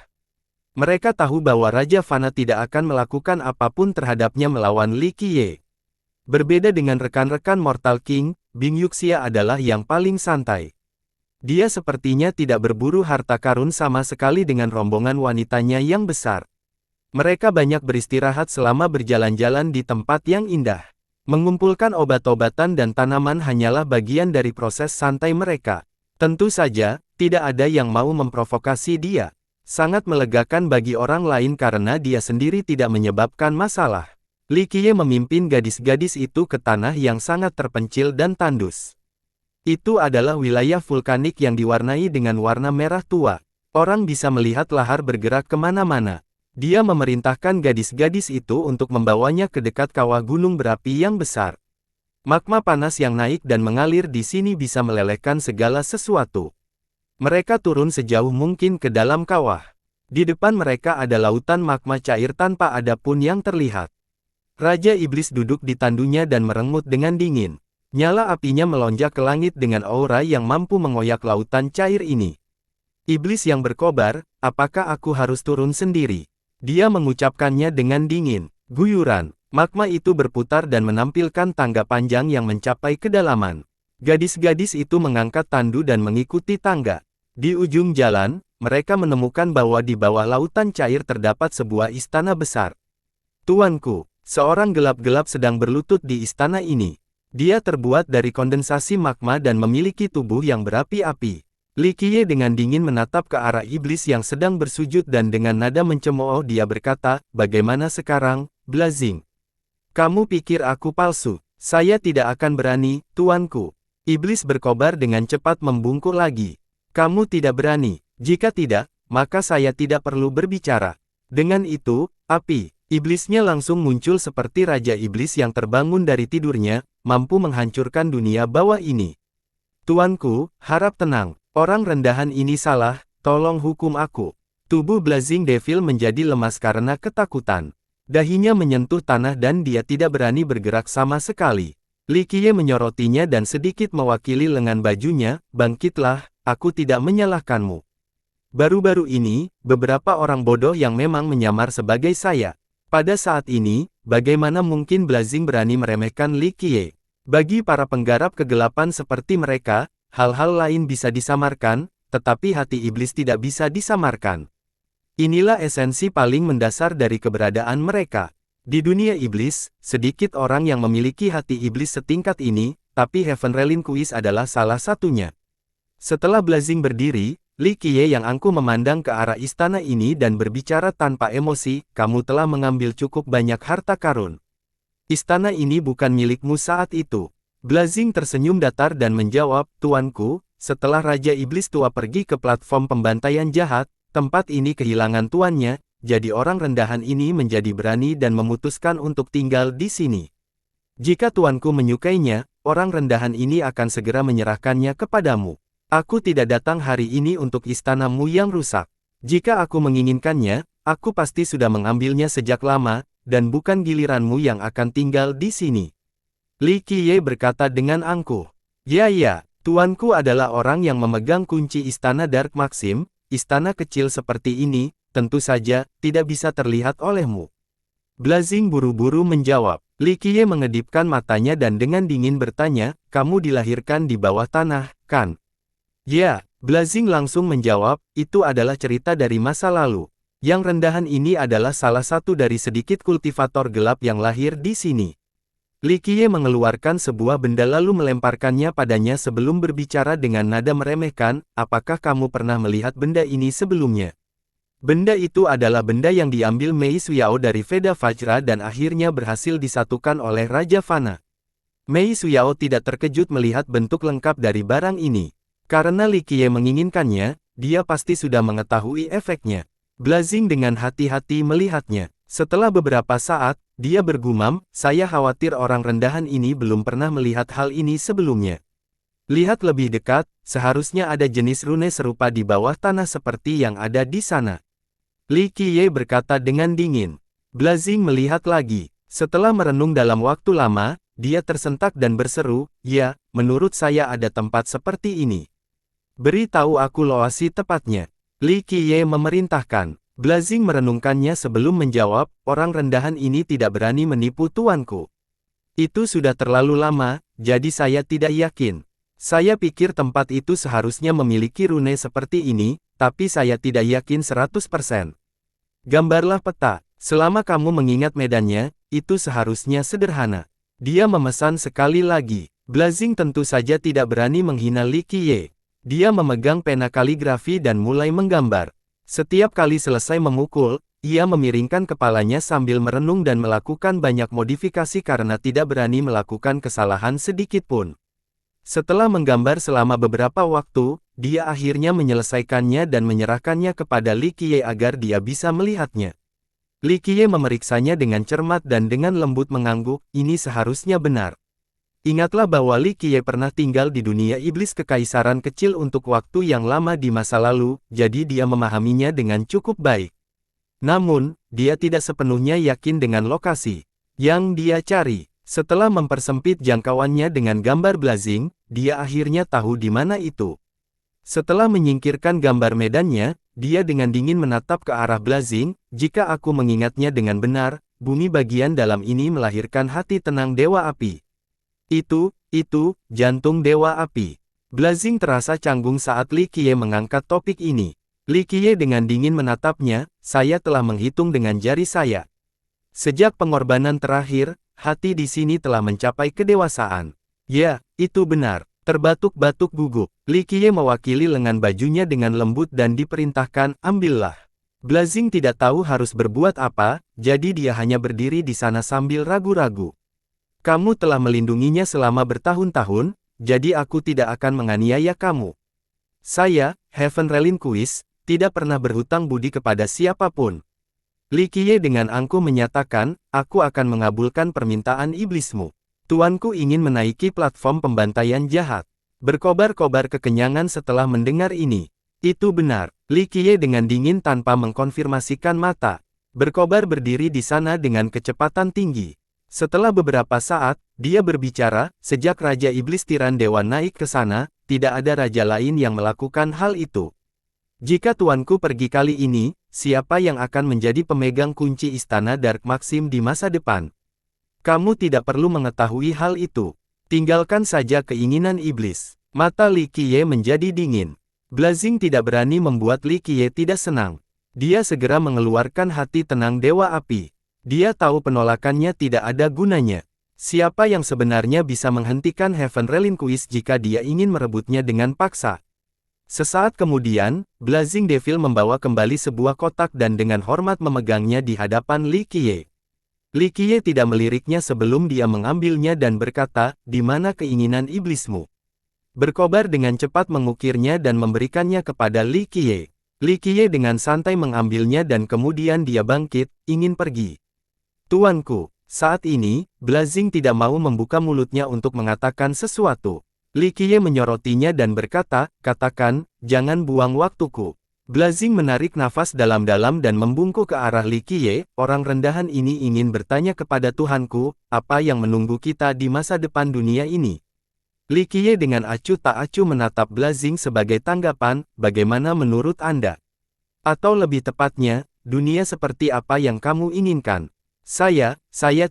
Mereka tahu bahwa Raja Fana tidak akan melakukan apapun terhadapnya melawan Li Qiye. Berbeda dengan rekan-rekan Mortal King, Bing Yuxia adalah yang paling santai. Dia sepertinya tidak berburu harta karun sama sekali dengan rombongan wanitanya yang besar. Mereka banyak beristirahat selama berjalan-jalan di tempat yang indah. Mengumpulkan obat-obatan dan tanaman hanyalah bagian dari proses santai mereka. Tentu saja, tidak ada yang mau memprovokasi dia. Sangat melegakan bagi orang lain karena dia sendiri tidak menyebabkan masalah. Li Qiye memimpin gadis-gadis itu ke tanah yang sangat terpencil dan tandus. Itu adalah wilayah vulkanik yang diwarnai dengan warna merah tua. Orang bisa melihat lahar bergerak kemana-mana. Dia memerintahkan gadis-gadis itu untuk membawanya ke dekat kawah gunung berapi yang besar. Magma panas yang naik dan mengalir di sini bisa melelehkan segala sesuatu. Mereka turun sejauh mungkin ke dalam kawah. Di depan mereka ada lautan magma cair tanpa ada pun yang terlihat. Raja Iblis duduk di tandunya dan merengut dengan dingin. Nyala apinya melonjak ke langit dengan aura yang mampu mengoyak lautan cair ini. Iblis yang berkobar, apakah aku harus turun sendiri? Dia mengucapkannya dengan dingin. Guyuran magma itu berputar dan menampilkan tangga panjang yang mencapai kedalaman. Gadis-gadis itu mengangkat tandu dan mengikuti tangga. Di ujung jalan, mereka menemukan bahwa di bawah lautan cair terdapat sebuah istana besar. Tuanku, seorang gelap-gelap sedang berlutut di istana ini. Dia terbuat dari kondensasi magma dan memiliki tubuh yang berapi-api. Li Qiye dengan dingin menatap ke arah iblis yang sedang bersujud dan dengan nada mencemooh dia berkata, bagaimana sekarang, Blazing? Kamu pikir aku palsu? Saya tidak akan berani, tuanku. Iblis berkobar dengan cepat membungkuk lagi. Kamu tidak berani. Jika tidak, maka saya tidak perlu berbicara. Dengan itu, api iblisnya langsung muncul seperti Raja Iblis yang terbangun dari tidurnya, mampu menghancurkan dunia bawah ini. Tuanku, harap tenang. Orang rendahan ini salah, tolong hukum aku. Tubuh Blazing Devil menjadi lemas karena ketakutan. Dahinya menyentuh tanah dan dia tidak berani bergerak sama sekali. Li Qiye menyorotinya dan sedikit mewakili lengan bajunya, bangkitlah, aku tidak menyalahkanmu. Baru-baru ini, beberapa orang bodoh yang memang menyamar sebagai saya. Pada saat ini, bagaimana mungkin Blazing berani meremehkan Li Qiye? Bagi para penggarap kegelapan seperti mereka, hal-hal lain bisa disamarkan, tetapi hati iblis tidak bisa disamarkan. Inilah esensi paling mendasar dari keberadaan mereka. Di dunia iblis, sedikit orang yang memiliki hati iblis setingkat ini, tapi Heaven Relinquished adalah salah satunya. Setelah Blazing berdiri, Li Qiye yang angkuh memandang ke arah istana ini dan berbicara tanpa emosi, kamu telah mengambil cukup banyak harta karun. Istana ini bukan milikmu saat itu. Blazing tersenyum datar dan menjawab, tuanku, setelah Raja Iblis tua pergi ke platform pembantaian jahat, tempat ini kehilangan tuannya, jadi orang rendahan ini menjadi berani dan memutuskan untuk tinggal di sini. Jika tuanku menyukainya, orang rendahan ini akan segera menyerahkannya kepadamu. Aku tidak datang hari ini untuk istanamu yang rusak. Jika aku menginginkannya, aku pasti sudah mengambilnya sejak lama, dan bukan giliranmu yang akan tinggal di sini. Li Qiye berkata dengan angkuh. Ya, tuanku adalah orang yang memegang kunci istana Dark Maxim, istana kecil seperti ini, tentu saja, tidak bisa terlihat olehmu. Blazing buru-buru menjawab. Li Qiye mengedipkan matanya dan dengan dingin bertanya, kamu dilahirkan di bawah tanah, kan? Ya, Blazing langsung menjawab, itu adalah cerita dari masa lalu. Yang rendahan ini adalah salah satu dari sedikit kultivator gelap yang lahir di sini. Li Qiye mengeluarkan sebuah benda lalu melemparkannya padanya sebelum berbicara dengan nada meremehkan, apakah kamu pernah melihat benda ini sebelumnya? Benda itu adalah benda yang diambil Mei Suyao dari Veda Vajra dan akhirnya berhasil disatukan oleh Raja Fana. Mei Suyao tidak terkejut melihat bentuk lengkap dari barang ini. Karena Li Qiye menginginkannya, dia pasti sudah mengetahui efeknya. Blazing dengan hati-hati melihatnya. Setelah beberapa saat, dia bergumam, saya khawatir orang rendahan ini belum pernah melihat hal ini sebelumnya. Lihat lebih dekat, seharusnya ada jenis rune serupa di bawah tanah seperti yang ada di sana. Li Qiye berkata dengan dingin. Blazing melihat lagi. Setelah merenung dalam waktu lama, dia tersentak dan berseru, ya, menurut saya ada tempat seperti ini. Beri tahu aku lokasi tepatnya. Li Qiye memerintahkan. Blazing merenungkannya sebelum menjawab, orang rendahan ini tidak berani menipu tuanku. Itu sudah terlalu lama, jadi saya tidak yakin. Saya pikir tempat itu seharusnya memiliki rune seperti ini, tapi saya tidak yakin 100%. Gambarlah peta. Selama kamu mengingat medannya, itu seharusnya sederhana. Dia memesan sekali lagi. Blazing tentu saja tidak berani menghina Li Qiye. Dia memegang pena kaligrafi dan mulai menggambar. Setiap kali selesai memukul, ia memiringkan kepalanya sambil merenung dan melakukan banyak modifikasi karena tidak berani melakukan kesalahan sedikit pun. Setelah menggambar selama beberapa waktu, dia akhirnya menyelesaikannya dan menyerahkannya kepada Li Qiye agar dia bisa melihatnya. Li Qiye memeriksanya dengan cermat dan dengan lembut mengangguk, ini seharusnya benar. Ingatlah bahwa Li Qiye pernah tinggal di dunia iblis kekaisaran kecil untuk waktu yang lama di masa lalu, jadi dia memahaminya dengan cukup baik. Namun, dia tidak sepenuhnya yakin dengan lokasi yang dia cari. Setelah mempersempit jangkauannya dengan gambar Blazing, dia akhirnya tahu di mana itu. Setelah menyingkirkan gambar medannya, dia dengan dingin menatap ke arah Blazing, jika aku mengingatnya dengan benar, bumi bagian dalam ini melahirkan hati tenang Dewa Api. Itu, jantung Dewa Api. Blazing terasa canggung saat Li Qiye mengangkat topik ini. Li Qiye dengan dingin menatapnya, saya telah menghitung dengan jari saya. Sejak pengorbanan terakhir, hati di sini telah mencapai kedewasaan. Ya, itu benar. Terbatuk-batuk gugup. Li Qiye mewakili lengan bajunya dengan lembut dan diperintahkan, ambillah. Blazing tidak tahu harus berbuat apa, jadi dia hanya berdiri di sana sambil ragu-ragu. Kamu telah melindunginya selama bertahun-tahun, jadi aku tidak akan menganiaya kamu. Saya, Heaven Relinquish, tidak pernah berhutang budi kepada siapapun. Li Qiye dengan angkuh menyatakan, aku akan mengabulkan permintaan iblismu. Tuanku ingin menaiki platform pembantaian jahat. Berkobar-kobar kekenyangan setelah mendengar ini. Itu benar. Li Qiye dengan dingin tanpa mengkonfirmasikan mata. Berkobar berdiri di sana dengan kecepatan tinggi. Setelah beberapa saat, dia berbicara, sejak Raja Iblis Tiran Dewa naik ke sana, tidak ada raja lain yang melakukan hal itu. Jika tuanku pergi kali ini, siapa yang akan menjadi pemegang kunci istana Dark Maxim di masa depan? Kamu tidak perlu mengetahui hal itu. Tinggalkan saja keinginan iblis. Mata Li Qiye menjadi dingin. Blazing tidak berani membuat Li Qiye tidak senang. Dia segera mengeluarkan hati tenang Dewa Api. Dia tahu penolakannya tidak ada gunanya. Siapa yang sebenarnya bisa menghentikan Heaven Relinquish jika dia ingin merebutnya dengan paksa? Sesaat kemudian, Blazing Devil membawa kembali sebuah kotak dan dengan hormat memegangnya di hadapan Li Qiye. Li Qiye tidak meliriknya sebelum dia mengambilnya dan berkata, di mana keinginan iblismu? Berkobar dengan cepat mengukirnya dan memberikannya kepada Li Qiye. Li Qiye dengan santai mengambilnya dan kemudian dia bangkit, ingin pergi. Tuanku, saat ini, Blazing tidak mau membuka mulutnya untuk mengatakan sesuatu. Li Qiye menyorotinya dan berkata, katakan, jangan buang waktuku. Blazing menarik nafas dalam-dalam dan membungkuk ke arah Li Qiye, orang rendahan ini ingin bertanya kepada Tuhanku, apa yang menunggu kita di masa depan dunia ini. Li Qiye dengan acuh tak acuh menatap Blazing sebagai tanggapan, bagaimana menurut Anda? Atau lebih tepatnya, dunia seperti apa yang kamu inginkan? Saya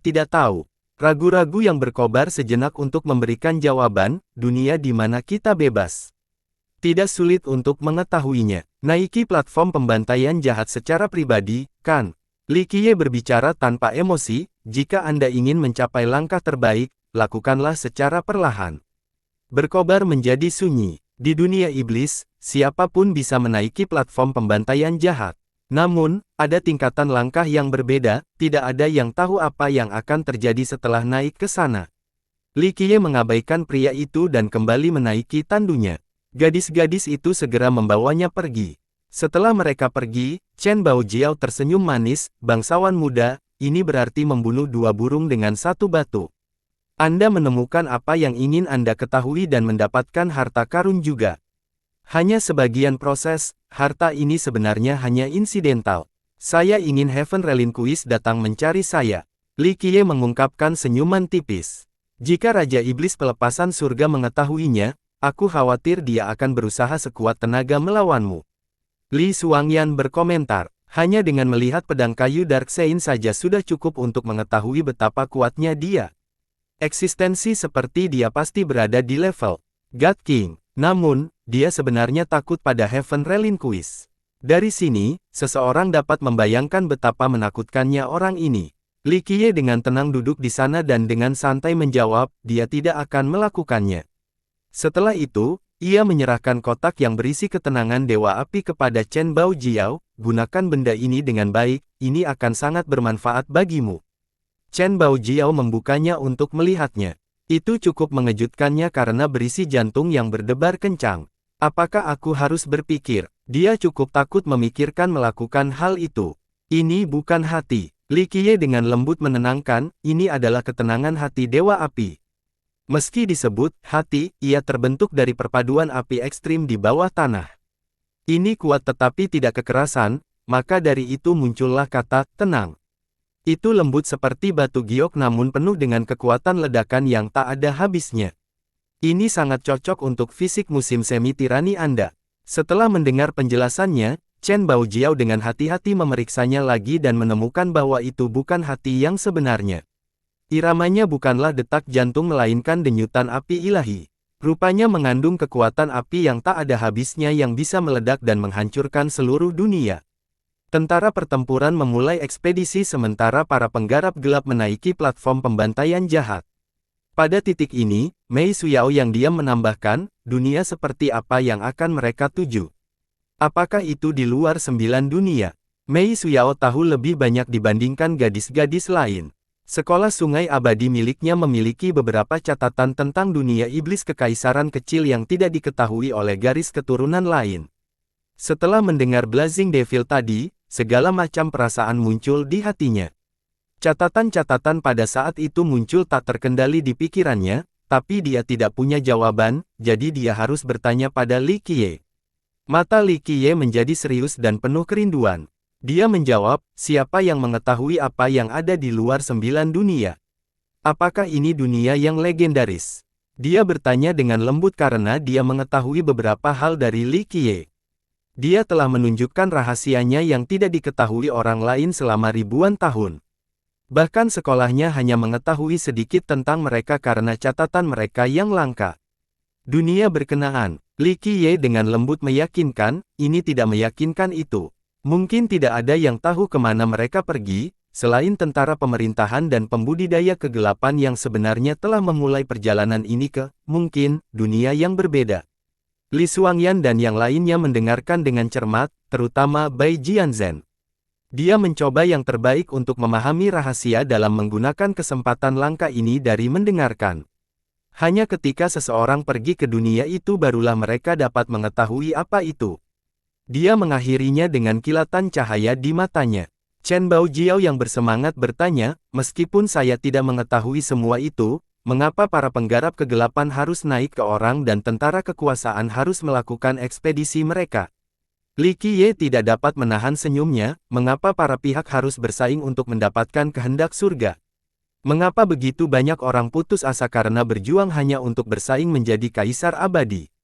tidak tahu. Ragu-ragu yang berkobar sejenak untuk memberikan jawaban, dunia di mana kita bebas. Tidak sulit untuk mengetahuinya. Naiki platform pembantaian jahat secara pribadi, kan? Li Qiye berbicara tanpa emosi, jika Anda ingin mencapai langkah terbaik, lakukanlah secara perlahan. Berkobar menjadi sunyi. Di dunia iblis, siapapun bisa menaiki platform pembantaian jahat. Namun, ada tingkatan langkah yang berbeda, tidak ada yang tahu apa yang akan terjadi setelah naik ke sana. Li Qiye mengabaikan pria itu dan kembali menaiki tandunya. Gadis-gadis itu segera membawanya pergi. Setelah mereka pergi, Chen Baojiao tersenyum manis, bangsawan muda, ini berarti membunuh 2 burung dengan 1 batu. Anda menemukan apa yang ingin Anda ketahui dan mendapatkan harta karun juga. Hanya sebagian proses, harta ini sebenarnya hanya insidental. Saya ingin Heaven Relinquished datang mencari saya. Li Qiye mengungkapkan senyuman tipis. Jika Raja Iblis Pelepasan Surga mengetahuinya, aku khawatir dia akan berusaha sekuat tenaga melawanmu. Li Xuangyan berkomentar, hanya dengan melihat pedang kayu Dark Sein saja sudah cukup untuk mengetahui betapa kuatnya dia. Eksistensi seperti dia pasti berada di level God King. Namun, dia sebenarnya takut pada Heaven Relinquished. Dari sini, seseorang dapat membayangkan betapa menakutkannya orang ini. Li Qiye dengan tenang duduk di sana dan dengan santai menjawab, dia tidak akan melakukannya. Setelah itu, ia menyerahkan kotak yang berisi ketenangan Dewa Api kepada Chen Baojiao, gunakan benda ini dengan baik, ini akan sangat bermanfaat bagimu. Chen Baojiao membukanya untuk melihatnya. Itu cukup mengejutkannya karena berisi jantung yang berdebar kencang. Apakah aku harus berpikir? Dia cukup takut memikirkan melakukan hal itu. Ini bukan hati. Li Qiye dengan lembut menenangkan, ini adalah ketenangan hati Dewa Api. Meski disebut hati, ia terbentuk dari perpaduan api ekstrim di bawah tanah. Ini kuat tetapi tidak kekerasan, maka dari itu muncullah kata tenang. Itu lembut seperti batu giok namun penuh dengan kekuatan ledakan yang tak ada habisnya. Ini sangat cocok untuk fisik musim semi tirani Anda. Setelah mendengar penjelasannya, Chen Baojiao dengan hati-hati memeriksanya lagi dan menemukan bahwa itu bukan hati yang sebenarnya. Iramanya bukanlah detak jantung melainkan denyutan api ilahi. Rupanya mengandung kekuatan api yang tak ada habisnya yang bisa meledak dan menghancurkan seluruh dunia. Tentara pertempuran memulai ekspedisi sementara para penggarap gelap menaiki platform pembantaian jahat. Pada titik ini, Mei Suyao yang diam menambahkan, dunia seperti apa yang akan mereka tuju? Apakah itu di luar 9 dunia? Mei Suyao tahu lebih banyak dibandingkan gadis-gadis lain. Sekolah sungai abadi miliknya memiliki beberapa catatan tentang dunia iblis kekaisaran kecil yang tidak diketahui oleh garis keturunan lain. Setelah mendengar Blazing Devil tadi, segala macam perasaan muncul di hatinya. Catatan-catatan pada saat itu muncul tak terkendali di pikirannya, tapi dia tidak punya jawaban, jadi dia harus bertanya pada Li Qiye. Mata Li Qiye menjadi serius dan penuh kerinduan. Dia menjawab, siapa yang mengetahui apa yang ada di luar 9 dunia? Apakah ini dunia yang legendaris? Dia bertanya dengan lembut karena dia mengetahui beberapa hal dari Li Qiye. Dia telah menunjukkan rahasianya yang tidak diketahui orang lain selama ribuan tahun. Bahkan sekolahnya hanya mengetahui sedikit tentang mereka karena catatan mereka yang langka. Dunia berkenaan, Li Qiye dengan lembut meyakinkan, ini tidak meyakinkan itu. Mungkin tidak ada yang tahu kemana mereka pergi, selain tentara pemerintahan dan pembudidaya kegelapan yang sebenarnya telah memulai perjalanan ini ke, mungkin, dunia yang berbeda. Li Xuangyan dan yang lainnya mendengarkan dengan cermat, terutama Bai Jianzhen. Dia mencoba yang terbaik untuk memahami rahasia dalam menggunakan kesempatan langka ini dari mendengarkan. Hanya ketika seseorang pergi ke dunia itu barulah mereka dapat mengetahui apa itu. Dia mengakhirinya dengan kilatan cahaya di matanya. Chen Baojiao yang bersemangat bertanya, meskipun saya tidak mengetahui semua itu, mengapa para penggarap kegelapan harus naik ke orang dan tentara kekuasaan harus melakukan ekspedisi mereka? Li Qiye tidak dapat menahan senyumnya, mengapa para pihak harus bersaing untuk mendapatkan kehendak surga? Mengapa begitu banyak orang putus asa karena berjuang hanya untuk bersaing menjadi kaisar abadi?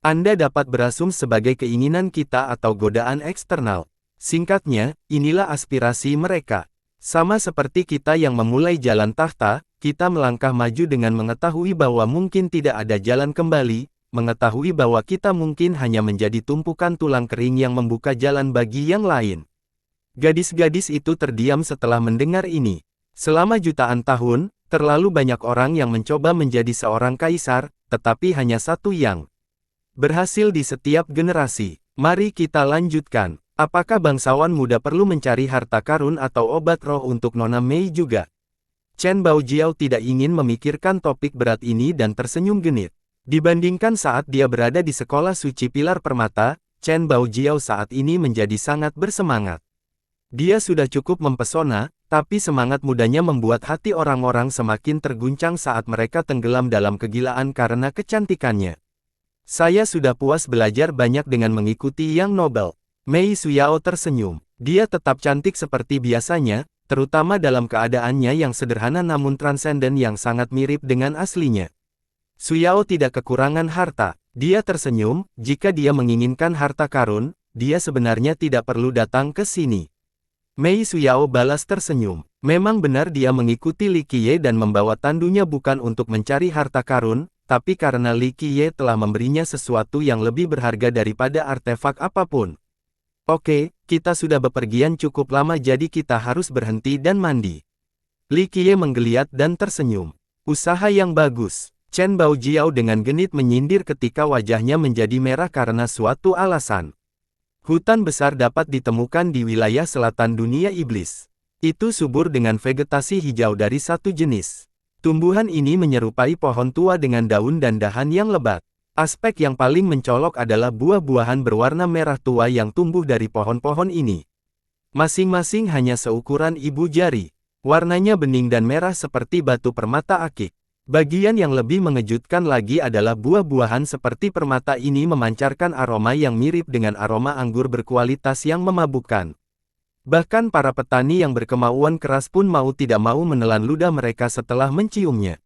Anda dapat berasum sebagai keinginan kita atau godaan eksternal. Singkatnya, inilah aspirasi mereka. Sama seperti kita yang memulai jalan tahta, kita melangkah maju dengan mengetahui bahwa mungkin tidak ada jalan kembali, mengetahui bahwa kita mungkin hanya menjadi tumpukan tulang kering yang membuka jalan bagi yang lain. Gadis-gadis itu terdiam setelah mendengar ini. Selama jutaan tahun, terlalu banyak orang yang mencoba menjadi seorang kaisar, tetapi hanya satu yang berhasil di setiap generasi. Mari kita lanjutkan. Apakah bangsawan muda perlu mencari harta karun atau obat roh untuk Nona Mei juga? Chen Baojiao tidak ingin memikirkan topik berat ini dan tersenyum genit. Dibandingkan saat dia berada di sekolah suci pilar permata, Chen Baojiao saat ini menjadi sangat bersemangat. Dia sudah cukup mempesona, tapi semangat mudanya membuat hati orang-orang semakin terguncang saat mereka tenggelam dalam kegilaan karena kecantikannya. Saya sudah puas belajar banyak dengan mengikuti Yang Nobel. Mei Suyao tersenyum. Dia tetap cantik seperti biasanya, terutama dalam keadaannya yang sederhana namun transenden yang sangat mirip dengan aslinya. Suyao tidak kekurangan harta. Dia tersenyum, jika dia menginginkan harta karun, dia sebenarnya tidak perlu datang ke sini. Mei Suyao balas tersenyum. Memang benar dia mengikuti Li Qiye dan membawa tandunya bukan untuk mencari harta karun, tapi karena Li Qiye telah memberinya sesuatu yang lebih berharga daripada artefak apapun. Oke, kita sudah bepergian cukup lama jadi kita harus berhenti dan mandi. Li Qiye menggeliat dan tersenyum. Usaha yang bagus. Chen Baojiao dengan genit menyindir ketika wajahnya menjadi merah karena suatu alasan. Hutan besar dapat ditemukan di wilayah selatan dunia iblis. Itu subur dengan vegetasi hijau dari satu jenis. Tumbuhan ini menyerupai pohon tua dengan daun dan dahan yang lebat. Aspek yang paling mencolok adalah buah-buahan berwarna merah tua yang tumbuh dari pohon-pohon ini. Masing-masing hanya seukuran ibu jari. Warnanya bening dan merah seperti batu permata akik. Bagian yang lebih mengejutkan lagi adalah buah-buahan seperti permata ini memancarkan aroma yang mirip dengan aroma anggur berkualitas yang memabukkan. Bahkan para petani yang berkemauan keras pun mau tidak mau menelan ludah mereka setelah menciumnya.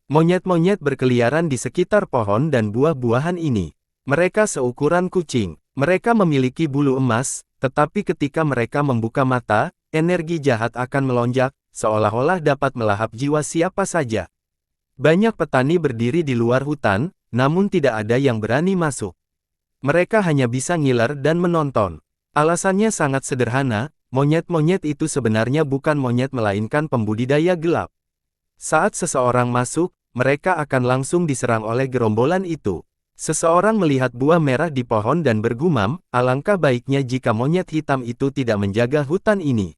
Monyet-monyet berkeliaran di sekitar pohon dan buah-buahan ini. Mereka seukuran kucing. Mereka memiliki bulu emas, tetapi ketika mereka membuka mata, energi jahat akan melonjak, seolah-olah dapat melahap jiwa siapa saja. Banyak petani berdiri di luar hutan, namun tidak ada yang berani masuk. Mereka hanya bisa ngiler dan menonton. Alasannya sangat sederhana, monyet-monyet itu sebenarnya bukan monyet melainkan pembudidaya gelap. Saat seseorang masuk, mereka akan langsung diserang oleh gerombolan itu. Seseorang melihat buah merah di pohon dan bergumam, alangkah baiknya jika monyet hitam itu tidak menjaga hutan ini.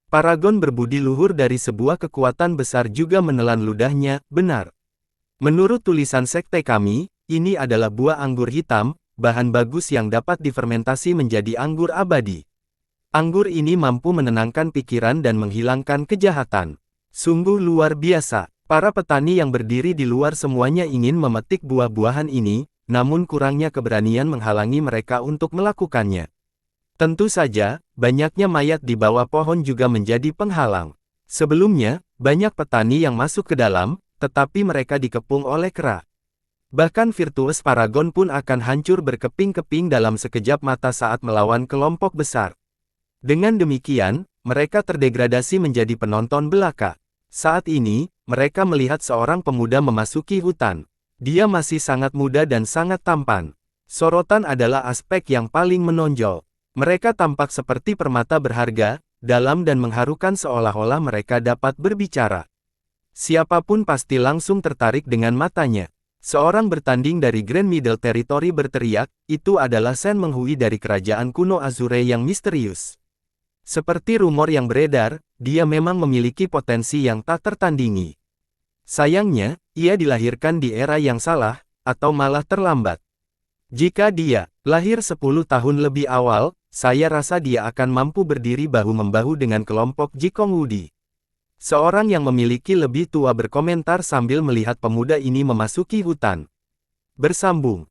Paragon berbudi luhur dari sebuah kekuatan besar juga menelan ludahnya, benar. Menurut tulisan sekte kami, ini adalah buah anggur hitam, bahan bagus yang dapat difermentasi menjadi anggur abadi. Anggur ini mampu menenangkan pikiran dan menghilangkan kejahatan. Sungguh luar biasa. Para petani yang berdiri di luar semuanya ingin memetik buah-buahan ini, namun kurangnya keberanian menghalangi mereka untuk melakukannya. Tentu saja, banyaknya mayat di bawah pohon juga menjadi penghalang. Sebelumnya, banyak petani yang masuk ke dalam, tetapi mereka dikepung oleh kera. Bahkan virtues paragon pun akan hancur berkeping-keping dalam sekejap mata saat melawan kelompok besar. Dengan demikian, mereka terdegradasi menjadi penonton belaka. Saat ini, mereka melihat seorang pemuda memasuki hutan. Dia masih sangat muda dan sangat tampan. Sorotan adalah aspek yang paling menonjol. Mereka tampak seperti permata berharga, dalam dan mengharukan seolah-olah mereka dapat berbicara. Siapapun pasti langsung tertarik dengan matanya. Seorang bertanding dari Grand Middle Territory berteriak, itu adalah Shen Menghui dari kerajaan kuno Azure yang misterius. Seperti rumor yang beredar, dia memang memiliki potensi yang tak tertandingi. Sayangnya, ia dilahirkan di era yang salah, atau malah terlambat. Jika dia lahir 10 tahun lebih awal, saya rasa dia akan mampu berdiri bahu-membahu dengan kelompok Jikong Wudi. Seorang yang memiliki lebih tua berkomentar sambil melihat pemuda ini memasuki hutan. Bersambung,